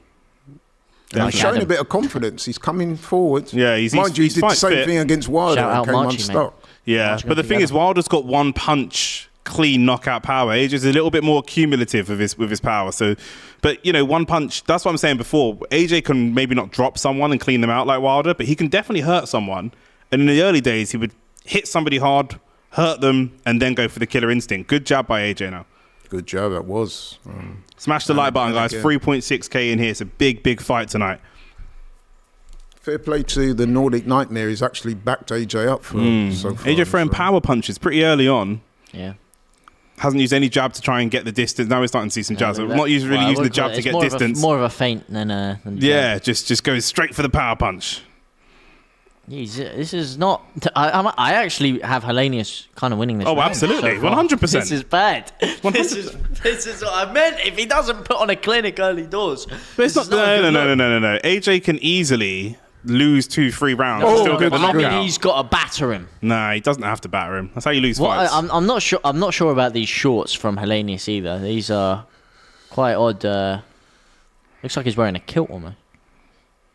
He's showing a bit of confidence. He's coming forward. Yeah, he's Mind you, he did the same thing against Wilder and came unstuck. Yeah, but the thing is, Wilder's got one punch, clean knockout power. AJ's a little bit more cumulative with his power. So, but one punch. That's what I'm saying before. AJ can maybe not drop someone and clean them out like Wilder, but he can definitely hurt someone. And in the early days, he would hit somebody hard, hurt them, and then go for the killer instinct. Good job by AJ now. Good job, that was. Smash the like button, guys. 3.6k in here. It's a big fight tonight. Fair play to the Nordic Nightmare. He's actually backed AJ up for so far. AJ throwing power punches pretty early on. Yeah. Hasn't used any jab to try and get the distance. Now we're starting to see some jabs. Not using the jab to get distance. More of a feint than yeah, just goes straight for the power punch. This is not. I actually have Helenius kind of winning this. Oh, absolutely, 100%. This is bad. This is what I meant. If he doesn't put on a clinic early doors, but it's not. No. AJ can easily lose 2-3 rounds and still get the knockout. I mean, he's got to batter him. Nah, he doesn't have to batter him. That's how you lose fights. I'm not sure. I'm not sure about these shorts from Helenius either. These are quite odd. Looks like he's wearing a kilt almost.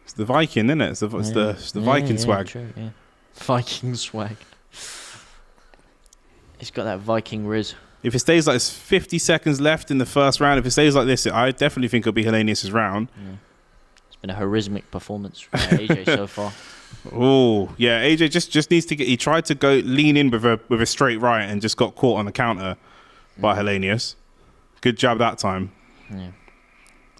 It's the Viking, isn't it? It's the Viking swag. True, yeah. Viking swag. He's got that Viking riz. If it stays like this, 50 seconds left in the first round. If it stays like this, I definitely think it'll be Helenius' round. Yeah. It's been a charismatic performance from AJ so far. Oh, yeah. AJ just needs to get. He tried to go lean in with a straight right and just got caught on the counter by Helenius. Good job that time. Yeah.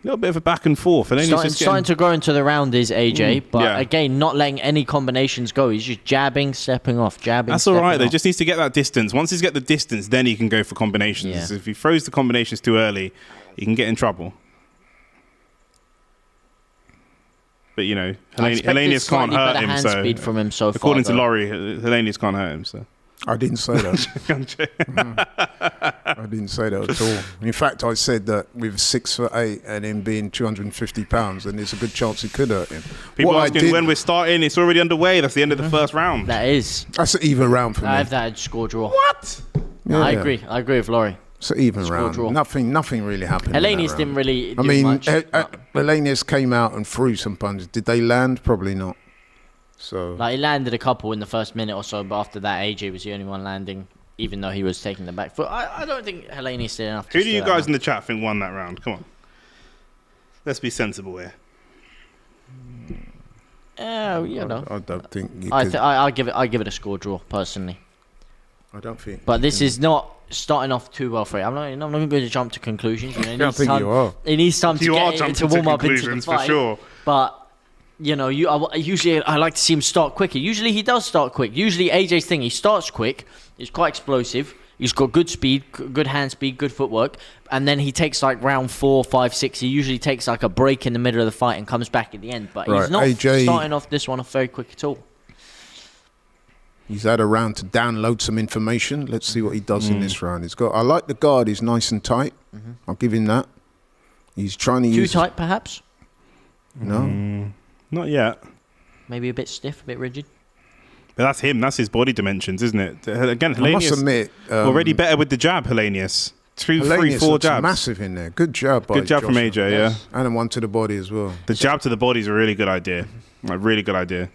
A little bit of a back and forth. Starting to grow into the round is AJ, but again, not letting any combinations go. He's just jabbing, stepping off, jabbing. That's all right, though. Just needs to get that distance. Once he's got the distance, then he can go for combinations. Yeah. If he throws the combinations too early, he can get in trouble. But Helenius can't hurt him. Hand speed from him so according far, to Laurie, Helenius can't hurt him. So. I didn't say that. I didn't say that at all. In fact, I said that with 6'8" and him being 250 pounds, then there's a good chance he could hurt him. People asking when we're starting. It's already underway. That's the end of the first round. That's an even round for me. I have that score draw. What? Yeah. I agree with Laurie. It's an even round. Draw. Nothing really happened. Helenius didn't really do much. Helenius came out and threw some punches. Did they land? Probably not. So he landed a couple in the first minute or so, but after that, AJ was the only one landing, even though he was taking the back foot. I don't think Helenius did enough. Who do you guys in the chat think won that round? Come on. Let's be sensible here. I don't think you could. I give it a score draw personally. I don't think. But this is not starting off too well for it. I'm not going to jump to conclusions. I don't think you are. It needs time to warm up into the fight. For sure. But usually I like to see him start quicker. Usually he does start quick. Usually AJ's thing, he starts quick. He's quite explosive. He's got good speed, good hand speed, good footwork. And then he takes like round 4, 5, 6. He usually takes like a break in the middle of the fight and comes back at the end. But he's not starting off this one off very quick at all. He's had a round to download some information. Let's see what he does in this round. I like the guard. He's nice and tight. I'll give him that. He's trying to use... Too tight, perhaps? No. Not yet. Maybe a bit stiff, a bit rigid. But that's him. That's his body dimensions, isn't it? Again, Helenius, I must admit, already better with the jab. Helenius, 2, 3, 4 jabs. Massive in there. Good job. Good job from AJ. Yeah, and then one to the body as well. The jab to the body is a really good idea. Like really good idea.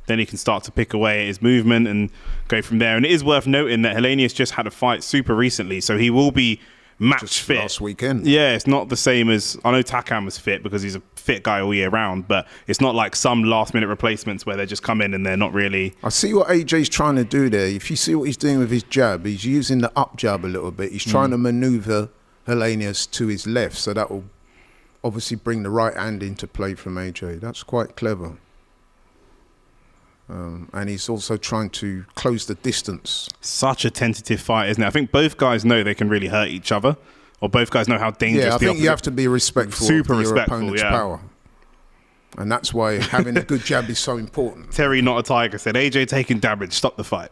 Then he can start to pick away at his movement and go from there. And it is worth noting that Helenius just had a fight super recently, so he will be match fit. Last weekend. Yeah, it's not the same as... I know Takam was fit because he's a fit guy all year round, but it's not like some last-minute replacements where they just come in and they're not really... I see what AJ's trying to do there. If you see what he's doing with his jab, he's using the up jab a little bit. He's trying to manoeuvre Helenius to his left, so that will obviously bring the right hand into play from AJ. That's quite clever. And he's also trying to close the distance. Such a tentative fight, isn't it? I think both guys know they can really hurt each other, or both guys know how dangerous. Yeah, I think you have to be respectful of your opponent's power, and that's why having a good jab is so important. Terry, not a tiger, said AJ taking damage. Stop the fight.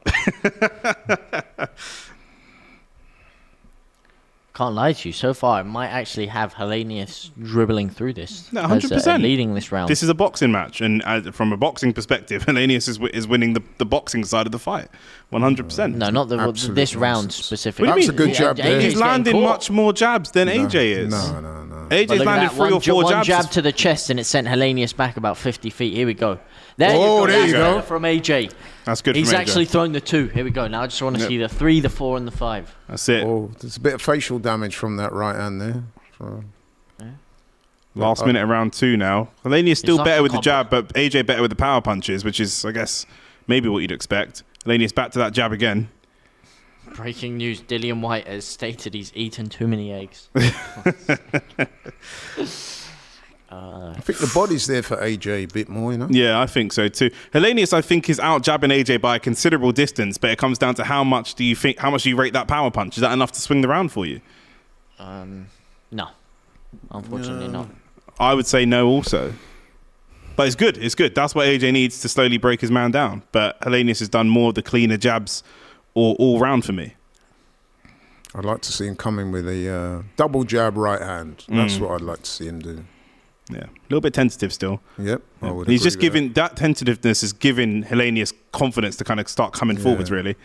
Can't lie to you. So far, I might actually have Helenius dribbling through this. No, 100%. Leading this round. This is a boxing match, and from a boxing perspective, Helenius is winning the boxing side of the fight. 100%. No, not this round specifically. What do you That's a good jab there. He's landing much more jabs than AJ is. No. AJ's landed 3 or 4 jabs. One jab to the chest, and it sent Helenius back about 50 feet. Here we go. There you go. From AJ. That's good. He's from AJ. actually thrown the 2. Here we go. Now I just want to see the 3, the 4, and the 5. That's it. Oh, there's a bit of facial damage from that right hand there. So. Last minute of round 2 now. Helenius still like better a with the combo. jab, but AJ better with the power punches, which is, I guess, maybe what you'd expect. Helenius back to that jab again. Breaking news, Dillian White has stated he's eaten too many eggs. I think the body's there for AJ a bit more, you know? Yeah, I think so too. Helenius, I think, is out jabbing AJ by a considerable distance, but it comes down to how much do you rate that power punch? Is that enough to swing the round for you? No. Unfortunately not. I would say no also. But it's good. It's good. That's what AJ needs to slowly break his man down. But Helenius has done more of the cleaner jabs all round for me. I'd like to see him come in with a double jab right hand. That's what I'd like to see him do. Yeah, a little bit tentative still. Yep, I would He's agree just with giving that tentativeness is giving Helenius confidence to kind of start coming forwards. Really.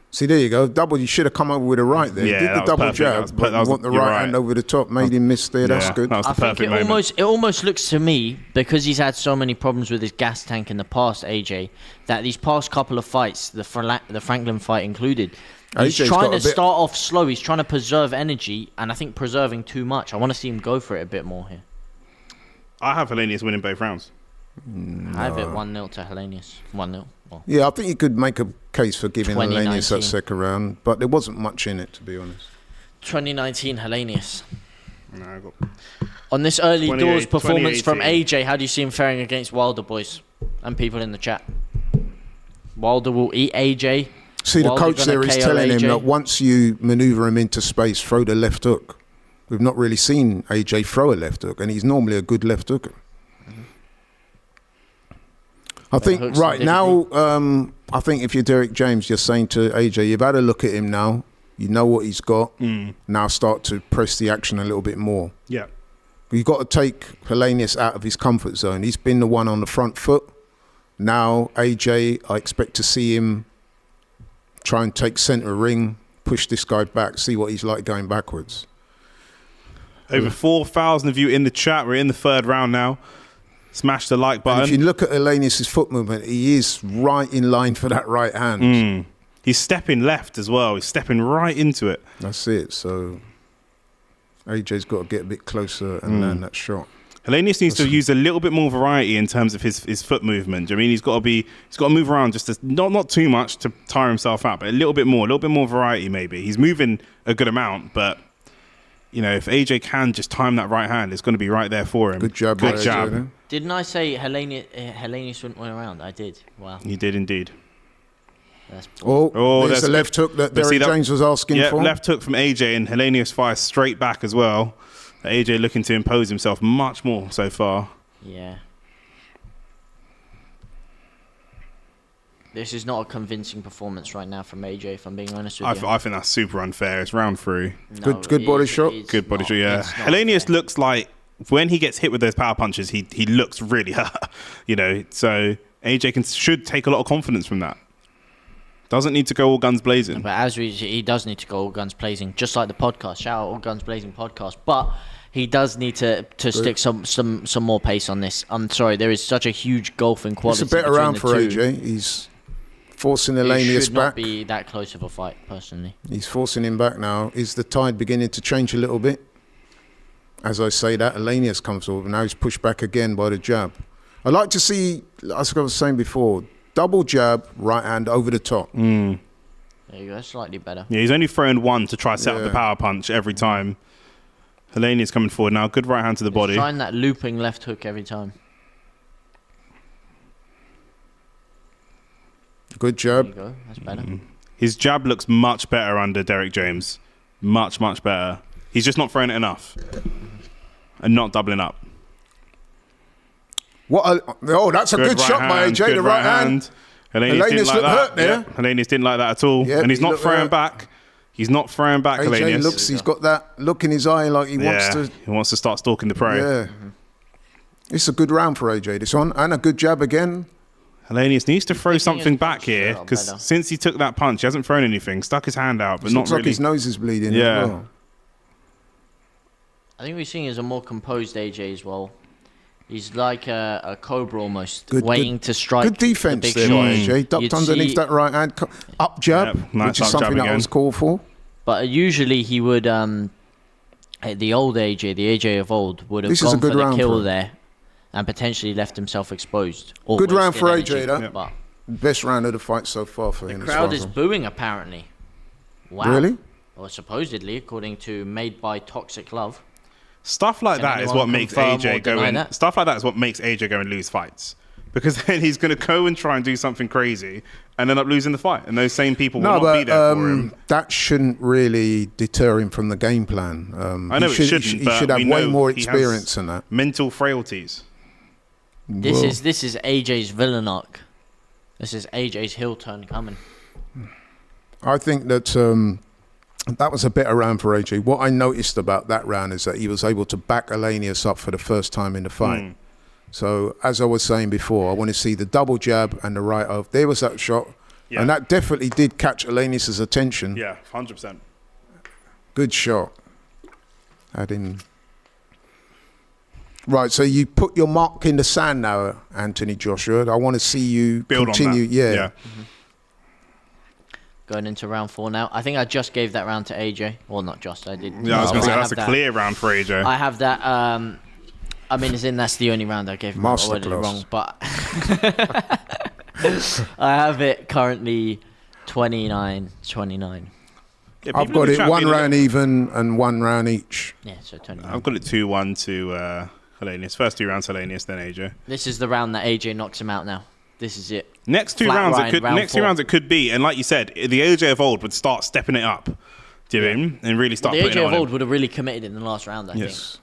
See, there you go. Double. You should have come over with a right there. Yeah, He did the double jab, but you want the right hand over the top. Made him miss there. That's good. That was the I think perfect moment. it almost looks to me, because he's had so many problems with his gas tank in the past, AJ, that these past couple of fights, the Franklin fight included, he's AJ's trying got to start off slow. He's trying to preserve energy, and I think preserving too much. I want to see him go for it a bit more here. I have Helenius winning both rounds. I have it 1-0 to Helenius. 1-0. Well, Yeah, I think you could make a case for giving Helenius 2019. that second round, but there wasn't much in it, to be honest. 2019 Helenius. No, I got On this early doors performance from 2018. AJ, how do you see him faring against Wilder, boys? And people in the chat. Wilder will eat AJ. See, the Wilder coach gonna there is KO telling him AJ. that once you manoeuvre him into space, throw the left hook. We've not really seen AJ throw a left hook, and he's normally a good left hooker. I think hooks right and now, I think if you're Derek James, you're saying to AJ, you've had a look at him now. You know what he's got. Now start to press the action a little bit more. Yeah. You've got to take Helenius out of his comfort zone. He's been the one on the front foot. Now, AJ, I expect to see him try and take centre ring, push this guy back, see what he's like going backwards. Over 4,000 of you in the chat. We're in the 3rd round now. Smash the like button. And if you look at Helenius' foot movement, he is right in line for that right hand. He's stepping left as well. He's stepping right into it. That's it. So AJ's got to get a bit closer and land that shot. Helenius needs to use a little bit more variety in terms of his foot movement. Do you know what I mean, he's got to move around just to, not too much to tire himself out, but a little bit more variety maybe. He's moving a good amount, but you know, if AJ can just time that right hand, it's going to be right there for him. Good jab. Good by jab. AJ there. Didn't I say Helenius wouldn't win around? I did. Wow. You did indeed. That's Oh, there's that's the left hook that But see Derek James was asking Yeah, for. left hook from AJ, and Helenius fires straight back as well. AJ looking to impose himself much more so far. Yeah. This is not a convincing performance right now from AJ, if I'm being honest with you. I think that's super unfair. It's round 3. No, good body shot. Good body shot, yeah. Helenius looks like, when he gets hit with those power punches, he looks really hurt. You know, so AJ should take a lot of confidence from that. Doesn't need to go all guns blazing. But he does need to go all guns blazing, just like the podcast. Shout out All Guns Blazing podcast. But he does need to stick some more pace on this. I'm sorry, there is such a huge gulf in quality. It's a better between round the for two. AJ. He's forcing It Helenius should not back. be that close of a fight, personally. He's forcing him back now. Is the tide beginning to change a little bit? As I say that, Helenius comes over. Now he's pushed back again by the jab. I'd like to see, as I was saying before, double jab, right hand over the top. There you go, slightly better. Yeah, he's only throwing one to try to set up the Yeah. power punch every time. Helenius coming forward now. Good right hand to the body. He's trying that looping left hook every time. Good There you jab. go. That's better. His jab looks much better under Derek James. Much better. He's just not throwing it enough and not doubling up. That's a good shot by AJ. Good The right hand. Helenius didn't like looked that. hurt there. Yeah. Helenius didn't like that at all. Yeah, And he's he not looked throwing hurt. back. He's not throwing back, AJ Helenius. looks. He's got that look in his eye like he wants to. He wants to start stalking the prey. Yeah. It's a good round for AJ. This one and a good jab again. Helenius needs to throw thinking something his back punch here is a lot because better. since he took that punch, he hasn't thrown anything. Stuck his hand out, but It not looks like really. his nose is bleeding. Yeah. As well. I think we're seeing is a more composed AJ as well. He's like a cobra almost, Good- waiting good- to strike. Good defense the big there shot. by AJ. Ducked You'd underneath see- that right hand. Up jab, Yep, nice which is up something jab that again. was called for. But usually he would, the old AJ, the AJ of old, would have This is a gone for good the round for kill him. there and potentially left himself exposed. Or Good round wasted for energy. AJ, though. Yep. But Best round of the fight so far for him. the as far crowd as is I'm- booing apparently. Wow. Really? Or supposedly, according to Made by Toxic Love. Stuff like Can that is anyone what makes confirm or AJ go deny and that? stuff like that is what makes AJ go and lose fights. Because then he's going to go and try and do something crazy and end up losing the fight. And those same people will No, not be but there for him. that shouldn't really deter him from the game plan. I know he it should, shouldn't, he but should have we way know more he has experience than that. Mental frailties. This Well, is AJ's villain arc. This is AJ's heel turn coming. I think that that was a better round for AJ. What I noticed about that round is that he was able to back Helenius up for the first time in the fight. So, as I was saying before, I want to see the double jab and the right of. There was that shot. Yeah. And that definitely did catch Helenius' attention. Yeah, 100%. Good shot. Had him. Right, so you put your mark in the sand now, Anthony Joshua. I want to see you Build continue. on that. Yeah. Going into round 4 now. I think I just gave that round to AJ. Well, not just. I did. Yeah, I was going to say, I that's have a that. clear round for AJ. I have that. I mean, as in that's the only round I gave him. I worded it Masterclass. wrong, but I have it currently 29-29. Yeah, I've people got in the it chat one being a round bit- even and one round each. Yeah, so 29. I've got it 2-1 to Helenius. First 2 rounds, Helenius, then AJ. This is the round that AJ knocks him out now. This is it. Next 2 Flat rounds, line, it could. round Next 2 4. rounds, it could be. And like you said, the AJ of old would start stepping it up, do you mean? And really start The putting AJ it of on old him. would have really committed in the last round, I think. Yes.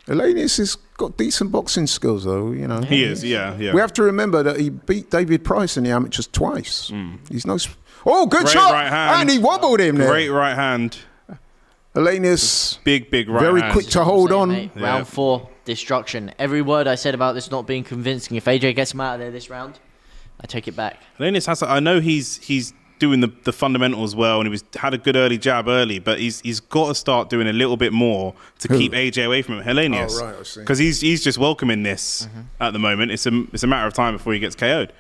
Helenius has got decent boxing skills, though. You know. He is, yeah. We have to remember that he beat David Price in the amateurs twice. He's no. Oh, good Great shot! right hand. And he wobbled him there. Great right hand. Helenius, Big right very hand. quick to hold on. Mate. Yeah. Round 4, destruction. Every word I said about this not being convincing. If AJ gets him out of there this round, I take it back. Helenius has. I know he's doing the fundamentals well, and he had a good early jab early, but he's got to start doing a little bit more to keep AJ away from him. Helenius, Oh, right, I see. because he's just welcoming this at the moment. It's a matter of time before he gets KO'd.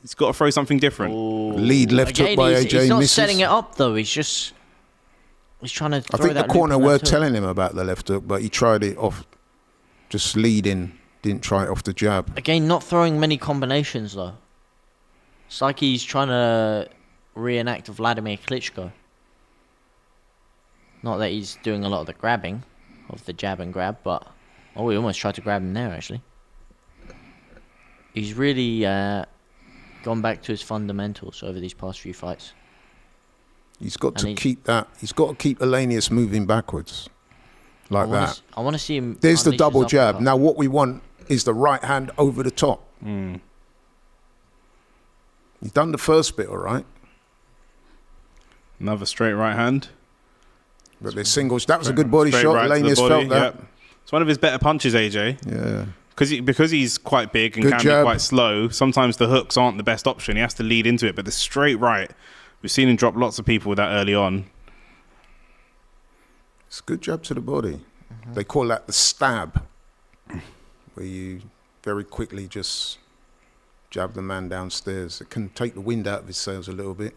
He's got to throw something different. Lead left hook by he's, AJ he's not misses. setting it up though. He's trying to. I Throw think the that corner looping were left hook. telling him about the left hook, but he tried it off, just leading. Didn't try it off the jab. Again, not throwing many combinations though. It's like he's trying to reenact Vladimir Klitschko. Not that he's doing a lot of the grabbing, of the jab and grab, but we almost tried to grab him there actually. He's really gone back to his fundamentals over these past few fights. He's got to And keep that. He's got to keep Helenius moving backwards, like that. I want to see him. There's the unleash his double jab. uppercut. Now what we want is the right hand over the top. He's done the first bit all right, Another straight right hand. but there's singles. That was a good body Straight shot. right to the Helenius body, felt that. yep. It's one of his better punches, AJ. Yeah. Because he's quite big and Good can jab. be quite slow, sometimes the hooks aren't the best option. He has to lead into it. But the straight right, we've seen him drop lots of people with that early on. It's a good jab to the body. They call that the stab, where you very quickly just jab the man downstairs. It can take the wind out of his sails a little bit.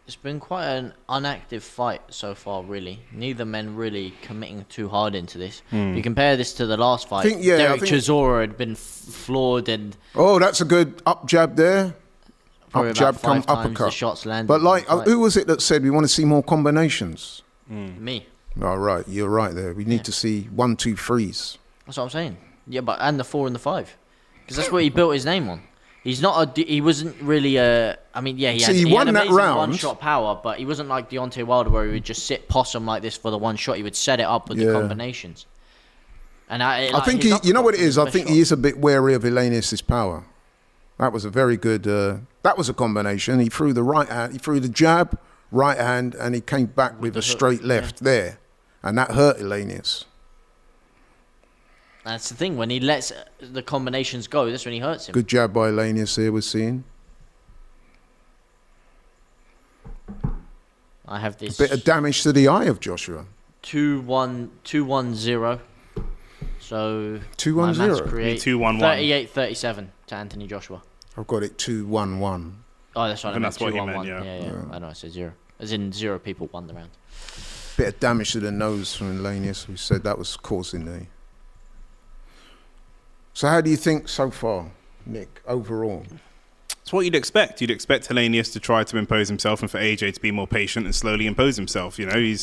It's been quite an unactive fight so far, really. Neither men really committing too hard into this. You compare this to the last fight. I Derek think- Chisora had been floored and Oh, that's a good up jab there. probably Up about jab, come 5 times the uppercut. shots landed. But like, in the fight. who was it that said we want to see more combinations? Me. Oh, right, you're right there. We need to see 1, 2, 3s. That's what I'm saying. Yeah, but and the 4 and the 5. Because that's what he built his name on. He's not he wasn't really a. I mean, yeah, he won had that amazing round. one-shot power, but he wasn't like Deontay Wilder where he would just sit possum like this for the one shot. He would set it up with the combinations. And I think you know what it is. I think he is a bit wary of Helenius' power. That was a very good. That was a combination. He threw the right hand. He threw the jab, right hand, and he came back with a straight left there, and that hurt Helenius. That's the thing. When he lets the combinations go, that's when he hurts him. Good jab by Helenius here, we're seeing. I have this. A bit of damage to the eye of Joshua. 2-1-0. So 2-1-0. 2-1-1. 38-37 to Anthony Joshua. I've got it 2-1-1. Oh, that's right. And that's what you meant, 2-1-1. yeah. I know I said 0. As in 0 people won the round. Bit of damage to the nose from Helenius. We said that was causing the. So how do you think so far, Nick, overall? It's what you'd expect. You'd expect Helenius to try to impose himself and for AJ to be more patient and slowly impose himself. You know,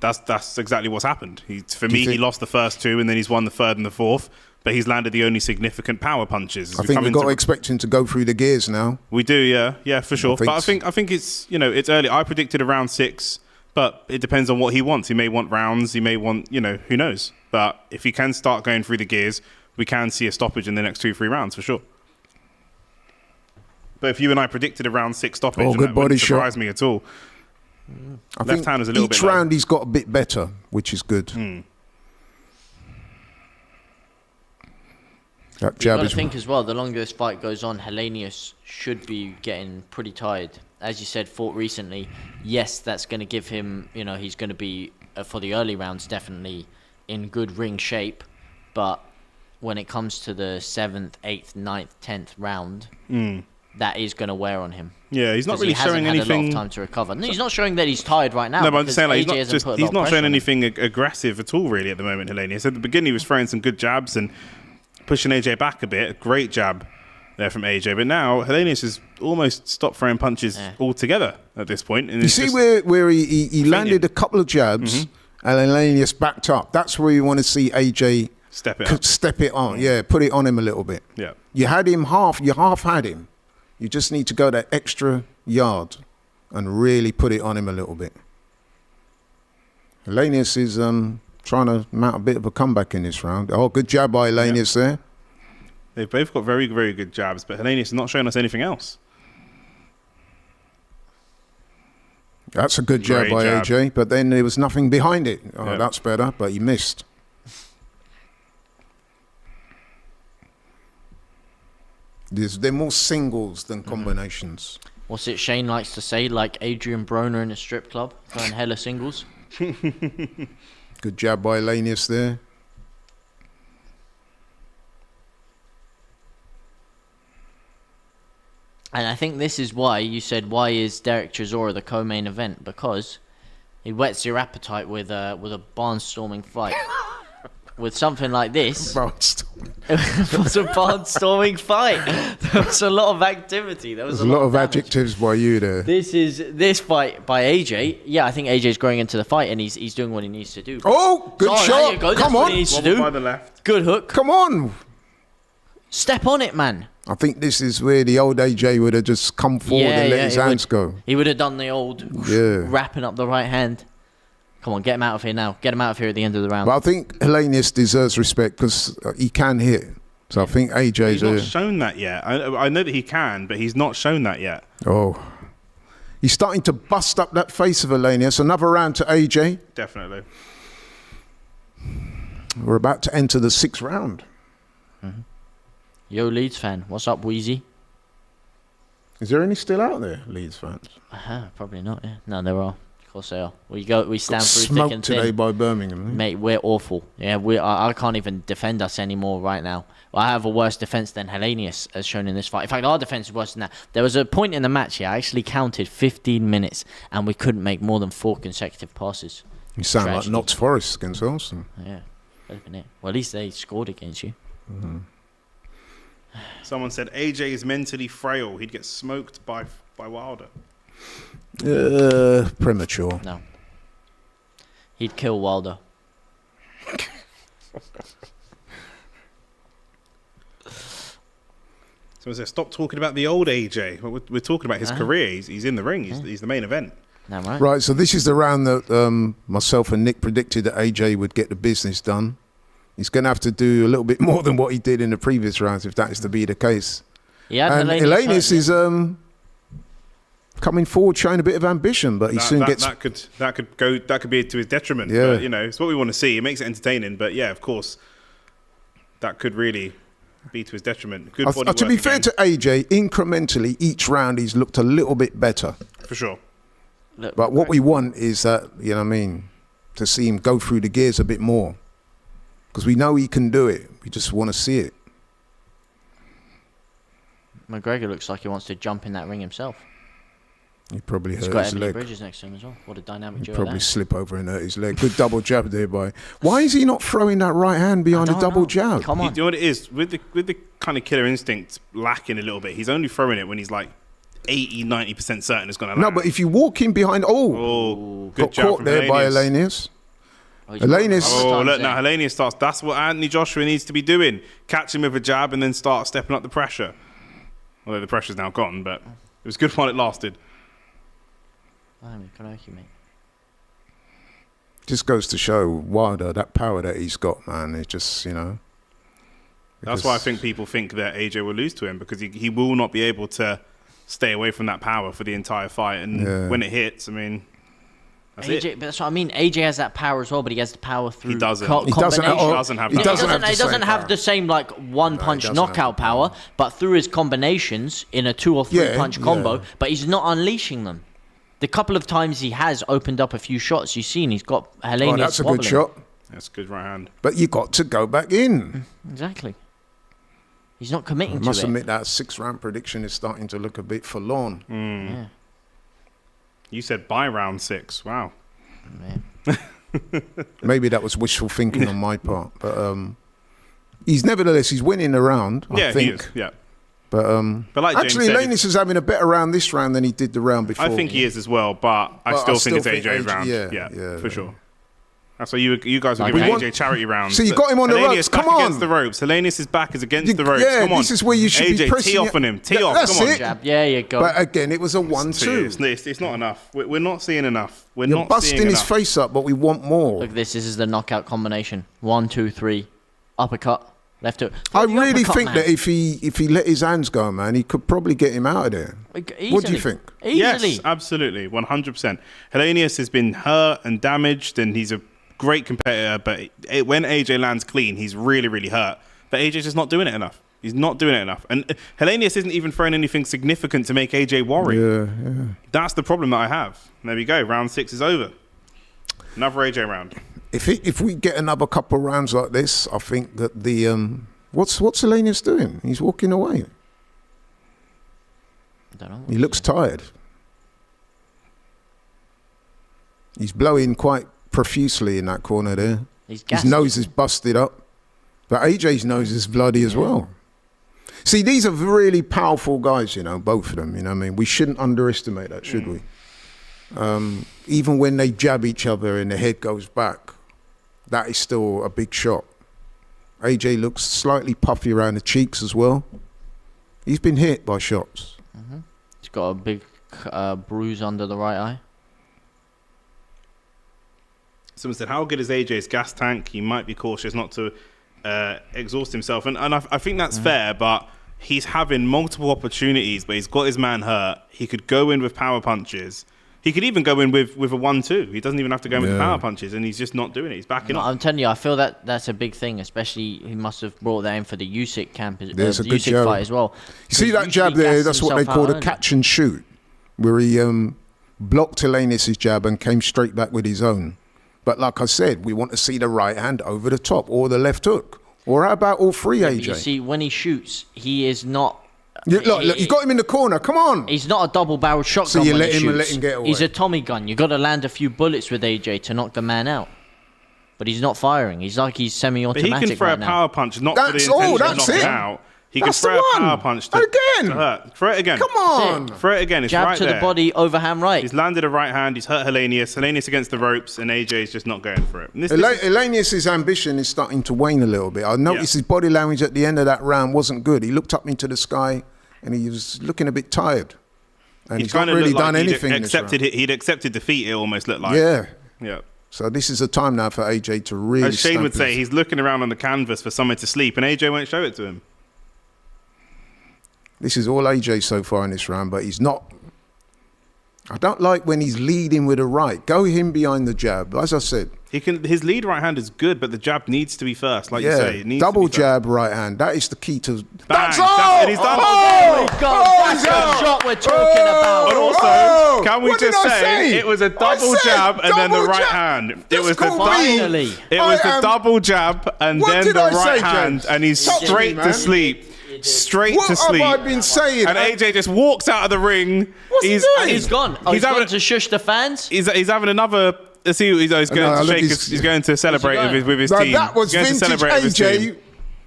that's exactly what's happened. For me, he lost the first 2 and then he's won the 3rd and the 4th, but he's landed the only significant power punches. I think we've got to expect him to go through the gears now. We do, yeah, for sure. But I think it's, you know, it's early. I predicted a round 6, but it depends on what he wants. He may want rounds. He may want, you know, who knows? But if he can start going through the gears, we can see a stoppage in the next 2-3 rounds for sure. But if you and I predicted a round 6 stoppage, good that body wouldn't shot. surprise me at all. I Left think hand is a little bit each low. round he's got a bit better, which is good. That jab I is. think as well, the longer this fight goes on, Helenius should be getting pretty tired. As you said, fought recently. Yes, that's going to give him, you know, he's going to be, for the early rounds, definitely in good ring shape. But when it comes to the 7th, 8th, 9th, 10th round, that is going to wear on him. Yeah, he's not really showing anything. He hasn't had a lot of time to recover. No, he's not showing that he's tired right now. No, but I'm just saying, like, he's not showing anything. anything aggressive at all, really, at the moment, Helenius. At the beginning, he was throwing some good jabs and pushing AJ back a bit. A great jab there from AJ. But now, Helenius has almost stopped throwing punches altogether at this point. And you see where he landed a couple of jabs and Helenius backed up. That's where you want to see AJ step it on. Put it on him a little bit. Yeah. You had him you half had him. You just need to go that extra yard and really put it on him a little bit. Helenius is trying to mount a bit of a comeback in this round. Oh, good jab by Helenius there. They've both got very, very good jabs, but Helenius is not showing us anything else. That's a good jab by AJ, but then there was nothing behind it. Oh, that's better, but he missed. They're more singles than combinations. What's it Shane likes to say? Like Adrian Broner in a strip club, throwing hella singles. Good jab by Helenius there. And I think this is why you said, why is Derek Chisora the co-main event? Because he whets your appetite with a barnstorming fight. With something like this, it was a barnstorming fight. There was a lot of activity. There was a lot of adjectives by you there. This fight by AJ. Yeah, I think AJ's growing into the fight and he's doing what he needs to do. Oh, good shot! Come on, what he needs to do. By the left. Good hook. Come on, step on it, man. I think this is where the old AJ would have just come forward and let his hands go. He would have done the old wrapping up the right hand. Come on, get him out of here now. Get him out of here at the end of the round. But I think Helenius deserves respect because he can hit. So I think AJ's... He's not shown that yet. I know that he can, but he's not shown that yet. Oh. He's starting to bust up that face of Helenius. Another round to AJ. Definitely. We're about to enter the 6th round. Mm-hmm. Yo, Leeds fan. What's up, Wheezy? Is there any still out there, Leeds fans? Probably not, yeah. No, there are. Of course they are. We stand through thick and thin. Today by Birmingham. Mate, we're awful. Yeah, I can't even defend us anymore right now. I have a worse defence than Helenius, as shown in this fight. In fact, our defence is worse than that. There was a point in the match here, I actually counted 15 minutes, and we couldn't make more than 4 consecutive passes. You sound like Notts Forest against Arsenal. Yeah, isn't it? Well, at least they scored against you. Mm-hmm. Someone said AJ is mentally frail. He'd get smoked by Wilder. Premature. No. He'd kill Wilder. Someone said, stop talking about the old AJ. We're talking about his career. He's in the ring. He's the main event. No, right. Right, so this is the round that myself and Nick predicted that AJ would get the business done. He's going to have to do a little bit more than what he did in the previous rounds, if that is to be the case. Yeah, and Helenius is coming forward, showing a bit of ambition, but he soon gets. That could be to his detriment. Yeah. But, you know, it's what we want to see. It makes it entertaining, but yeah, of course, that could really be to his detriment. Good body to work be fair again. to AJ, incrementally each round he's looked a little bit better. For sure. Look, But what we want is that, you know what I mean, to see him go through the gears a bit more. Because we know he can do it. We just want to see it. McGregor looks like he wants to jump in that ring himself. He probably He's hurt got his Emily leg. Bridges next to him as well. What a dynamic duo Probably that. slip over and hurt his leg. Good double jab there by. Why is he not throwing that right hand behind the double jab? Come You on. know what it is? With the kind of killer instinct lacking a little bit, he's only throwing it when he's like 80, 90% certain it's going to land. No, but if you walk in behind, Oh, good got job caught from there by Helenius. Helenius. Oh, he's Helenius- got a Oh, couple of look, times now there. Helenius starts. That's what Anthony Joshua needs to be doing. Catch him with a jab and then start stepping up the pressure. Although the pressure's now gone, but it was good while it lasted. Mate. Just goes to show Wilder, that power that he's got, man. It's just, you know. That's why I think people think that AJ will lose to him, because he will not be able to stay away from that power for the entire fight. And when it hits, I mean, that's AJ, it. but that's what I mean. AJ has that power as well, but he has the power through He doesn't. He doesn't combination. have He that. doesn't have the He doesn't same have power. the same like one-punch doesn't have knockout the power, but through his combinations in a 2 or 3 Yeah, punch combo. yeah. But he's not unleashing them. The couple of times he has opened up a few shots, you've seen he's got Helenius. Oh, that's a wobbling. good shot. That's a good right hand. But you got to go back in. Exactly. He's not committing I to must it. admit that 6-round prediction is starting to look a bit forlorn. Yeah. You said by round 6. Wow. Man. Maybe that was wishful thinking on my part. But he's winning the round, I Yeah, think. he is. Yeah. But like James actually, said, Helenius is having a better round this round than he did the round before. I think he is as well, but I But still I think still it's think AJ's round. yeah, For sure. That's why you guys were Like giving we AJ want- charity rounds. So you but got him on the Helenius ropes, back come on. against the ropes. Helenius' back is against the ropes. Yeah, Come on. this is where you should AJ, be pressing tee off it. on him. Tee Yeah, off. that's Come on. it. Jab. Yeah, you go. But again, it was a 1-2. It's not enough. We're not seeing enough. We're You're not busting seeing his enough. face up, but we want more. Look, this is the knockout combination. 1, 2, 3, uppercut, left hook. I The really uppercut, think man. that if he let his hands go, man, he could probably get him out of there. What do you Easily. think? Easily. Yes, absolutely, 100%. Helenius has been hurt and damaged, and he's a great competitor. But when AJ lands clean, he's really, really hurt. But AJ's just not doing it enough. He's not doing it enough. And Helenius isn't even throwing anything significant to make AJ worry. Yeah. That's the problem that I have. There we go. Round 6 is over. Another AJ round. If we get another couple of rounds like this, I think that the what's Helenius doing? He's walking away. I don't know. He looks tired. He's blowing quite profusely in that corner there. He's His gassed. nose is busted up. But AJ's nose is bloody as well. See, these are really powerful guys, you know, both of them. You know what I mean? We shouldn't underestimate that, should we? Even when they jab each other and the head goes back, that is still a big shot. AJ looks slightly puffy around the cheeks as well. He's been hit by shots. He's got a big bruise under the right eye. Someone said, how good is AJ's gas tank? He might be cautious not to exhaust himself. And I think that's fair, but he's having multiple opportunities, but he's got his man hurt. He could go in with power punches. He could even go in with a 1-2. He doesn't even have to go in with power punches, and he's just not doing it. He's backing No, off. I'm telling you, I feel that that's a big thing, especially he must have brought that in for the Usyk camp, There's a the good Usyk jab. fight as well. You see Because that jab Usyk there? gassed That's what they himself call out a early. catch and shoot, where he blocked Helenius' jab and came straight back with his own. But like I said, we want to see the right hand over the top or the left hook. Or how about all three, But AJ? you see, when he shoots, he is not. Look, you got him in the corner. Come on. He's not a double-barreled shotgun. So you when let he him shoots. get away. He's a Tommy gun. You got to land a few bullets with AJ to knock the man out. But he's not firing. He's like he's But semi-automatic he can throw right a now. power punch, not for the That's intention all, of that's knocking it. out. He That's can the throw a one. power punch to Again. hurt. Throw it again. Come on. Throw it again. It's Jab right to there. the body, overhand right. He's landed a right hand. He's hurt Helenius. Helenius against the ropes, and AJ's just not going for it. And this is- Helenius' ambition is starting to wane a little bit. I noticed his body language at the end of that round wasn't good. He looked up into the sky and he was looking a bit tired. And he's kind not of really looked like done anything in this round. he'd accepted defeat, it almost looked like. Yeah. So this is the time now for AJ to really As Shane would stamp say, he's looking around on the canvas for somewhere to sleep, and AJ won't show it to him. This is all AJ so far in this round, but he's not. I don't like when he's leading with a right. Go him behind the jab. As I said. His lead right hand is good, but the jab needs to be first, like you say. It needs double to be jab right hand. That is the key to. Bang. That's all. And he's done. Oh my God, that's the shot we're talking about. But also, can we What did just I say it was a double jab and then the double right jab. hand? It Just was the call me. Finally. double jab and What then did the I right say, hand, James? and he's Talk to me, straight to man. sleep. Straight What to sleep. have I been saying? And AJ just walks out of the ring. What's he doing? He's gone. Oh, he's gone to shush the fans? He's having another. Let's see, he's going No, to look, shake. He's going to celebrate with his Now, team. that was He's going to vintage celebrate with his AJ. team.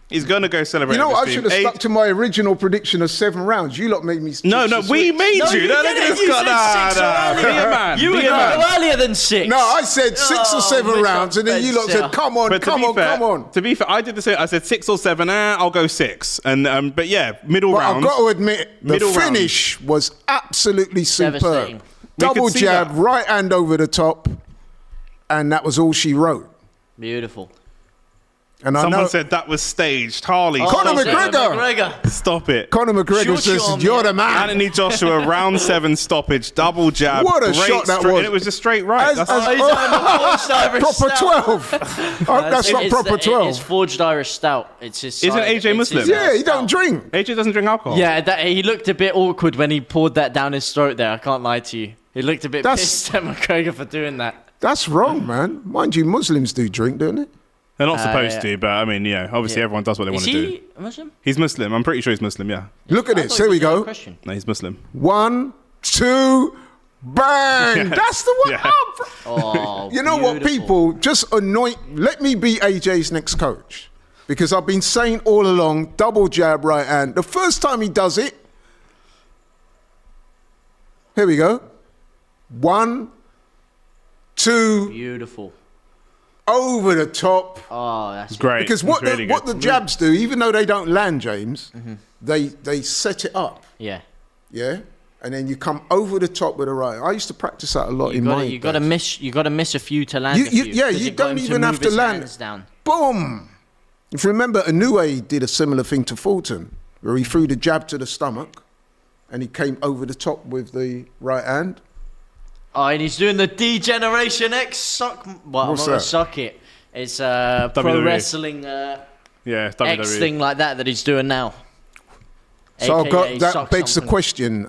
He's going to go celebrate. You know with what? I his should team. have stuck to my original prediction of 7 rounds. You lot made me. No, we made No, you. you No, look didn't. at this You guy. said 6 Nah, be a man. You were Be a man. going earlier than 6. No, I said 6 or 7 which rounds, and then you lot Spencer? said, "Come on, But come on." To be fair, I did the same. I said 6 or 7. I'll go 6. And but yeah, middle But rounds. I've got to admit, the Middle finish was absolutely superb. Devastating. Double could see jab, that. right hand over the top, and that was all she wrote. Beautiful. And I Someone know said that was staged. Harley, Conor stop it. McGregor. Stop it. Conor McGregor Shut says, your "You're the man. man." Anthony Joshua, round 7 stoppage, double jab. What a great shot that straight- was. And it was a straight right. As- That's as- He's having a forged Irish Proper stout. 12. I hope that's not It's proper the- 12. It's forged Irish stout. It's his Isn't side. AJ It's his, Muslim? Yeah, he stout. don't drink. AJ doesn't drink alcohol. Yeah, he looked a bit awkward when he poured that down his throat there. I can't lie to you. He looked a bit pissed at McGregor for doing that. That's wrong, man. Mind you, Muslims do drink, don't they? They're not supposed yeah. to, but I mean, obviously everyone does what they want Is to do. he a Muslim? He's Muslim. I'm pretty sure he's Muslim, yeah. Look at I this. thought Here he we was a go. Christian. No, he's Muslim. 1, 2, bang. Yeah. That's the one. Yeah. Oh, You know what, beautiful. people? Just anoint. Let me be AJ's next coach. Because I've been saying all along, double jab, right hand. The first time he does it, here we go. 1, 2, Beautiful. over the top. Oh, that's Great. Because what That's really what good. the jabs do, even though they don't land, James, they set it up. yeah. Yeah, and then you come over the top with a right. I used to practice that a lot in my. You got to miss. You got to miss a few to land. You- a few, you- yeah, 'cause you it got don't him even have move to his land. hands down. Boom! If you remember, Inoue did a similar thing to Fulton, where he threw the jab to the stomach, and he came over the top with the right hand. Oh, and he's doing the Degeneration X suck. Well, What's I'm not gonna that? suck it. It's pro WWE. wrestling Yeah, it's WWE. X thing like that he's doing now. So I've got, AKA that suck begs the something. question: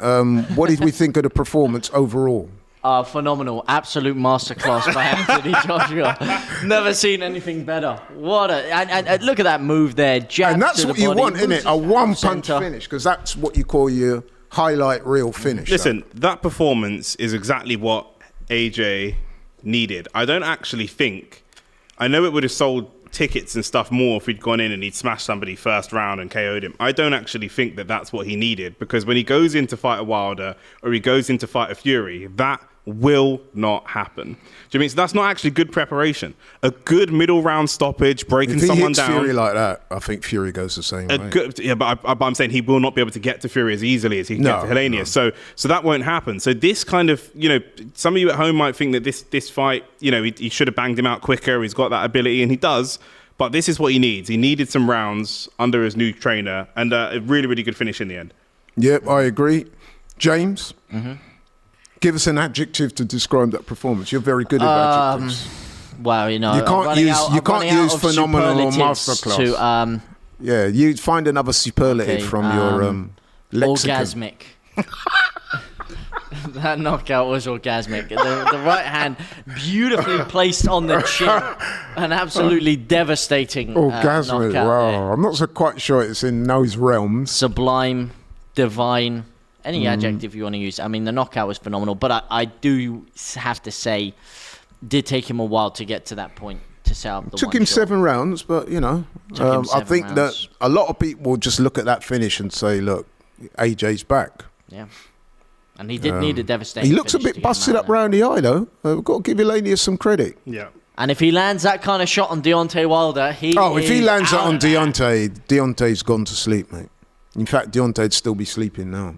what did we think of the performance overall? Phenomenal, absolute masterclass by Anthony Joshua. Never seen anything better. What a and look at that move there, jab And that's to what the you body, want, isn't moves it? A his one-punch center. finish, because that's what you call your highlight reel finish. Listen, that performance is exactly what AJ needed. I don't actually think. I know it would have sold tickets and stuff more if he'd gone in and he'd smashed somebody first round and KO'd him. I don't actually think that that's what he needed, because when he goes in to fight a Wilder or he goes in to fight a Fury, that will not happen. Do you mean? So that's not actually good preparation. A good middle round stoppage, breaking If he someone hits down. Fury like that, I think Fury goes the same way. But I'm saying he will not be able to get to Fury as easily as he can No, get to Helenius. So that won't happen. So this kind of, some of you at home might think that this fight, he should have banged him out quicker. He's got that ability, and he does. But this is what he needs. He needed some rounds under his new trainer, and a really, really good finish in the end. Yep, I agree. James, give us an adjective to describe that performance. You're very good at adjectives. Wow, You can't use phenomenal or masterclass. To Yeah, you find another superlative Okay, from your lexicon. orgasmic. That knockout was orgasmic. The right hand beautifully placed on the chin. An absolutely devastating Orgasmic, knockout wow. there. I'm not so quite sure it's in those realms. Sublime, divine, any adjective you want to use. I mean, the knockout was phenomenal, but I do have to say, did take him a while to get to that point to set up the Took one him shot. 7 rounds, but, Took him I 7 think rounds. that a lot of people just look at that finish and say, look, AJ's back. Yeah. And he did need a devastating He looks a finish to bit get him busted out up there. round the eye, though. We've got to give Helenius some credit. Yeah. And if he lands that kind of shot on Deontay Wilder, If he lands that on Deontay's gone to sleep, mate. In fact, Deontay'd still be sleeping now.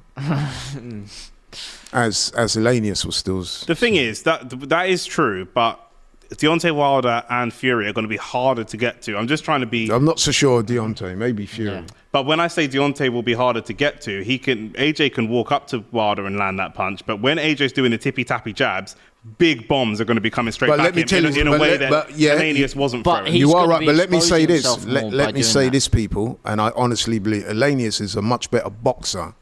as Helenius was still... The thing is, that is true, but Deontay Wilder and Fury are going to be harder to get to. I'm just trying to be... I'm not so sure Deontay, maybe Fury. Yeah. But when I say Deontay will be harder to get to, AJ can walk up to Wilder and land that punch, but when AJ's doing the tippy-tappy jabs, big bombs are going to be coming straight back in a way that Helenius wasn't throwing. You are right, but let me say this. Let me say this, people, and I honestly believe Helenius is a much better boxer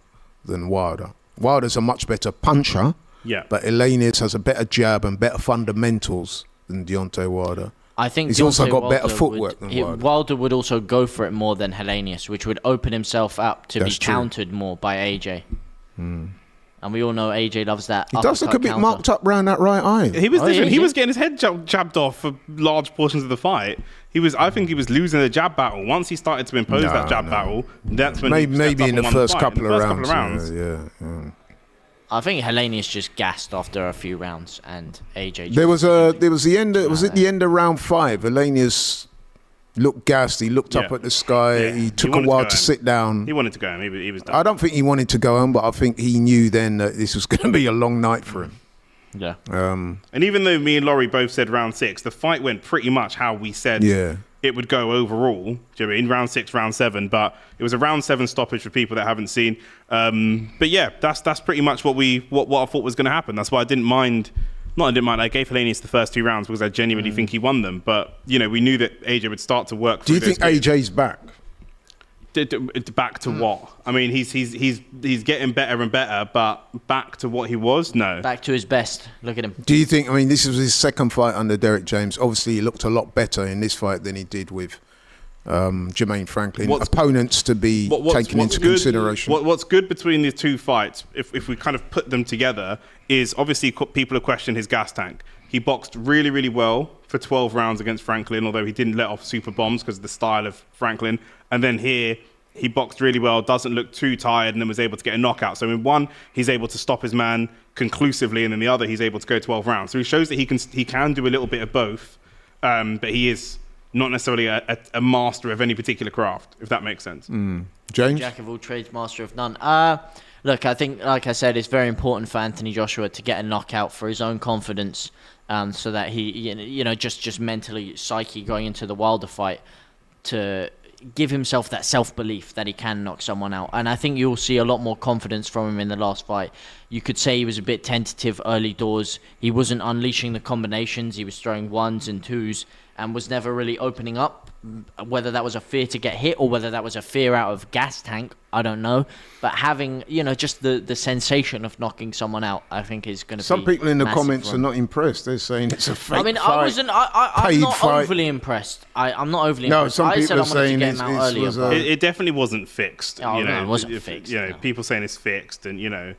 than Wilder. Wilder's a much better puncher, but Helenius has a better jab and better fundamentals than Deontay Wilder. I think he's Deontay also got Wilder better footwork than Wilder. Wilder would also go for it more than Helenius, which would open himself up to be countered more by AJ. And we all know AJ loves that. He does look a bit marked up round that right eye. He was he was getting his head jabbed off for large portions of the fight. I think he was losing the jab battle. Once he started to impose that jab battle, that's when maybe in the first couple of rounds. Yeah. I think Helenius just gassed after a few rounds, and AJ. There was the end. Was it the end of round 5? Helenius looked gassed. He looked up at the sky. Yeah. He took a while to sit down. He wanted to go home. He was done. I don't think he wanted to go home, but I think he knew then that this was going to be a long night for him. Yeah. And even though me and Laurie both said round 6, the fight went pretty much how we said it would go overall. In round 6, round 7, but it was a round 7 stoppage for people that haven't seen. But yeah, that's pretty much what I thought was going to happen. That's why I didn't mind. I gave Helenius the first 2 rounds because I genuinely think he won them. But we knew that AJ would start to work. Do you think AJ's back? Back to what? I mean, he's getting better and better, but back to what he was? No. Back to his best. Look at him. Do you think? I mean, this was his second fight under Derek James. Obviously, he looked a lot better in this fight than he did with Jermaine Franklin. Opponents to be taken into consideration. What's good between the 2 fights, if we kind of put them together, is obviously people have questioned his gas tank. He boxed really, really well for 12 rounds against Franklin, although he didn't let off super bombs because of the style of Franklin. And then here, he boxed really well, doesn't look too tired, and then was able to get a knockout. So in one, he's able to stop his man conclusively, and then the other, he's able to go 12 rounds. So he shows that he can do a little bit of both, but he is not necessarily a master of any particular craft, if that makes sense. James? Jack of all trades, master of none. Look, I think, like I said, it's very important for Anthony Joshua to get a knockout for his own confidence, so that he, just mentally, psyche going into the Wilder fight, to give himself that self-belief that he can knock someone out. And I think you'll see a lot more confidence from him in the last fight. You could say he was a bit tentative early doors. He wasn't unleashing the combinations. He was throwing 1s and 2s and was never really opening up. Whether that was a fear to get hit or whether that was a fear out of gas tank, I don't know. But having, just the sensation of knocking someone out, I think is going to be Some people in the comments are not impressed. They're saying it's a fake fight. I'm not overly impressed. I'm not overly impressed. Some people are saying it definitely wasn't fixed. Oh, no, it wasn't fixed. People saying it's fixed, and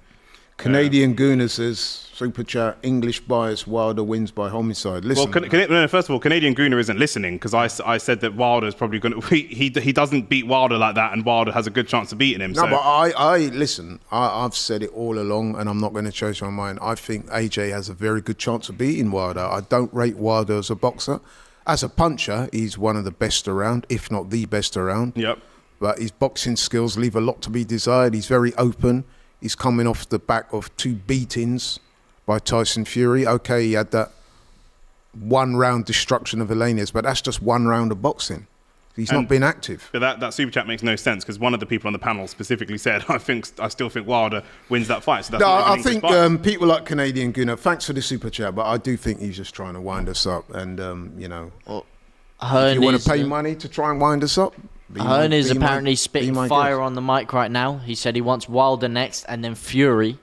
Canadian Gooner says, super chat, English bias, Wilder wins by homicide. Listen. Well, first of all, Canadian Gooner isn't listening because I said that Wilder's probably going to... He doesn't beat Wilder like that, and Wilder has a good chance of beating him. No, but listen, I've said it all along, and I'm not going to change my mind. I think AJ has a very good chance of beating Wilder. I don't rate Wilder as a boxer. As a puncher, he's one of the best around, if not the best around. Yep. But his boxing skills leave a lot to be desired. He's very open. He's coming off the back of 2 beatings by Tyson Fury. Okay, he had that 1-round destruction of Helenius, but that's just 1 round of boxing. He's not been active. But that super chat makes no sense because one of the people on the panel specifically said, I still think Wilder wins that fight. So that's I think people like Canadian Gunnar, thanks for the super chat, but I do think he's just trying to wind us up. And, if you want to pay money to try and wind us up, Hearn is apparently spitting fire on the mic right now. He said he wants Wilder next and then Fury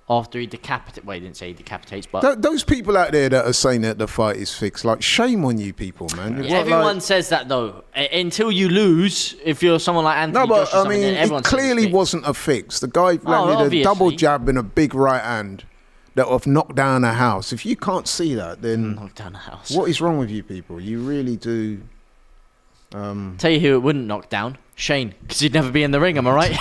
after he decapitates. Well, he didn't say he decapitates, but... Those people out there that are saying that the fight is fixed, shame on you people, man. Yeah, everyone says that, though. Until you lose, if you're someone like Anthony Joshua or something, it clearly wasn't a fix. The guy landed a double jab and a big right hand that have knocked down a house. If you can't see that, then... Knocked down a house. What is wrong with you people? You really do... Tell you who it wouldn't knock down, Shane, because he'd never be in the ring. Am I right?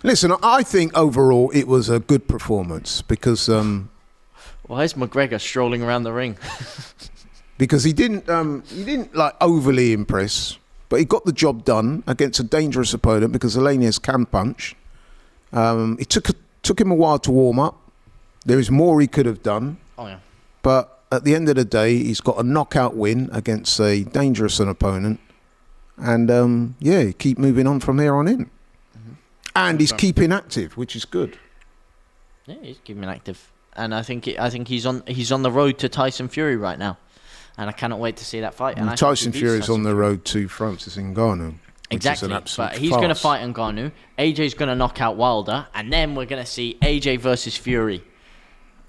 Listen, I think overall it was a good performance because. Why is McGregor strolling around the ring? Because he didn't overly impress. But he got the job done against a dangerous opponent because Helenius can punch. It took him a while to warm up. There is more he could have done. Oh, yeah. But at the end of the day, he's got a knockout win against a dangerous opponent. And, keep moving on from here on in. Mm-hmm. And he's keeping active, which is good. Yeah, he's keeping active. And I think he's on the road to Tyson Fury right now. And I cannot wait to see that fight. And Tyson Fury's on the road to Francis Ngannou. Exactly, but he's going to fight Ngannou. AJ's going to knock out Wilder, and then we're going to see AJ versus Fury.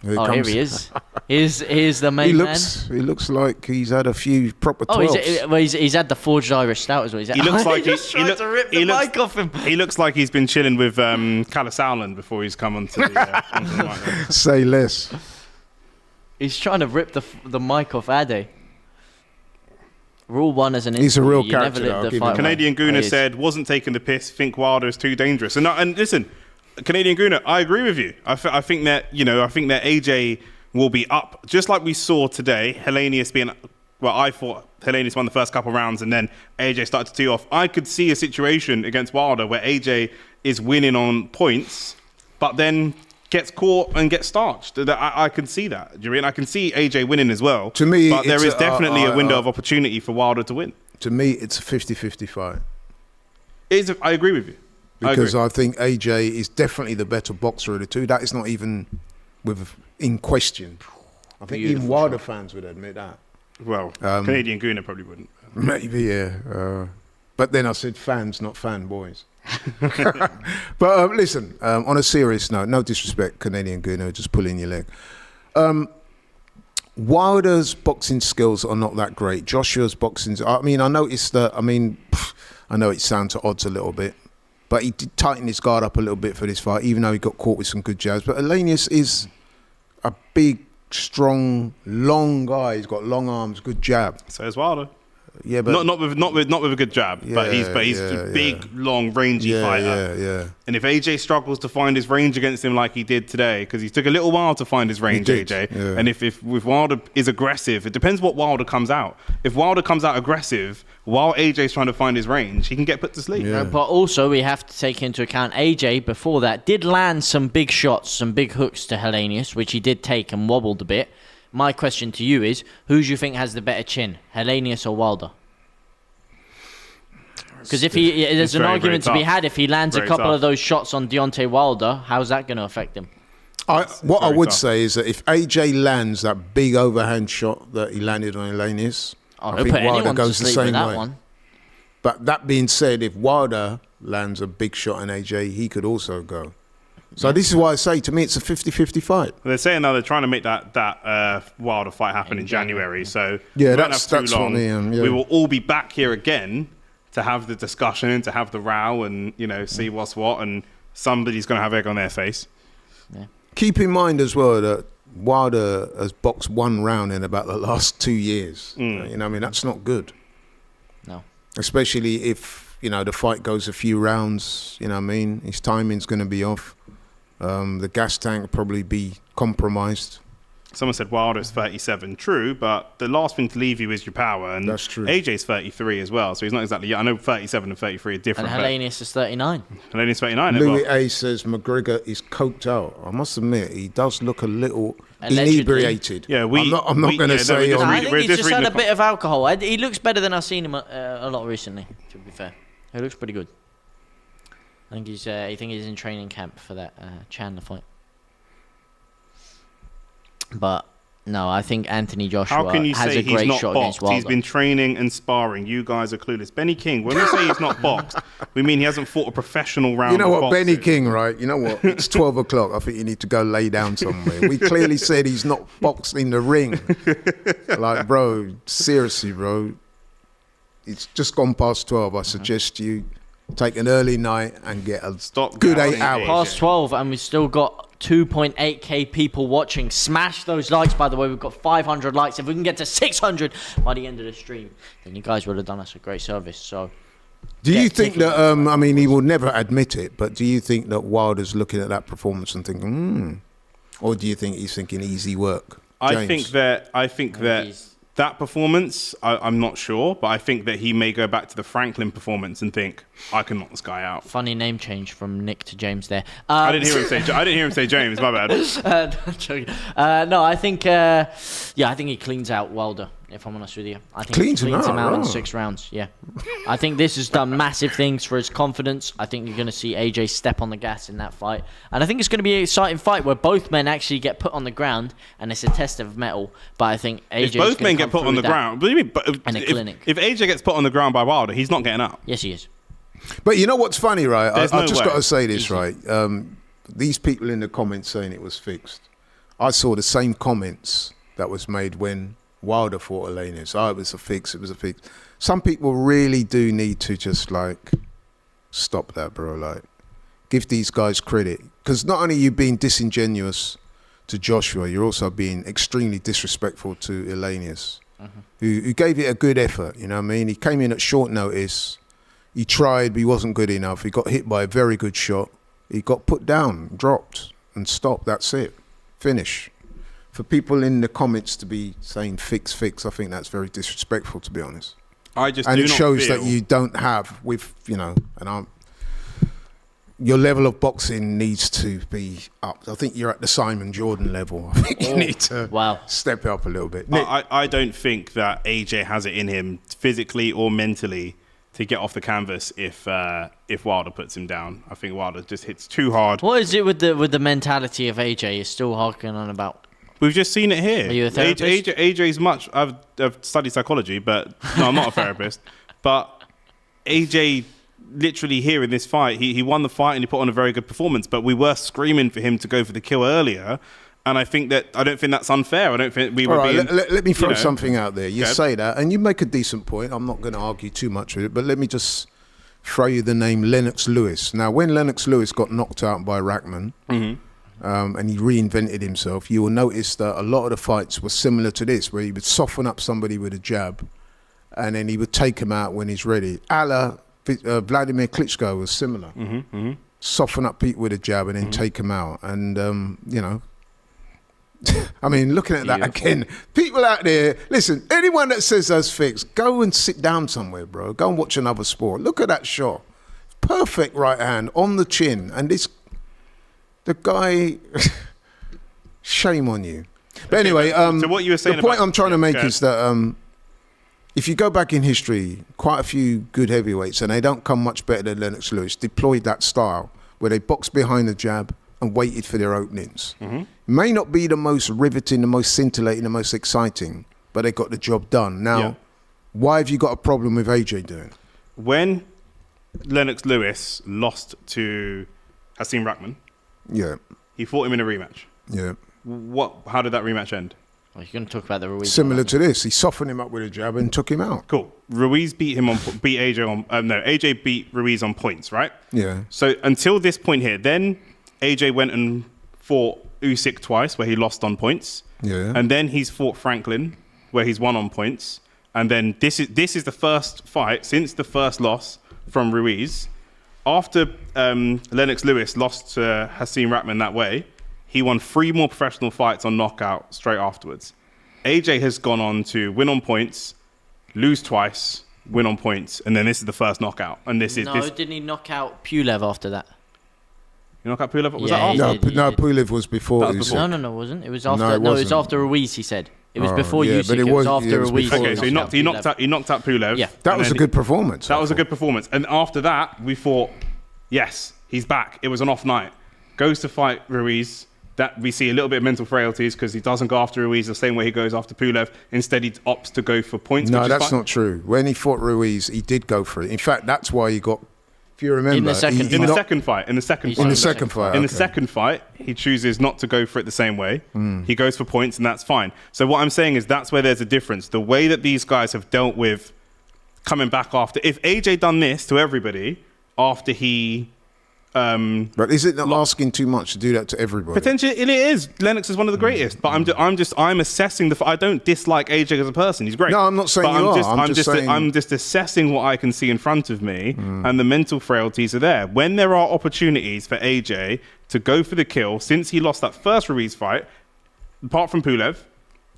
Here he is. Here's the main man. He looks like he's had a few proper 12s. He's had the forged Irish stout as well. He looks like to rip the mic off him. He looks like he's been chilling with Callum Sowland before he's come onto the mic. Say less. He's trying to rip the mic off Ade. Rule 1 as an he's a real character. Canadian Gooner said, wasn't taking the piss, think Wilder is too dangerous. And listen, Canadian Gooner, I agree with you. I think that AJ will be up, just like we saw today, Helenius being, I thought Helenius won the first couple rounds and then AJ started to tee off. I could see a situation against Wilder where AJ is winning on points, but then gets caught and gets starched. I can see that. Do you mean? I can see AJ winning as well. To me, but there is definitely a window of opportunity for Wilder to win. To me, it's a 50-50 fight. I agree with you. Because I think AJ is definitely the better boxer of the two. That is not even in question. I think even Wilder fans would admit that. Well, Canadian Gooner probably wouldn't. Maybe, yeah. But then I said fans, not fanboys. But listen, on a serious note, no disrespect, Canadian Gooner, just pulling your leg. Wilder's boxing skills are not that great. Joshua's boxing, I noticed that, I know it sounds at odds a little bit, but he did tighten his guard up a little bit for this fight, even though he got caught with some good jabs. But Helenius is a big, strong, long guy. He's got long arms, good jab. So is Wilder. Yeah, but not with a good jab, but he's a big, long, rangy fighter. Yeah. And if AJ struggles to find his range against him like he did today, because he took a little while to find his range, AJ. Yeah. And if Wilder is aggressive, it depends what Wilder comes out. If Wilder comes out aggressive while AJ's trying to find his range, he can get put to sleep. Yeah. But also we have to take into account AJ before that did land some big shots, some big hooks to Helenius, which he did take and wobbled a bit. My question to you is, who do you think has the better chin, Helenius or Wilder? Because there's an argument to be had if he lands a couple of those shots on Deontay Wilder, how's that going to affect him? What I would say is that if AJ lands that big overhand shot that he landed on Helenius, I think Wilder goes the same way. One. But that being said, if Wilder lands a big shot on AJ, he could also go. So this is why I say, to me, it's a 50-50 fight. They're saying now they're trying to make that Wilder fight happen in January. So that's long. For me. We will all be back here again to have the discussion, to have the row, and see what's what, and somebody's going to have egg on their face. Yeah. Keep in mind as well that Wilder has boxed one round in about the last 2 years. That's not good. No. Especially if the fight goes a few rounds. His timing's going to be off. The gas tank will probably be compromised. Someone said Wilder's 37. True, but the last thing to leave you is your power. And that's true. AJ's 33 as well, so he's not exactly... I know 37 and 33 are different. And Helenius is 39. Helenius 39 Louis as well. A says McGregor is coked out. I must admit, he does look a little inebriated. Yeah, I'm not going to say... I think he's just had a bit of alcohol. He looks better than I've seen him a lot recently, to be fair. He looks pretty good. I think he's in training camp for that Chandler fight. But no, I think Anthony Joshua has a great shot against Wilder. He's been training and sparring. You guys are clueless. Benny King, when we say he's not boxed, we mean he hasn't fought a proftional round. You know what, boxing. Benny King, right? You know what? It's 12 o'clock. I think you need to go lay down somewhere. We clearly said he's not boxed in the ring. Like, bro, seriously, bro. It's just gone past 12. I suggest you take an early night and get a good 8 hours. Past 12 and we've still got 2.8k people watching. Smash those likes, by the way. We've got 500 likes. If we can get to 600 by the end of the stream, then you guys would have done us a great service. So do you think that he will never admit it, but do you think that Wilder's looking at that performance and thinking or do you think he's thinking easy work? I think that That performance, I'm not sure, but I think that he may go back to the Franklin performance and think, I can knock this guy out. Funny name change from Nick to James there. I didn't hear him say James. My bad. No, I think I think he cleans out Wilder. If I'm honest with you, I think Cleans he cleans him out in right. 6 rounds. Yeah, I think this has done massive things for his confidence. I think you're going to see AJ step on the gas in that fight, and I think it's going to be an exciting fight where both men actually get put on the ground, and it's a test of metal. But I think AJ. If both men get put on the ground, what do you mean? If AJ gets put on the ground by Wilder, he's not getting up. Yes, he is. But you know what's funny, right? I just got to say this, Easy. right? These people in the comments saying it was fixed. I saw the same comments that was made when Wilder fought Helenius. Oh, it was a fix. It was a fix. Some people really do need to just like stop that, bro. Like, give these guys credit, because not only are you being disingenuous to Joshua, you're also being extremely disrespectful to Helenius, who gave it a good effort. You know what I mean? He came in at short notice. He tried, but he wasn't good enough. He got hit by a very good shot. He got put down, dropped, and stopped. That's it. Finish. For people in the comments to be saying fix, I think that's very disrespectful, to be honest. And it shows that you don't have, with, you know, your level of boxing needs to be up. I think you're at the Simon Jordan level. I think you need to step it up a little bit. I don't think that AJ has it in him physically or mentally to get off the canvas if Wilder puts him down. I think Wilder just hits too hard. What is it with the mentality of AJ? You're still harking on about. We've just seen it here. Are you a therapist? AJ's much. I've studied psychology, but no, I'm not a therapist. But AJ, literally here in this fight, he won the fight and he put on a very good performance. But we were screaming for him to go for the kill earlier, and I don't think that's unfair. I don't think we were. Let me throw something out there. You say that, and you make a decent point. I'm not going to argue too much with it, but let me just throw you the name Lennox Lewis. Now, when Lennox Lewis got knocked out by Rackman. And he reinvented himself, you will notice that a lot of the fights were similar to this, where he would soften up somebody with a jab and then he would take him out when he's ready. Vladimir Klitschko was similar. Soften up people with a jab and then take him out. And, you know, I mean, looking at that again, people out there, listen, anyone that says that's fixed, go and sit down somewhere, bro. Go and watch another sport. Look at that shot. Perfect right hand on the chin. And the guy, shame on you. But anyway, so what you were saying the point I'm trying to make is that if you go back in history, quite a few good heavyweights, and they don't come much better than Lennox Lewis, deployed that style where they boxed behind the jab and waited for their openings. May not be the most riveting, the most scintillating, the most exciting, but they got the job done. Now, why have you got a problem with AJ doing? When Lennox Lewis lost to Hasim Rahman, he fought him in a rematch. How did that rematch end? Well, you're going to talk about the Ruiz. Similar to this. He softened him up with a jab and took him out. Cool. Ruiz beat AJ on... AJ beat Ruiz on points, right? Yeah. So until this point here, then AJ went and fought Usyk twice, where he lost on points. Yeah. And then he's fought Franklin, where he's won on points. And then this is the first fight since the first loss from Ruiz. After Lennox Lewis lost to Hasim Rahman that way, he won 3 more professional fights on knockout straight afterwards. AJ has gone on to win on points, lose twice, win on points, and then this is the first knockout. And didn't he knock out Pulev after that? You knock out Pulev? Was Yeah, that after? Pulev was before. That was before. No, it wasn't. It was after. It was after Ruiz. He said it was before Usyk. But it was after Ruiz. Okay, so he knocked out Pulev. Yeah, that was a good performance. That was a good performance. And after that, we thought, yes, he's back. It was an off night. Goes to fight Ruiz. That we see a little bit of mental frailties because he doesn't go after Ruiz the same way he goes after Pulev. Instead, he opts to go for points. No, that's not true. When he fought Ruiz, he did go for it. In fact, that's why he got. If you remember, in the second fight, he chooses not to go for it the same way. He goes for points, and that's fine. So what I'm saying is that's where there's a difference. The way that these guys have dealt with coming back after. If AJ done this to everybody after he. But is it not asking too much to do that to everybody? Potentially, it is. Lennox is one of the greatest, but I'm assessing I don't dislike AJ as a person. He's great. No, I'm not saying I'm just assessing what I can see in front of me, and the mental frailties are there. When there are opportunities for AJ to go for the kill, since he lost that first Ruiz fight, apart from Pulev,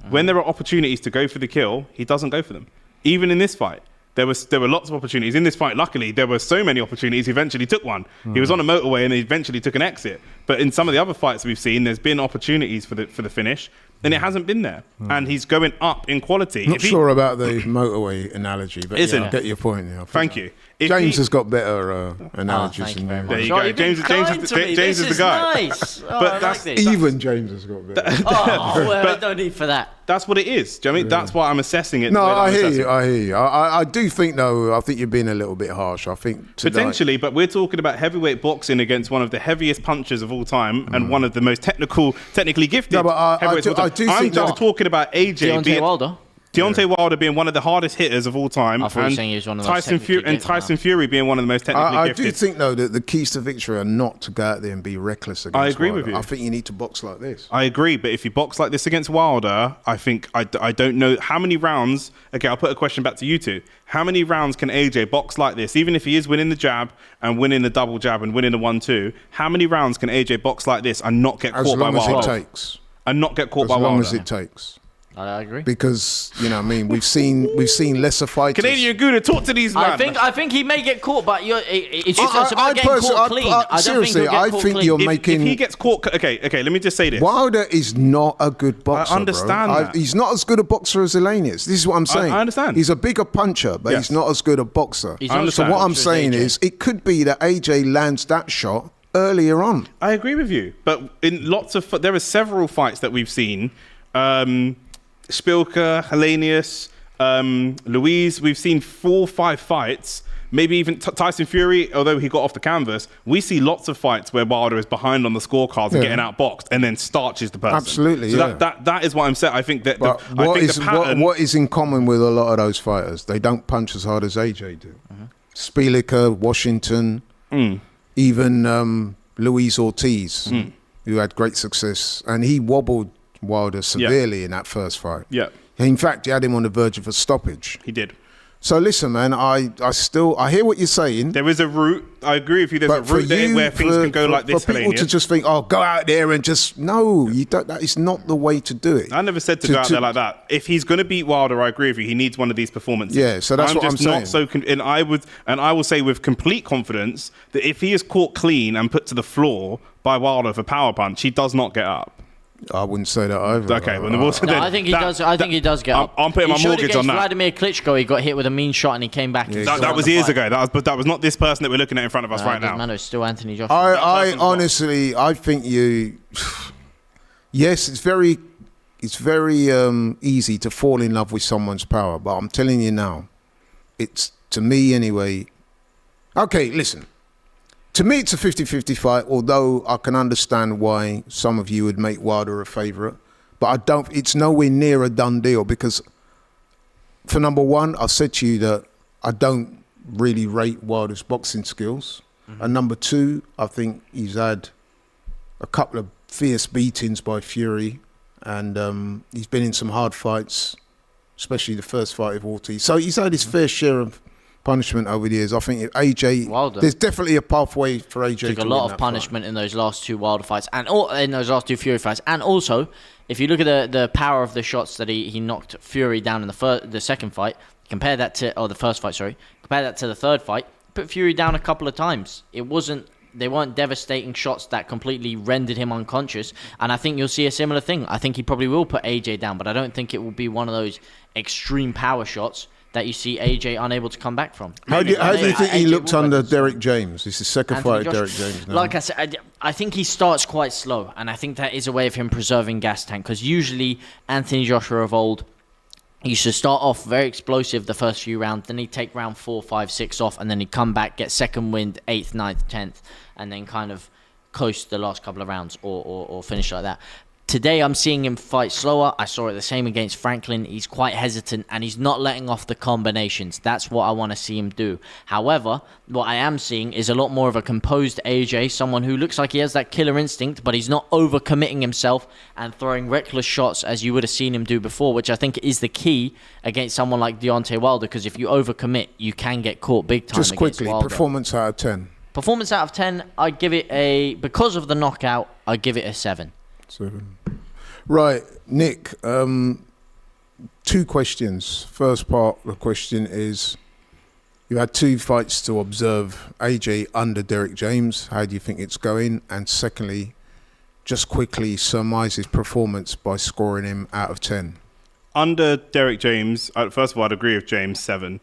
When there are opportunities to go for the kill, he doesn't go for them. Even in this fight, there were lots of opportunities. In this fight, luckily, there were so many opportunities, he eventually took one. He was on a motorway and he eventually took an exit. But in some of the other fights we've seen, there's been opportunities for the finish, and it hasn't been there. And he's going up in quality. Not sure about the motorway analogy, but Isn't I get your point. Yeah, Thank you. James has got better analogies than you. There you go. James is the guy. Nice. But that's even James has got better. Well, no need for that. That's what it is. Do you know what I mean? That's why I'm assessing it. No, I hear you. I do think, though, I think you're being a little bit harsh. I think potentially, but we're talking about heavyweight boxing against one of the heaviest punchers of all time and one of the most technically gifted. No, but heavyweights of all time. I'm just talking about AJ. Deontay Wilder being one of the hardest hitters of all time, I thought you were saying he was one of the most Tyson Fury being one of the most technically gifted. I do think, though, that the keys to victory are not to go out there and be reckless against Wilder. I agree with you. I think you need to box like this. I agree, but if you box like this against Wilder, I think I don't know how many rounds. Okay, I'll put a question back to you two. How many rounds can AJ box like this, even if he is winning the jab and winning the double jab and winning the 1-2? How many rounds can AJ box like this and not get caught by Wilder? As long as it takes. And not get caught by Wilder. As long as it takes. I agree. Because, you know what I mean, we've seen lesser fighters. Canadian Gouda, talk to these men. I think he may get caught, but it's just about getting caught clean. Seriously, I think you're making... If he gets caught... Okay, let me just say this. Wilder is not a good boxer, I understand that. He's not as good a boxer as Helenius. This is what I'm saying. I understand. He's a bigger puncher, but he's not as good a boxer. So what I'm saying is, it could be that AJ lands that shot earlier on. I agree with you. But in there are several fights that we've seen... Spilka, Helenius, Louise. We've seen 4 or 5 fights. Maybe even Tyson Fury, although he got off the canvas. We see lots of fights where Wilder is behind on the scorecards and getting outboxed and then starches the person. Absolutely, so that is what I'm saying. I think that what is in common with a lot of those fighters? They don't punch as hard as AJ do. Spilka, Washington, even Luis Ortiz, who had great success, and he wobbled Wilder severely in that first fight. Yeah. In fact, he had him on the verge of a stoppage. He did. So listen, man, I hear what you're saying. There is a route. I agree with you. There's a route there where things can go like this. For people to just think, oh, go out there and just... No, you don't. That is not the way to do it. I never said to go out there like that. If he's going to beat Wilder, I agree with you. He needs one of these performances. Yeah, so that's what I'm saying. And I will say with complete confidence that if he is caught clean and put to the floor by Wilder for power punch, he does not get up. I wouldn't say that either. Okay, I think he does. I think he does get up. I'm putting my mortgage on that. Vladimir Klitschko, he got hit with a mean shot and he came back. Yeah, that was years ago. That was not this person that we're looking at in front of us right now. Man, it's still Anthony Joshua. I honestly, I think you. Yes, it's very easy to fall in love with someone's power, but I'm telling you now, it's, to me anyway. Okay, listen. To me, it's a 50-50 fight, although I can understand why some of you would make Wilder a favourite. But it's nowhere near a done deal because, for number one, I said to you that I don't really rate Wilder's boxing skills. And number two, I think he's had a couple of fierce beatings by Fury. And he's been in some hard fights, especially the first fight with Ortiz. So he's had his fair share of punishment over the years. I think if AJ, Wilder, there's definitely a pathway for AJ. Took a lot of punishment in those last 2 Wilder fights and in those last 2 Fury fights. And also, if you look at the power of the shots that he knocked Fury down in the second fight, compare that to the first fight. Compare that to the third fight. Put Fury down a couple of times. They weren't devastating shots that completely rendered him unconscious. And I think you'll see a similar thing. I think he probably will put AJ down, but I don't think it will be one of those extreme power shots that you see AJ unable to come back from. How do you think he looked under Derek James? This is the second fight of Derek James now. Like I said, I think he starts quite slow, and I think that is a way of him preserving gas tank, because usually Anthony Joshua of old used to start off very explosive the first few rounds, then he'd take round 4, 5, 6 off, and then he'd come back, get second wind, 8th, 9th, 10th, and then kind of coast the last couple of rounds or finish like that. Today, I'm seeing him fight slower. I saw it the same against Franklin. He's quite hesitant, and he's not letting off the combinations. That's what I want to see him do. However, what I am seeing is a lot more of a composed AJ, someone who looks like he has that killer instinct, but he's not overcommitting himself and throwing reckless shots as you would have seen him do before, which I think is the key against someone like Deontay Wilder, because if you overcommit, you can get caught big time. Just quickly, performance out of 10. Performance out of 10, I'd give it because of the knockout, I'd give it a 7. 7. Right, Nick, two questions. First part of the question is, you had 2 fights to observe AJ under Derek James. How do you think it's going? And secondly, just quickly surmise his performance by scoring him out of 10. Under Derek James, first of all, I'd agree with James 7.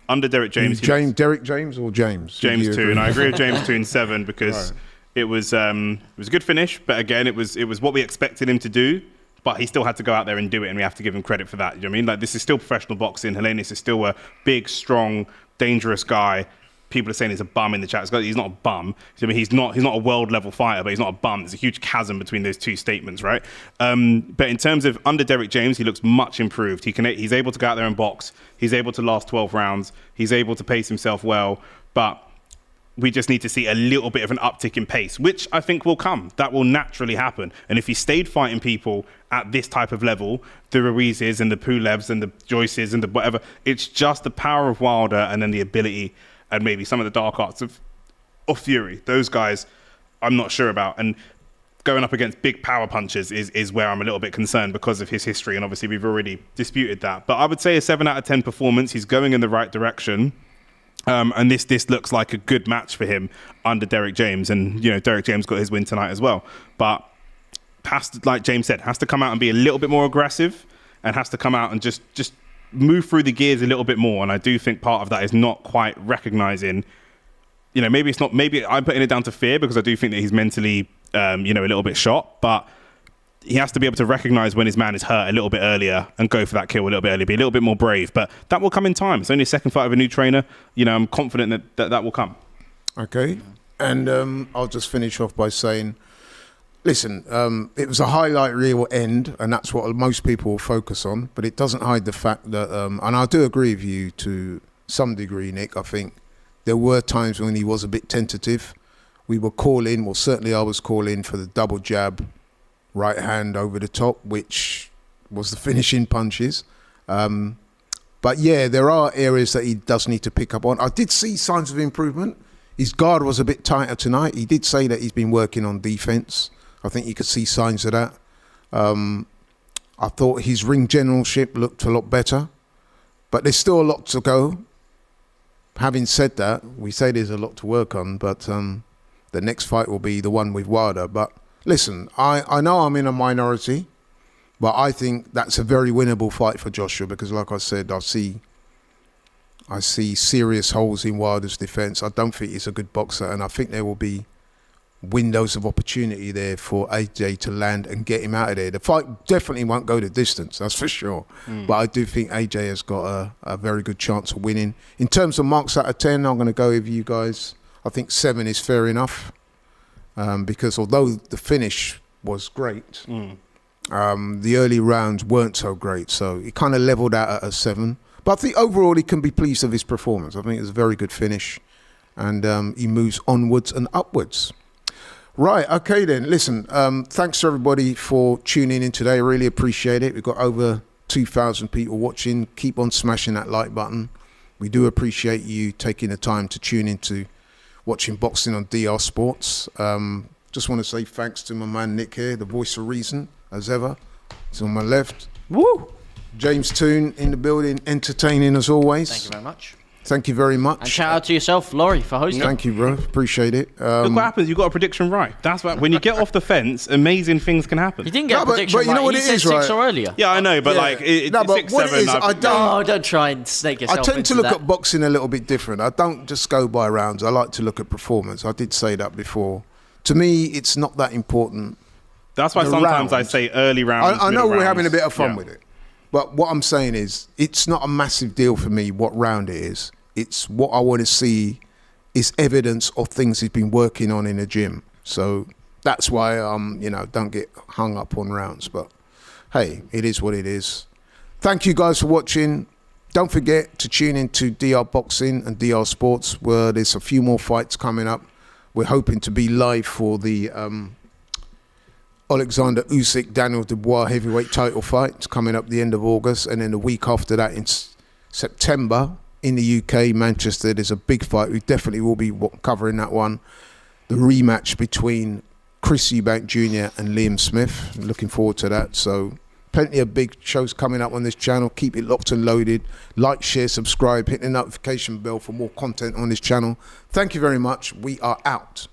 Under Derek James, Derek James or James? James 2, and I agree with James 2 and 7 because it was a good finish. But again, it was what we expected him to do. But he still had to go out there and do it, and we have to give him credit for that. You know what I mean? Like, this is still professional boxing. Helenius is still a big, strong, dangerous guy. People are saying he's a bum in the chat. He's not a bum. I mean, he's not a world level fighter, but he's not a bum. There's a huge chasm between those two statements, right? But in terms of under Derek James, he looks much improved. He's able to go out there and box. He's able to last 12 rounds. He's able to pace himself well. But we just need to see a little bit of an uptick in pace, which I think will come. That will naturally happen. And if he stayed fighting people at this type of level, the Ruizes and the Pulevs and the Joyces and the whatever, it's just the power of Wilder and then the ability and maybe some of the dark arts of Fury. Those guys, I'm not sure about. And going up against big power punches is where I'm a little bit concerned because of his history. And obviously, we've already disputed that. But I would say a 7 out of 10 performance. He's going in the right direction. And this looks like a good match for him under Derek James. And, you know, Derek James got his win tonight as well. But has to, like James said, has to come out and be a little bit more aggressive and has to come out and just move through the gears a little bit more. And I do think part of that is not quite recognizing, you know, maybe I'm putting it down to fear because I do think that he's mentally, a little bit shot, but he has to be able to recognize when his man is hurt a little bit earlier and go for that kill a little bit earlier, be a little bit more brave, but that will come in time. It's only a second fight of a new trainer. You know, I'm confident that will come. Okay. And I'll just finish off by saying, listen, it was a highlight reel end, and that's what most people will focus on, but it doesn't hide the fact that, and I do agree with you to some degree, Nick, I think there were times when he was a bit tentative. We were calling, well, certainly I was calling for the double jab, right hand over the top, which was the finishing punches. But yeah, there are areas that he does need to pick up on. I did see signs of improvement. His guard was a bit tighter tonight. He did say that he's been working on defense. I think you could see signs of that. I thought his ring generalship looked a lot better, but there's still a lot to go. Having said that, we say there's a lot to work on, but the next fight will be the one with Wilder. But listen, I know I'm in a minority, but I think that's a very winnable fight for Joshua because, like I said, I see serious holes in Wilder's defence. I don't think he's a good boxer, and I think there will be windows of opportunity there for AJ to land and get him out of there. The fight definitely won't go the distance, that's for sure. But I do think AJ has got a very good chance of winning. In terms of marks out of 10, I'm going to go with you guys. I think 7 is fair enough because although the finish was great, the early rounds weren't so great. So he kind of leveled out at a 7. But I think overall he can be pleased with his performance. I think it's a very good finish. And he moves onwards and upwards. Right, okay then. Listen, thanks to everybody for tuning in today. I really appreciate it. We've got over 2,000 people watching. Keep on smashing that like button. We do appreciate you taking the time to tune into watching boxing on DR Sports. Just want to say thanks to my man Nick here, the voice of reason, as ever. He's on my left. Woo! James Toon in the building, entertaining as always. Thank you very much. Thank you very much. And shout out to yourself, Laurie, for hosting. Thank you, bro. Appreciate it. Look what happens. You got a prediction right. That's what, when you get off the fence, amazing things can happen. He didn't get a prediction but you know right. what He it said is, 6 right? or earlier. Yeah, I know, but like but 6, what 7. it is, don't try and snake yourself. I tend to into look that. at boxing a little bit different. I don't just go by rounds. I like to look at performance. I did say that before. To me, it's not that important. That's why sometimes I say early rounds. I know we're rounds. having a bit of fun with it. But what I'm saying is, it's not a massive deal for me what round it is. It's what I want to see is evidence of things he's been working on in the gym. So that's why don't get hung up on rounds. But hey, it is what it is. Thank you guys for watching. Don't forget to tune into DR Boxing and DR Sports, where there's a few more fights coming up. We're hoping to be live for the Alexander Usyk, Daniel Dubois heavyweight title fight. It's coming up the end of August, and then the week after that in September in the UK, Manchester, there's a big fight. We definitely will be covering that one. The rematch between Chris Eubank Jr. and Liam Smith. Looking forward to that. So Plenty of big shows coming up on this channel. Keep it locked and loaded. Like, share, subscribe, hit the notification bell for more content on this channel. Thank you very much. We are out.